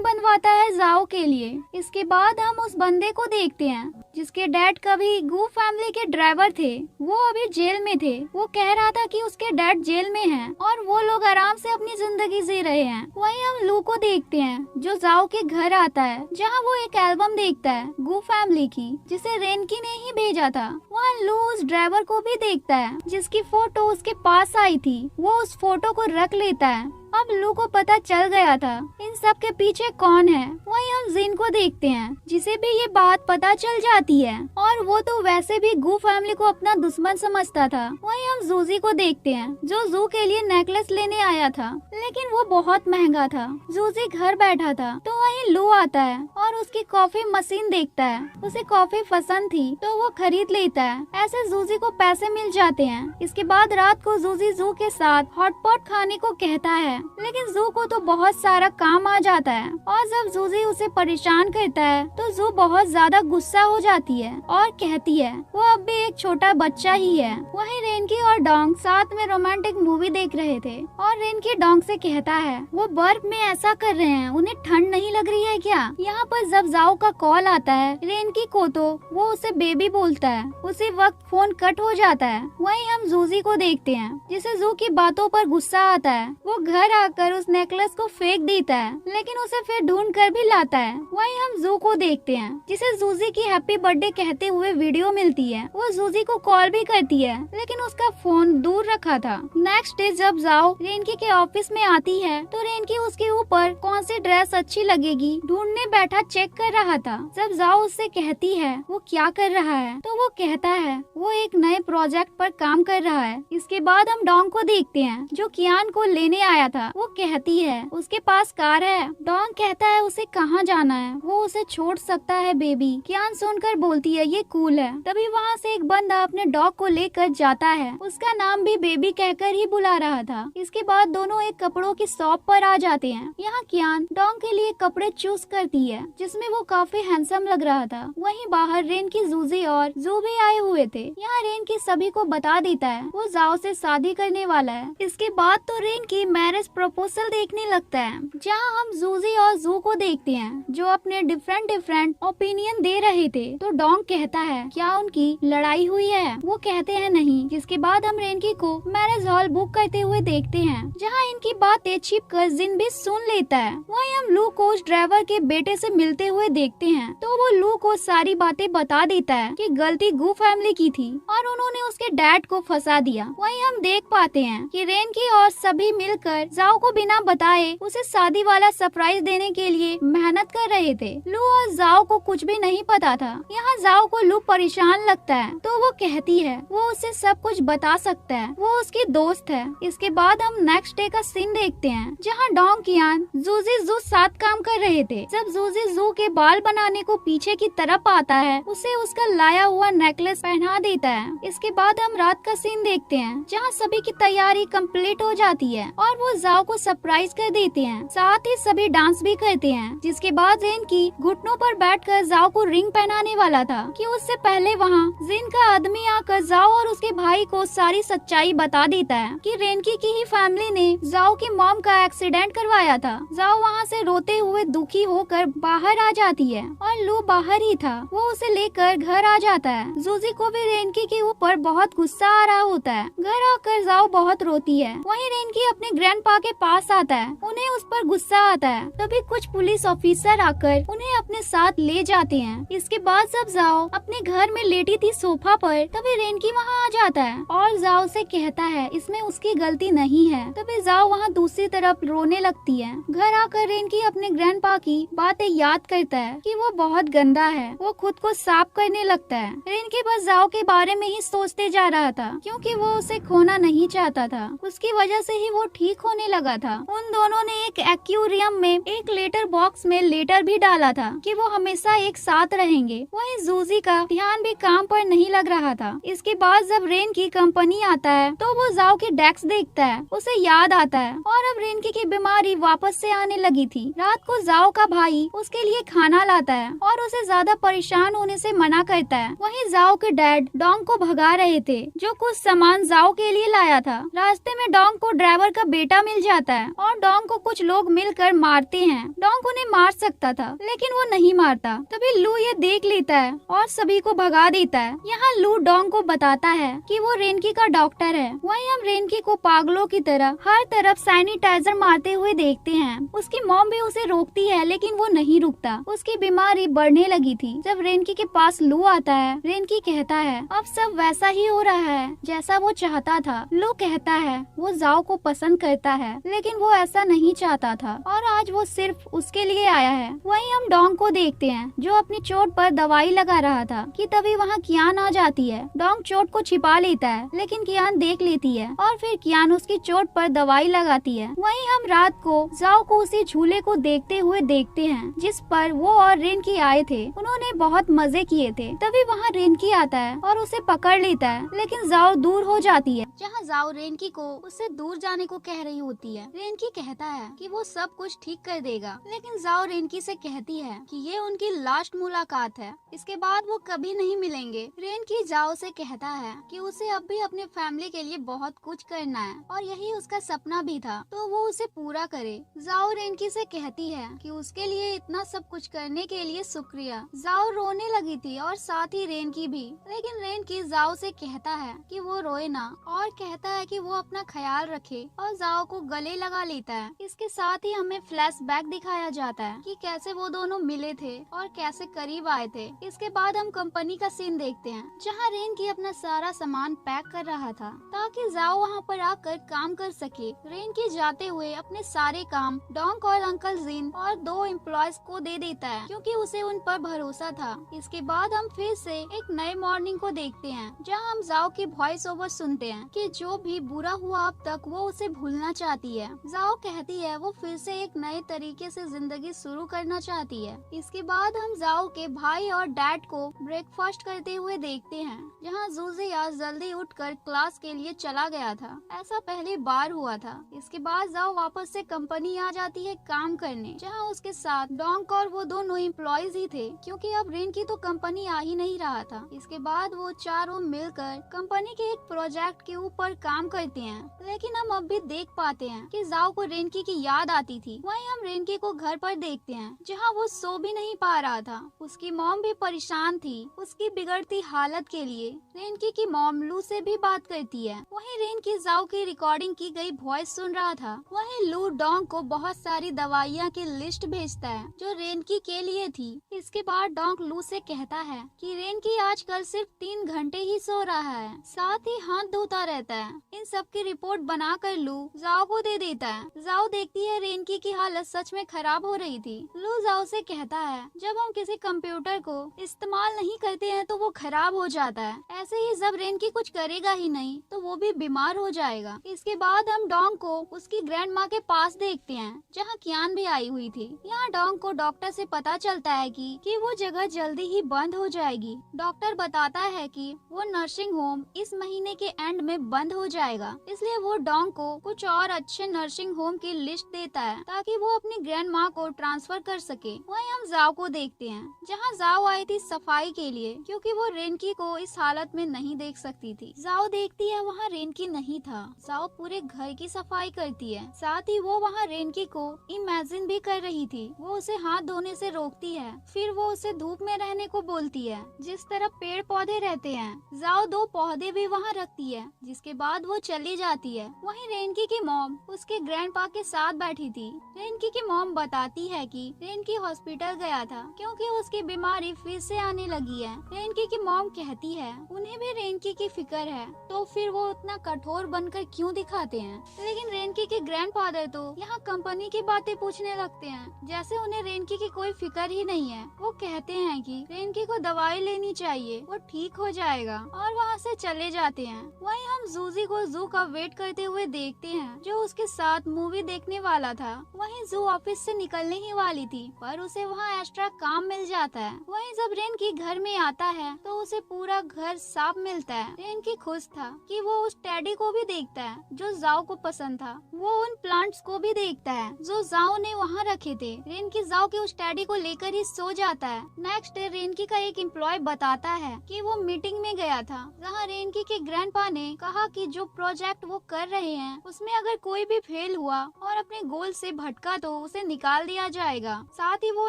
[SPEAKER 1] बनवाता है जाओ के लिए। इसके बाद हम उस बंदे को देखते हैं जिसके डैड कभी गू फैमिली के ड्राइवर थे। वो अभी जेल में थे। वो कह रहा था कि उसके डैड जेल में हैं और वो लोग आराम से अपनी जिंदगी जी रहे हैं। वहीं हम लू को देखते हैं जो जाओ के घर आता है, जहाँ वो एक एल्बम देखता है गू फैमिली की, जिसे रेनकी ने ही भेजा था। वहाँ लू उस ड्राइवर को भी देखता है जिसकी फोटो उसके पास आई थी। वो उस फोटो को रख लेता है। अब लू को पता चल गया था इन सब के पीछे कौन है। वहीं हम जिन को देखते हैं जिसे भी ये बात पता चल जाती है, और वो तो वैसे भी गू फैमिली को अपना दुश्मन समझता था। वहीं हम जूजी को देखते हैं जो जू के लिए नेकलेस लेने आया था, लेकिन वो बहुत महंगा था। जूजी घर बैठा था तो वहीं लू आता है और उसकी कॉफी मशीन देखता है। उसे कॉफी पसंद थी तो वो खरीद लेता है। ऐसे जूजी को पैसे मिल जाते हैं। इसके बाद रात को जूजी जू के साथ हॉटपॉट खाने को कहता है, लेकिन जू को तो बहुत सारा काम आ जाता है, और जब जूजी उसे परेशान करता है तो जू बहुत ज्यादा गुस्सा हो जाती है और कहती है वो अब भी एक छोटा बच्चा ही है। वहीं रेनकी और डोंक साथ में रोमांटिक मूवी देख रहे थे, और रेनकी डोंक से कहता है वो बर्फ में ऐसा कर रहे हैं, उन्हें ठंड नहीं लग रही है क्या। यहाँ पर जब जाओ का कॉल आता है रेनकी को तो वो उसे बेबी बोलता है। उसी वक्त फोन कट हो जाता है। वहीं हम जूजी को देखते हैं जिसे जू की बातों पर गुस्सा आता है। वो घर आकर उस नेकलेस को फेंक देता है, लेकिन उसे फिर ढूंढ कर भी लाता है। वहीं हम जू को देखते हैं जिसे जूजी की हैप्पी बर्थडे कहते हुए वीडियो मिलती है। वो जूजी को कॉल भी करती है, लेकिन उसका फोन दूर रखा था। नेक्स्ट डे जब जाओ रेनकी के ऑफिस में आती है तो रेनकी उसके ऊपर कौन सी ड्रेस अच्छी लगेगी ढूंढने बैठा चेक कर रहा था। जब जाओ उससे कहती है वो क्या कर रहा है, तो वो कहता है वो एक नए प्रोजेक्ट पर काम कर रहा है। इसके बाद हम डोंक को देखते हैं जो कियान को लेने आया था। वो कहती है उसके पास कार है। डोंक कहता है उसे कहाँ जाना है, वो उसे छोड़ सकता है बेबी। कियान सुनकर बोलती है ये कूल है। तभी वहाँ से एक बंदा अपने डॉग को लेकर जाता है। उसका नाम भी बेबी कहकर ही बुला रहा था। इसके बाद दोनों एक कपड़ों की शॉप पर आ जाते हैं। यहाँ कियान डोंक के लिए कपड़े चूज करती है जिसमें वो काफी हैंडसम लग रहा था। वहीं बाहर रेन की जूजी और जू भी आए हुए थे। यहाँ रेन की सभी को बता देता है वो जाओ से शादी करने वाला है। इसके बाद तो रेन की मैरिज प्रपोजल देखने लगता है, जहाँ हम जूजी और जू को देखते हैं जो अपने डिफरेंट ओपिनियन दे रहे थे। तो डोंक कहता है क्या उनकी लड़ाई हुई है, वो कहते हैं नहीं। जिसके बाद हम रेनकी को मैरिज हॉल बुक करते हुए देखते हैं, जहाँ इनकी बातें छिप कर जिन भी सुन लेता है। वहीं हम लू को उस ड्राइवर के बेटे से मिलते हुए देखते हैं, तो वो लू को सारी बातें बता देता है कि गलती गू फैमिली की थी और उन्होंने उसके डैड को फंसा दिया। वहीं हम देख पाते हैं कि रेनकी और सभी मिलकर जाओ को बिना बताए उसे शादी वाला सरप्राइज देने के लिए मेहनत कर रहे थे। लू और जाओ को कुछ भी नहीं पता था। यहाँ जाओ को लू परेशान लगता है तो वो कहती है वो उसे सब कुछ बता सकता है, वो उसकी दोस्त है। इसके बाद हम नेक्स्ट डे का सीन देखते हैं जहाँ डोंग कियान जूजी जू साथ काम कर रहे थे। जब जूजी जू के बाल बनाने को पीछे की तरफ आता है उसे उसका लाया हुआ नेकलेस पहना देता है। इसके बाद हम रात का सीन देखते हैं जहाँ सभी की तैयारी कंप्लीट हो जाती है और वो जाओ को सरप्राइज कर देते हैं। साथ ही सभी डांस भी करते हैं। जिसके बाद जेन की घुटनों पर बैठकर जाओ को रिंग पहनाने वाला था कि उससे पहले वहाँ जेन का आदमी आकर जाओ और उसके भाई को सारी सच्चाई बता देता है कि रेनकी की ही फैमिली ने जाओ की मॉम का एक्सीडेंट करवाया था। जाओ वहाँ से रोते हुए दुखी होकर बाहर आ जाती है और लू बाहर ही था। वो उसे लेकर घर आ जाता है। जूजी को भी रेनकी के ऊपर बहुत गुस्सा आ रहा होता है। घर आकर जाओ बहुत रोती है। वहीं रेनकी अपने ग्रैंडपा के पास आता है। उन्हें उस पर गुस्सा आता है। तभी कुछ पुलिस ऑफिसर आकर उन्हें अपने साथ ले जाते हैं। इसके बाद जब जाओ अपने घर में लेटी थी सोफा पर तभी रेनकी वहाँ आ जाता है और जाओ से कहता है इसमें उसकी गलती नहीं है। तभी जाओ वहाँ दूसरी तरफ रोने लगती है। घर आकर रेनकी अपने ग्रैंडपा की बातें याद करता है कि वो बहुत गंदा है। वो खुद को साफ करने लगता है। रेनकी बस जाओ के बारे में ही सोचते जा रहा था क्योंकि वो उसे खोना नहीं चाहता था। उसकी वजह से ही वो ठीक होने लगा था। उन दोनों ने एक एक्वेरियम में एक लेटर बॉक्स में लेटर भी डाला था कि वो हमेशा एक साथ रहेंगे। वहीं जूजी का ध्यान भी काम पर नहीं लग रहा था। इसके बाद जब रेन की कंपनी आता है तो वो जाओ की डेस्क देखता है। उसे याद आता है और अब रेनकी की बीमारी वापस से आने लगी थी। रात को जाओ का भाई उसके लिए खाना लाता है और उसे ज्यादा परेशान होने से मना करता है। वहीं जाओ के डैड डोंग को भगा रहे थे जो कुछ सामान जाओ के लिए लाया था। रास्ते में डोंग को ड्राइवर का बेटा मिल जाता है और डोंग को कुछ लोग मिलकर मारते हैं। डोंग उन्हें मार सकता था लेकिन वो नहीं मारता। तभी लू ये देख लेता है और सभी को भगा देता है। यहाँ लू डोंग को बताता है कि वो रेनकी का डॉक्टर है। वहीं हम रेनकी को पागलों की तरह हर तरफ सैनिटाइजर मारते हुए देखते हैं। उसकी मॉम भी उसे रोकती है लेकिन वो नहीं रुकता। उसकी बीमारी बढ़ने लगी थी। जब रेनकी के पास लू आता है रेनकी कहता है अब सब वैसा ही हो रहा है जैसा वो चाहता था। लू कहता है वो जाओ को पसंद करता है लेकिन वो ऐसा नहीं चाहता था और आज वो सिर्फ उसके लिए आया है। वहीं हम डोंग को देखते हैं जो अपनी चोट पर दवाई लगा रहा था कि तभी वहाँ कियान आ जाती है। डोंग चोट को छिपा लेता है लेकिन कियान देख लेती है और फिर कियान उसकी चोट पर दवाई लगाती है। वहीं हम रात को जाओ को उसी झूले को देखते हुए देखते हैं जिस पर वो और रेनकी आए थे। उन्होंने बहुत मजे किए थे। तभी वहाँ रेनकी आता है और उसे पकड़ लेता है लेकिन जाओ दूर हो जाती है। जहाँ जाओ रेनकी को उससे दूर जाने को कह रही होती है। रेनकी कहता है कि वो सब कुछ ठीक कर देगा लेकिन जाओ रेनकी से कहती है कि ये उनकी लास्ट मुलाकात है, इसके बाद वो कभी नहीं मिलेंगे। रेनकी जाओ से कहता है कि उसे अब भी अपने फैमिली के लिए बहुत कुछ करना है और यही उसका सपना भी था तो वो उसे पूरा करे। जाओ रेनकी से कहती है कि उसके लिए इतना सब कुछ करने के लिए शुक्रिया। जाओ रोने लगी थी और साथ ही रेनकी भी, लेकिन रेनकी जाओ से कहता है कि वो रोए ना और कहता है कि वो अपना ख्याल रखे और जाओ को गले लगा लेता है। इसके साथ ही हमें फ्लैशबैक दिखाया जाता है कि कैसे वो दोनों मिले थे और कैसे करीब आए थे। इसके बाद हम कंपनी का सीन देखते हैं जहाँ रेनकी अपना सारा सामान पैक कर रहा था ताकि जाओ वहाँ पर आकर काम कर सके। रेनकी जाते हुए अपने सारे काम डोंग और अंकल जिन और 2 एम्प्लॉयज को दे देता है क्योंकि उसे उन पर भरोसा था। इसके बाद हम फिर से एक नए मॉर्निंग को देखते हैं जहाँ हम जाओ की वॉइस ओवर सुनते हैं कि जो भी बुरा हुआ अब तक वो उसे भूलना चाहती है। जाओ कहती है वो फिर से एक नए तरीके से जिंदगी शुरू करना चाहती है। इसके बाद हम जाओ के भाई और डैड को ब्रेकफास्ट करते हुए देखते हैं जहाँ जूजी आज जल्दी उठकर क्लास के लिए चला गया था। ऐसा पहली बार हुआ था। इसके बाद जाओ वापस से कंपनी आ जाती है काम करने जहाँ उसके साथ डोंग और वो दोनों एम्प्लॉयज ही थे क्योंकि अब रेनकी तो कंपनी आ ही नहीं रहा था। इसके बाद वो चारों मिलकर कंपनी के एक प्रोजेक्ट के ऊपर काम करते हैं लेकिन हम अब भी देख पाते हैं कि जाओ को रेनकी की याद आती थी। वहीं हम रेनकी को घर पर देखते हैं जहाँ वो सो भी नहीं पा रहा था। उसकी मॉम भी परेशान थी उसकी बिगड़ती हालत के लिए। रेनकी की मॉम लू से भी बात करती है। वहीं रेनकी जाओ की रिकॉर्डिंग की गई वॉइस सुन रहा था। वहीं लू डोंग को बहुत सारी दवाइयाँ की लिस्ट भेजता है जो रेनकी के लिए थी। इसके बाद डोंग लू से कहता है कि रेनकी आजकल सिर्फ 3 घंटे ही सो रहा है, साथ ही हाथ धोता रहता है। इन सब की रिपोर्ट बनाकर लू जाओ को दे देता है। जाओ देखती है रेनकी की हालत सच में खराब हो रही थी। लू जाओ से कहता है जब हम किसी कंप्यूटर को इस्तेमाल नहीं करते हैं तो वो खराब हो जाता है, ऐसे ही जब रेनकी कुछ करेगा ही नहीं तो वो भी बीमार हो जाएगा। इसके बाद हम डोंग को उसकी ग्रैंड माँ के पास देखते हैं जहाँ कियान भी आई हुई थी। यहाँ डोंग को डॉक्टर से पता चलता है कि वो जगह जल्दी ही बंद हो जाएगी। डॉक्टर बताता है कि वो नर्सिंग होम इस महीने के एंड में बंद हो जाएगा, इसलिए वो डोंग को कुछ और अच्छे नर्सिंग होम की लिस्ट देता है ताकि वो अपनी ग्रैंड माँ को ट्रांसफर कर सके। वहीं हम जाओ को देखते हैं जहाँ जाओ आई थी सफाई के लिए क्योंकि वो रेनकी को इस हालत में नहीं देख सकती थी। जाओ देखती है वहाँ रेनकी नहीं था। जाओ पूरे घर की सफाई करती है, साथ ही वो वहाँ रेनकी को इमेजिन भी कर रही थी। वो उसे हाथ धोने से रोकती है, फिर वो उसे धूप में रहने को बोलती है जिस तरफ पेड़ पौधे रहते हैं। जाओ 2 पौधे भी वहाँ रखती है जिसके बाद वो चली जाती है। वहीं रेनकी की मॉम उसके ग्रैंडपा के साथ बैठी थी। रेनकी की मॉम बताती है कि रेनकी हॉस्पिटल गया था क्योंकि उसकी बीमारी फिर से आने लगी है। रेनकी की मॉम कहती है उन्हें भी रेनकी की फिक्र है, तो फिर वो उतना कठोर बनकर क्यों दिखाते हैं। लेकिन रेनकी के ग्रैंडफादर तो यहाँ कंपनी की बातें पूछने लगते हैं जैसे उन्हें रेनकी की कोई फिक्र ही नहीं है। वो कहते हैं कि रेनकी को दवाई लेनी चाहिए, वो ठीक हो जाएगा, और वहाँ से चले जाते हैं। वहीं हम जूजी को जू का वेट करते हुए देखते हैं जो उसके साथ मूवी देखने वाला था। वहीं जू ऑफिस से निकलने ही वाली थी पर उसे वहाँ एक्स्ट्रा काम मिल जाता है। वहीं जब रेनकी घर में आता है तो उसे पूरा घर साफ मिलता है। रेनकी खुश था कि वो उस टेडी को भी देखता है जो जाओ को पसंद था। वो उन प्लांट्स को भी देखता है जो जाओ ने वहाँ रखे थे। रेनकी जाओ के उस टेडी को लेकर ही सो जाता है। नेक्स्ट डे रेनकी का एक एम्प्लॉय बताता है कि वो मीटिंग में गया था जहाँ रेनकी के ग्रैंडपा ने कहा कि जो प्रोजेक्ट वो कर रहे हैं उसमें अगर कोई भी फेल हुआ और अपने गोल से भटका तो उसे निकाल दिया जाएगा। साथ ही वो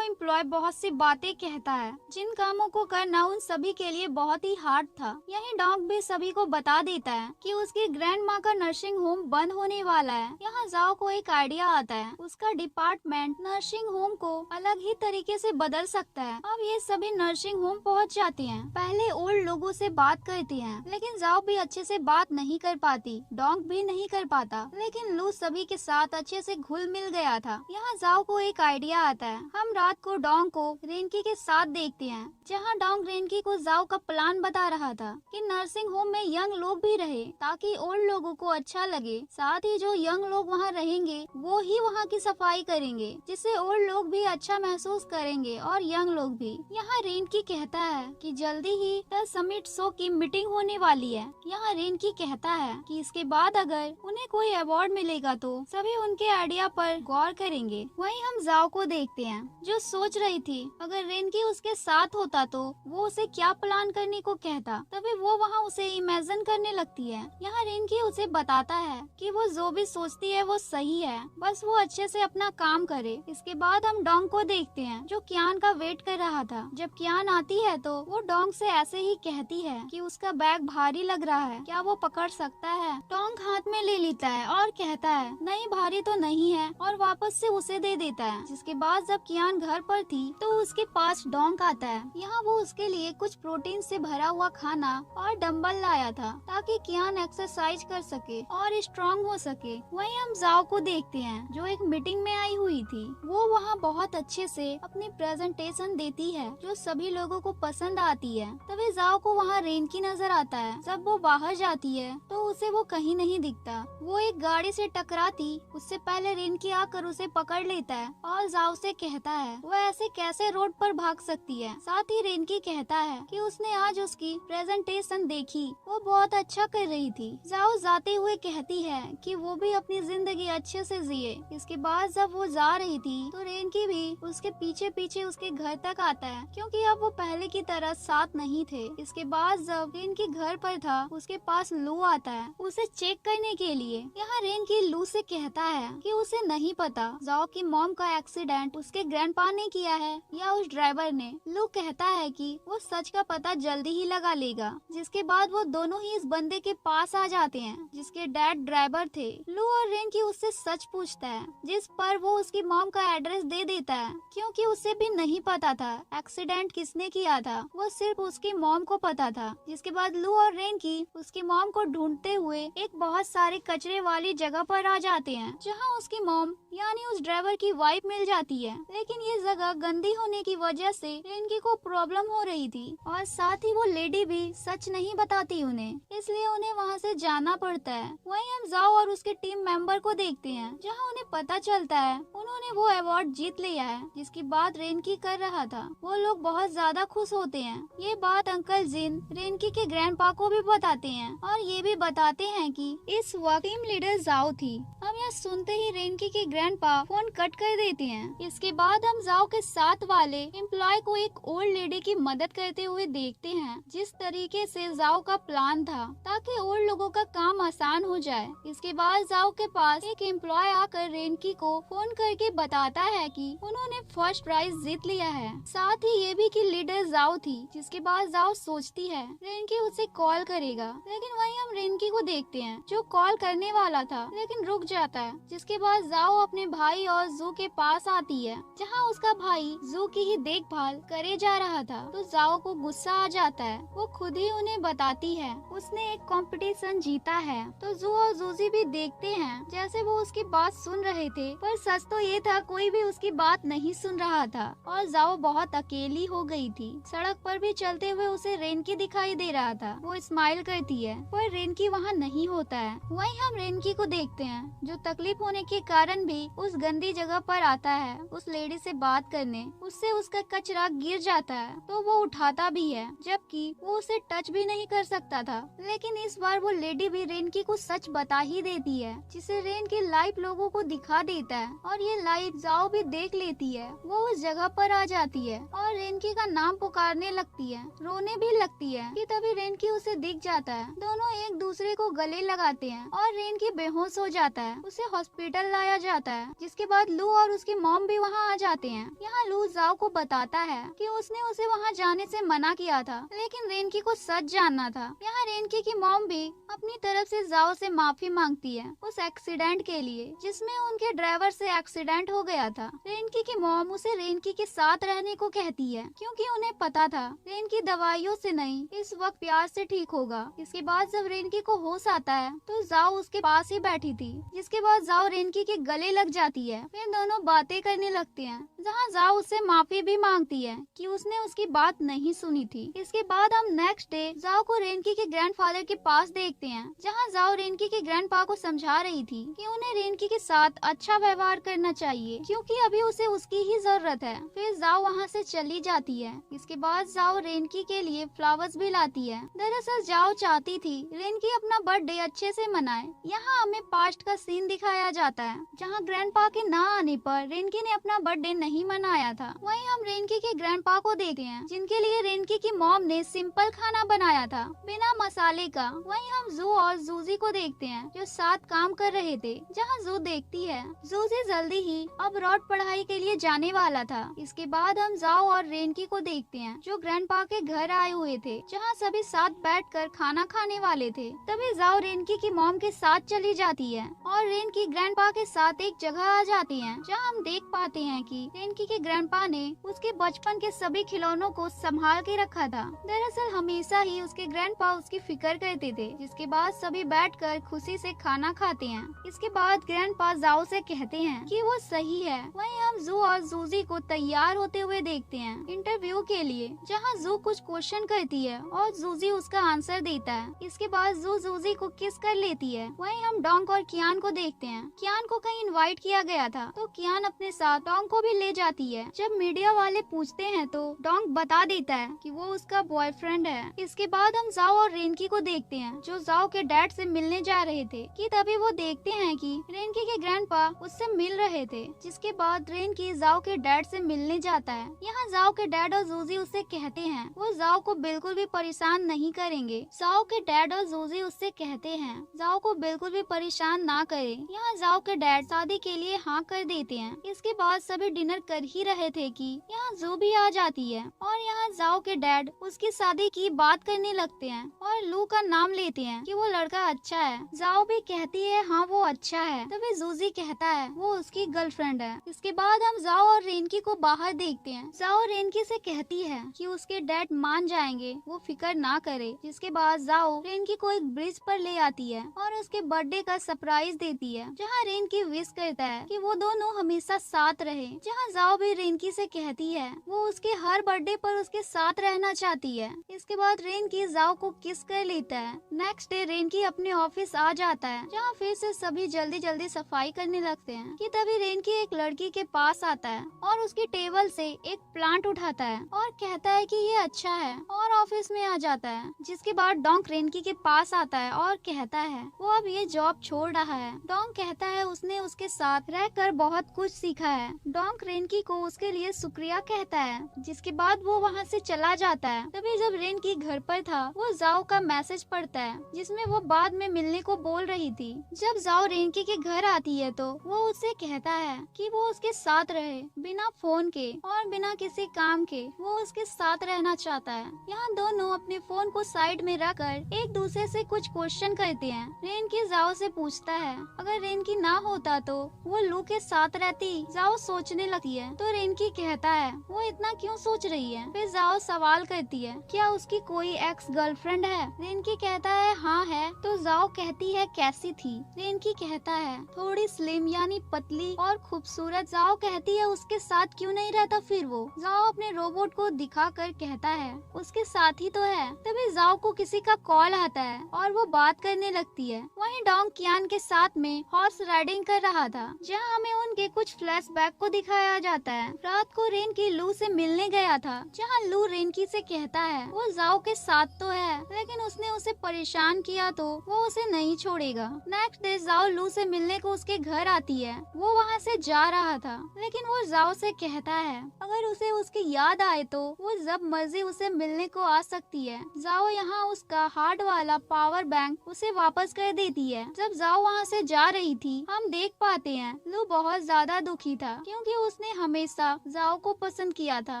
[SPEAKER 1] एम्प्लॉय बहुत सी बातें कहता है जिन कामों को करना उन सभी के लिए बहुत ही हार्ड था। यही डॉग भी सभी को बता देता है कि उसकी ग्रैंड माँ का नर्सिंग होम बंद होने वाला है। यहाँ जाओ को एक आइडिया आता है, उसका डिपार्टमेंट नर्सिंग होम को अलग ही तरीके से बदल सकता है। अब ये सभी नर्सिंग होम पहुँच जाते हैं। पहले ओल्ड लोगों से बात करते हैं लेकिन जाओ भी अच्छे से बात नहीं कर पाती, डॉग भी नहीं कर पाता, लेकिन लू सभी के साथ अच्छे से घुल मिल गया था। यहाँ जाओ को एक आइडिया आता है। हम रात को डोंग को रेनकी के साथ देखते हैं जहाँ डोंग रेनकी को जाओ का प्लान बता रहा था कि नर्सिंग होम में यंग लोग भी रहे ताकि ओल्ड लोगों को अच्छा लगे। साथ ही जो यंग लोग वहाँ रहेंगे वो ही वहाँ की सफाई करेंगे जिससे ओल्ड लोग भी अच्छा महसूस करेंगे और यंग लोग भी। यहाँ रेनकी कहता है कि जल्दी ही द समिट शो की मीटिंग होने वाली है। यहाँ रेनकी कहता है कि इसके बाद अगर उन्हें कोई अवार्ड मिलेगा तो सभी उनके आइडिया पर गौर करेंगे। वहीं हम जाओ को देखते हैं जो सोच रही थी अगर रेनकी उसके साथ होता तो वो उसे क्या प्लान करने को कहता, तभी वो वहाँ उसे इमेजिन करने लगती है। यहाँ रेनकी उसे बताता है कि वो जो भी सोचती है वो सही है, बस वो अच्छे से अपना काम करे। इसके बाद हम डोंग को देखते हैं जो कियान का वेट कर रहा था। जब कियान आती है तो वो डोंग से ऐसे ही कहती है कि उसका बैग भारी लग रहा है, क्या वो पकड़ सकता है। डोंग हाथ में ले लेता है और कहता है नहीं भारी तो नहीं है, और वापस से उसे दे देता है। जिसके बाद जब कियान घर पर थी तो उसके पास डोंग आता है। यहाँ वो उसके लिए कुछ प्रोटीन से भरा हुआ खाना और डंबल लाया था ताकि कियान एक्सरसाइज कर सके और स्ट्रॉन्ग हो सके। वहीं हम जाओ को देखते हैं जो एक मीटिंग में आई हुई थी। वो वहाँ बहुत अच्छे से अपनी प्रेजेंटेशन देती है जो सभी लोगों को पसंद आती है। तभी जाओ को वहाँ रेनकी नजर आता है। जब वो बाहर जाती है तो उसे वो कहीं नहीं दिखता। वो एक गाड़ी से टकराती उससे पहले रेनकी आकर उसे पकड़ लेता है और जाओ से कहता है वो ऐसे कैसे रोड पर भाग सकती है। साथ ही रेनकी कहता है कि उसने आज उसकी प्रेजेंटेशन देखी, वो बहुत अच्छा कर रही थी। जाओ जाते हुए कहती है कि वो भी अपनी जिंदगी अच्छे से जिए। इसके बाद जब वो जा रही थी तो रेनकी भी उसके पीछे पीछे उसके घर तक आता है क्योंकि अब वो पहले की तरह साथ नहीं थे। इसके बाद जब रेनकी घर पर था उसके पास लू आता है उसे चेक करने के लिए। यहाँ रेनकी लू से कहता है कि उसे नहीं पता जाओ की मॉम का एक्सीडेंट उसके ग्रैंडपा ने किया है या उस ड्राइवर ने। लू कहता है कि वो सच का पता जल्दी ही लगा लेगा। जिसके बाद वो दोनों ही इस बंदे के पास आ जाते हैं जिसके डैड ड्राइवर थे। लू और रेनकी उससे सच पूछता है जिस पर वो उसकी मॉम का एड्रेस दे देता है क्योंकि उसे भी नहीं पता था एक्सीडेंट किसने किया था, वो सिर्फ उसकी मॉम को पता था। जिसके बाद लू और रेनकी उसकी मॉम को ढूंढते हुए एक बहुत सारे कचरे वाली जगह पर आ जाते हैं जहाँ उसकी मॉम यानी उस ड्राइवर की वाइफ मिल जाती है। लेकिन ये जगह गंदी होने की वजह से रिनकी को प्रॉब्लम हो रही थी और साथ ही वो लेडी भी सच नहीं बताती उन्हें, इसलिए उन्हें वहाँ से जाना पड़ता है। वहीं हम जाओ और उसके टीम मेंबर को देखते हैं जहाँ उन्हें पता चलता है उन्होंने वो अवार्ड जीत लिया है जिसकी बात रेनकी कर रहा था। वो लोग बहुत ज्यादा खुश होते हैं। ये बात अंकल जिन रेनकी के ग्रैंडपा को भी बताते हैं और ये भी बताते हैं कि इस वक्त टीम लीडर जाओ थी। हम यह सुनते ही रेनकी के ग्रैंडपा फोन कट कर देते हैं। इसके बाद हम जाओ के साथ वाले एम्प्लॉय को एक ओल्ड लेडी की मदद करते हुए देखते हैं। जिस तरीके से जाओ का प्लान था ताकि ओल्ड लोगों का काम आसान हो जाए। इसके बाद जाओ के पास एक एम्प्लॉय आकर रेनकी को फोन करके बताता है कि उन्होंने फर्स्ट प्राइज जीत लिया है, साथ ही ये भी कि लीडर जाओ थी। जिसके बाद जाओ सोचती है रेनकी उसे कॉल करेगा, लेकिन वहीं हम रेनकी को देखते हैं जो कॉल करने वाला था लेकिन रुक जाता है। जिसके बाद जाओ अपने भाई और जू के पास आती है जहाँ उसका भाई जू की ही देखभाल करे जा रहा था। तो जाओ को गुस्सा आ जाता है। वो खुद ही उन्हें बताती है उसने एक कंपटीशन जीता है। तो जू और जूजी भी देखते हैं जैसे वो उसकी बात सुन रहे थे, पर सच तो ये था कोई भी उसकी बात नहीं सुन रहा था और जाओ बहुत अकेली हो गई थी। सड़क पर भी चलते हुए उसे रेनकी दिखाई दे रहा था। वो स्माइल करती है पर रेनकी वहाँ नहीं होता है। वहीं हम रेनकी को देखते हैं जो तकलीफ होने के कारण भी उस गंदी जगह पर आता है उस लेडी से बात करने। उससे उसका कचरा गिर जाता है तो वो उठाता भी है, जबकि वो उसे टच भी नहीं कर सकता था। लेकिन इस बार वो लेडी भी रेनकी को सच बता ही देती है, जिसे रेनकी लाइव लोगों को दिखा देता है और ये लाइव जाओ भी देख लेती है। वो उस जगह पर आ जाती है और रेनकी का नाम पुकारने लगती है, रोने भी लगती है कि तभी रेनकी उसे दिख जाता है। दोनों एक दूसरे को गले लगाते हैं और रेनकी बेहोश हो जाता है। उसे हॉस्पिटल लाया जाता है। जिसके बाद लू और उसकी मॉम भी वहाँ आ जाते हैं। यहाँ लू जाओ को बताता है कि उसने उसे वहाँ जाने से मना किया था, लेकिन रेनकी को सच जानना था। यहाँ रेनकी की मॉम भी अपनी तरफ से जाओ से माफी मांगती है उस एक्सीडेंट के लिए जिसमें उनके ड्राइवर से एक्सीडेंट हो गया था। रेनकी की मॉम उसे रेनकी के साथ रहने को कहती है क्योंकि उन्हें पता था रेनकी दवाइयों से नहीं इस वक्त प्यार से ठीक होगा। इसके बाद जब रेनकी को होश आता है तो जाओ उसके पास ही बैठी थी। जिसके बाद जाओ रेनकी के गले लग जाती है। फिर दोनों बातें करने लगते हैं जहाँ जाओ उससे माफी भी मांगती है कि उसने उसकी बात नहीं सुनी थी। इसके बाद हम नेक्स्ट डे जाओ को रेनकी के ग्रैंडफादर के पास देखते हैं जहाँ जाओ रेनकी के ग्रैंडपा को समझा रही थी कि उन्हें रेनकी के साथ अच्छा व्यवहार करना चाहिए क्योंकि अभी उसे उसकी ही जरूरत है। फिर जाओ वहाँ से चली जाती है। इसके बाद जाओ रेनकी के लिए फ्लावर्स भी लाती है। दरअसल जाओ चाहती थी रेनकी अपना बर्थडे अच्छे से मनाए। यहाँ हमें पास्ट का सीन दिखाया जाता है जहाँ ग्रैंडपा के ना आने पर रेनकी ने अपना बर्थडे नहीं मनाया था। वहीं हम रेनकी के ग्रैंडपा को देखते हैं जिनके लिए रेनकी की मॉम ने सिंपल खाना बनाया था बिना मसाले का। वहीं हम जू और जूजी को देखते हैं जो साथ काम कर रहे थे। जहाँ जू देखती है जूजी जल्दी ही अब्रॉड पढ़ाई के लिए जाने वाला था। इसके बाद हम जाओ और रेनकी को देखते हैं जो ग्रैंडपा के घर आए हुए थे जहाँ सभी साथ बैठकर खाना खाने वाले थे। तभी जाओ रेनकी की मॉम के साथ चली जाती है और रेनकी ग्रैंडपा के साथ एक जगह आ जाती है जहाँ हम देख पाते हैं कि रेनकी के ग्रैंडपा ने उसके बचपन के सभी खिलौनों को संभाल के रखा था। दरअसल हमेशा ही उसके ग्रैंडपा उसकी फिक्र करते थे। जिसके बाद सभी बैठकर खुशी से खाना खाते हैं। इसके बाद ग्रैंडपा जाओ से कहते हैं कि वो सही है। वहीं हम जू और जूजी को तैयार होते हुए देखते हैं इंटरव्यू के लिए जहाँ जू कुछ क्वेश्चन करती है और जूजी उसका आंसर देता है। इसके बाद जू जूजी को किस कर लेती है। वहीं हम डोंग और कियान को देखते हैं। कियान को कहीं इनवाइट किया गया था तो कियान अपने साथ डोंग को भी ले जाती है। जब मीडिया वाले पूछते हैं तो डोंग बता देता है कि वो उसका बॉयफ्रेंड है। इसके बाद हम जाओ और रेनकी को देखते हैं जो जाओ के डैड से मिलने जा रहे थे कि तभी वो देखते हैं कि रेनकी के ग्रैंडपा उससे मिल रहे थे। जिसके बाद रेनकी जाओ के डैड से मिलने जाता है। यहाँ जाओ के डैड और जूजी उससे कहते हैं वो जाओ को बिल्कुल भी परेशान नहीं करेंगे। जाओ के डैड और जूजी उससे कहते हैं जाओ को बिल्कुल भी परेशान ना करे। यहाँ जाओ के डैड शादी के लिए हाँ कर देते हैं। इसके बाद सभी डिनर कर ही रहे थे कि यहाँ जू भी आ जाती है और यहाँ जाओ के डैड उसकी शादी की बात करने लगते हैं और लू का नाम लेते हैं कि वो लड़का अच्छा है। जाओ भी कहती है हाँ वो अच्छा है। तभी जूजी कहता है वो उसकी गर्लफ्रेंड है। इसके बाद हम जाओ और रेनकी को बाहर देखते हैं। जाओ रेनकी से कहती है कि उसके डैड मान जाएंगे, वो फिक्र ना करे। जिसके बाद जाओ रेनकी को एक ब्रिज पर ले आती है और उसके बर्थडे का सरप्राइज देती है, जहाँ रेनकी विश करता है कि वो दोनों हमेशा साथ रहे। जहाँ जाओ भी रेनकी से कहती है वो उसके हर बर्थडे पर उसके साथ रहना चाहती है। इसके बाद रेनकी जाओ को किस कर लेता है। नेक्स्ट डे रेनकी अपने ऑफिस आ जाता है, जहाँ फिर से सभी जल्दी जल्दी सफाई करने लगते हैं कि तभी रेनकी एक लड़की के पास आता है और उसकी टेबल से एक प्लांट उठाता है और कहता है कि ये अच्छा है और ऑफिस में आ जाता है। जिसके बाद डोंक रेनकी के पास आता है और कहता है वो अब ये जॉब छोड़ रहा है। डोंक कहता है उसने उसके साथ रहकर बहुत कुछ सीखा है। डोंक रेनकी को उसके लिए शुक्रिया कहता है। जिसके बाद वो वहाँ से चला जाता है। तभी जब रेनकी घर पर था वो जाओ का मैसेज पढ़ता है, जिसमें वो बाद में मिलने को बोल रही थी। जब जाओ रेनकी के घर आती है तो वो उससे कहता है कि वो उसके साथ रहे, बिना फोन के और बिना किसी काम के वो उसके साथ रहना चाहता है। यहाँ दोनों अपने फोन को साइड में रखकर एक दूसरे से कुछ क्वेश्चन करते हैं। रेनकी जाओ से पूछता है अगर रेनकी ना होता तो वो लू के साथ रहती। जाओ सोचने लगती है तो रेनकी कहता है वो इतना क्यों सोच रही है। फिर जाओ सवाल करती है क्या उसकी कोई एक्स गर्लफ्रेंड है। रेनकी कहता है हाँ है। तो जाओ कहती है कैसी थी। रेनकी कहता है थोड़ी स्लिम यानी पतली और खूबसूरत। जाओ कहती है उसके साथ क्यों नहीं रहता फिर वो। जाओ अपने रोबोट को दिखा कर कहता है उसके साथ ही तो है। तभी जाओ को किसी का कॉल आता है और वो बात करने लगती है। वहीं डोंग कियान के साथ में हॉर्स राइडिंग कर रहा था, जहाँ हमें उनके कुछ फ्लैशबैक को दिखाया जाता है। रात को रेनकी लू से मिलने गया था, जहाँ लू रेनकी से कहता है वो जाओ के साथ तो है लेकिन उसने उसे परेशान किया तो वो उसे नहीं छोड़ेगा। नेक्स्ट डे जाओ लू से मिलने को उसके घर आती है। वो वहाँ से जा रहा था लेकिन वो जाओ से कहता है अगर उसे उसकी याद आए तो वो जब मर्जी उसे मिलने को आ सकती है। जाओ यहाँ उसका हार्ड वाला पावर बैंक उसे वापस कर देती है। जब जाओ वहाँ से जा रही थी हम देख पाते हैं लू बहुत ज्यादा दुखी था, क्योंकि उसने हमेशा जाओ को पसंद किया था।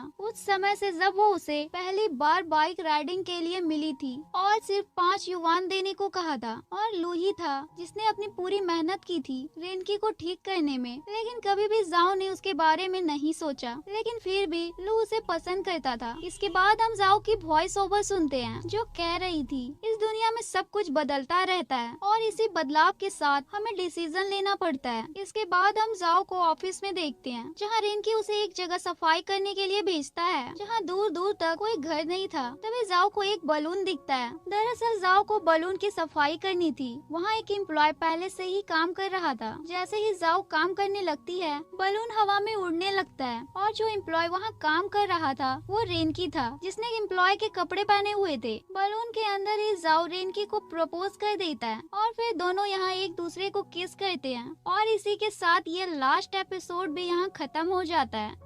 [SPEAKER 1] उस समय से जब वो उसे पहली बार बाइक राइडिंग के लिए मिली थी और सिर्फ 5 युवान देने को कहा था, और लू ही था जिसने अपनी पूरी मेहनत की थी रेनकी को ठीक करने में। लेकिन कभी भी जाओ ने उसके बारे में नहीं सोचा, लेकिन फिर भी लू उसे पसंद करता था। इसके बाद हम जाओ की वॉइस ओवर सुनते हैं जो कह रही थी इस दुनिया में सब कुछ बदलता रहता है और इसी बदलाव के साथ हमें डिसीजन लेना पड़ता है। इसके बाद हम जाओ को ऑफिस में देखते हैं, जहाँ रेनकी उसे एक जगह सफाई करने के लिए भेजता है, जहाँ दूर दूर तक कोई घर नहीं था। तभी जाओ को एक बलून दिखता है। दरअसल जाओ को बलून की सफाई करनी थी। वहाँ एक एम्प्लॉय पहले से ही काम कर रहा था। जैसे ही जाओ काम करने लगती है बलून हवा में उड़ने लगता है, और जो एम्प्लॉय वहाँ काम कर रहा था वो रेनकी था, जिसने एम्प्लॉय के कपड़े पहने हुए थे। बलून के अंदर ही जाओ रेनकी को प्रपोज कर देता है और फिर दोनों यहाँ एक दूसरे को किस करते हैं। और इसी के साथ ये लास्ट एपिसोड भी यहाँ खत्म हो जाता है।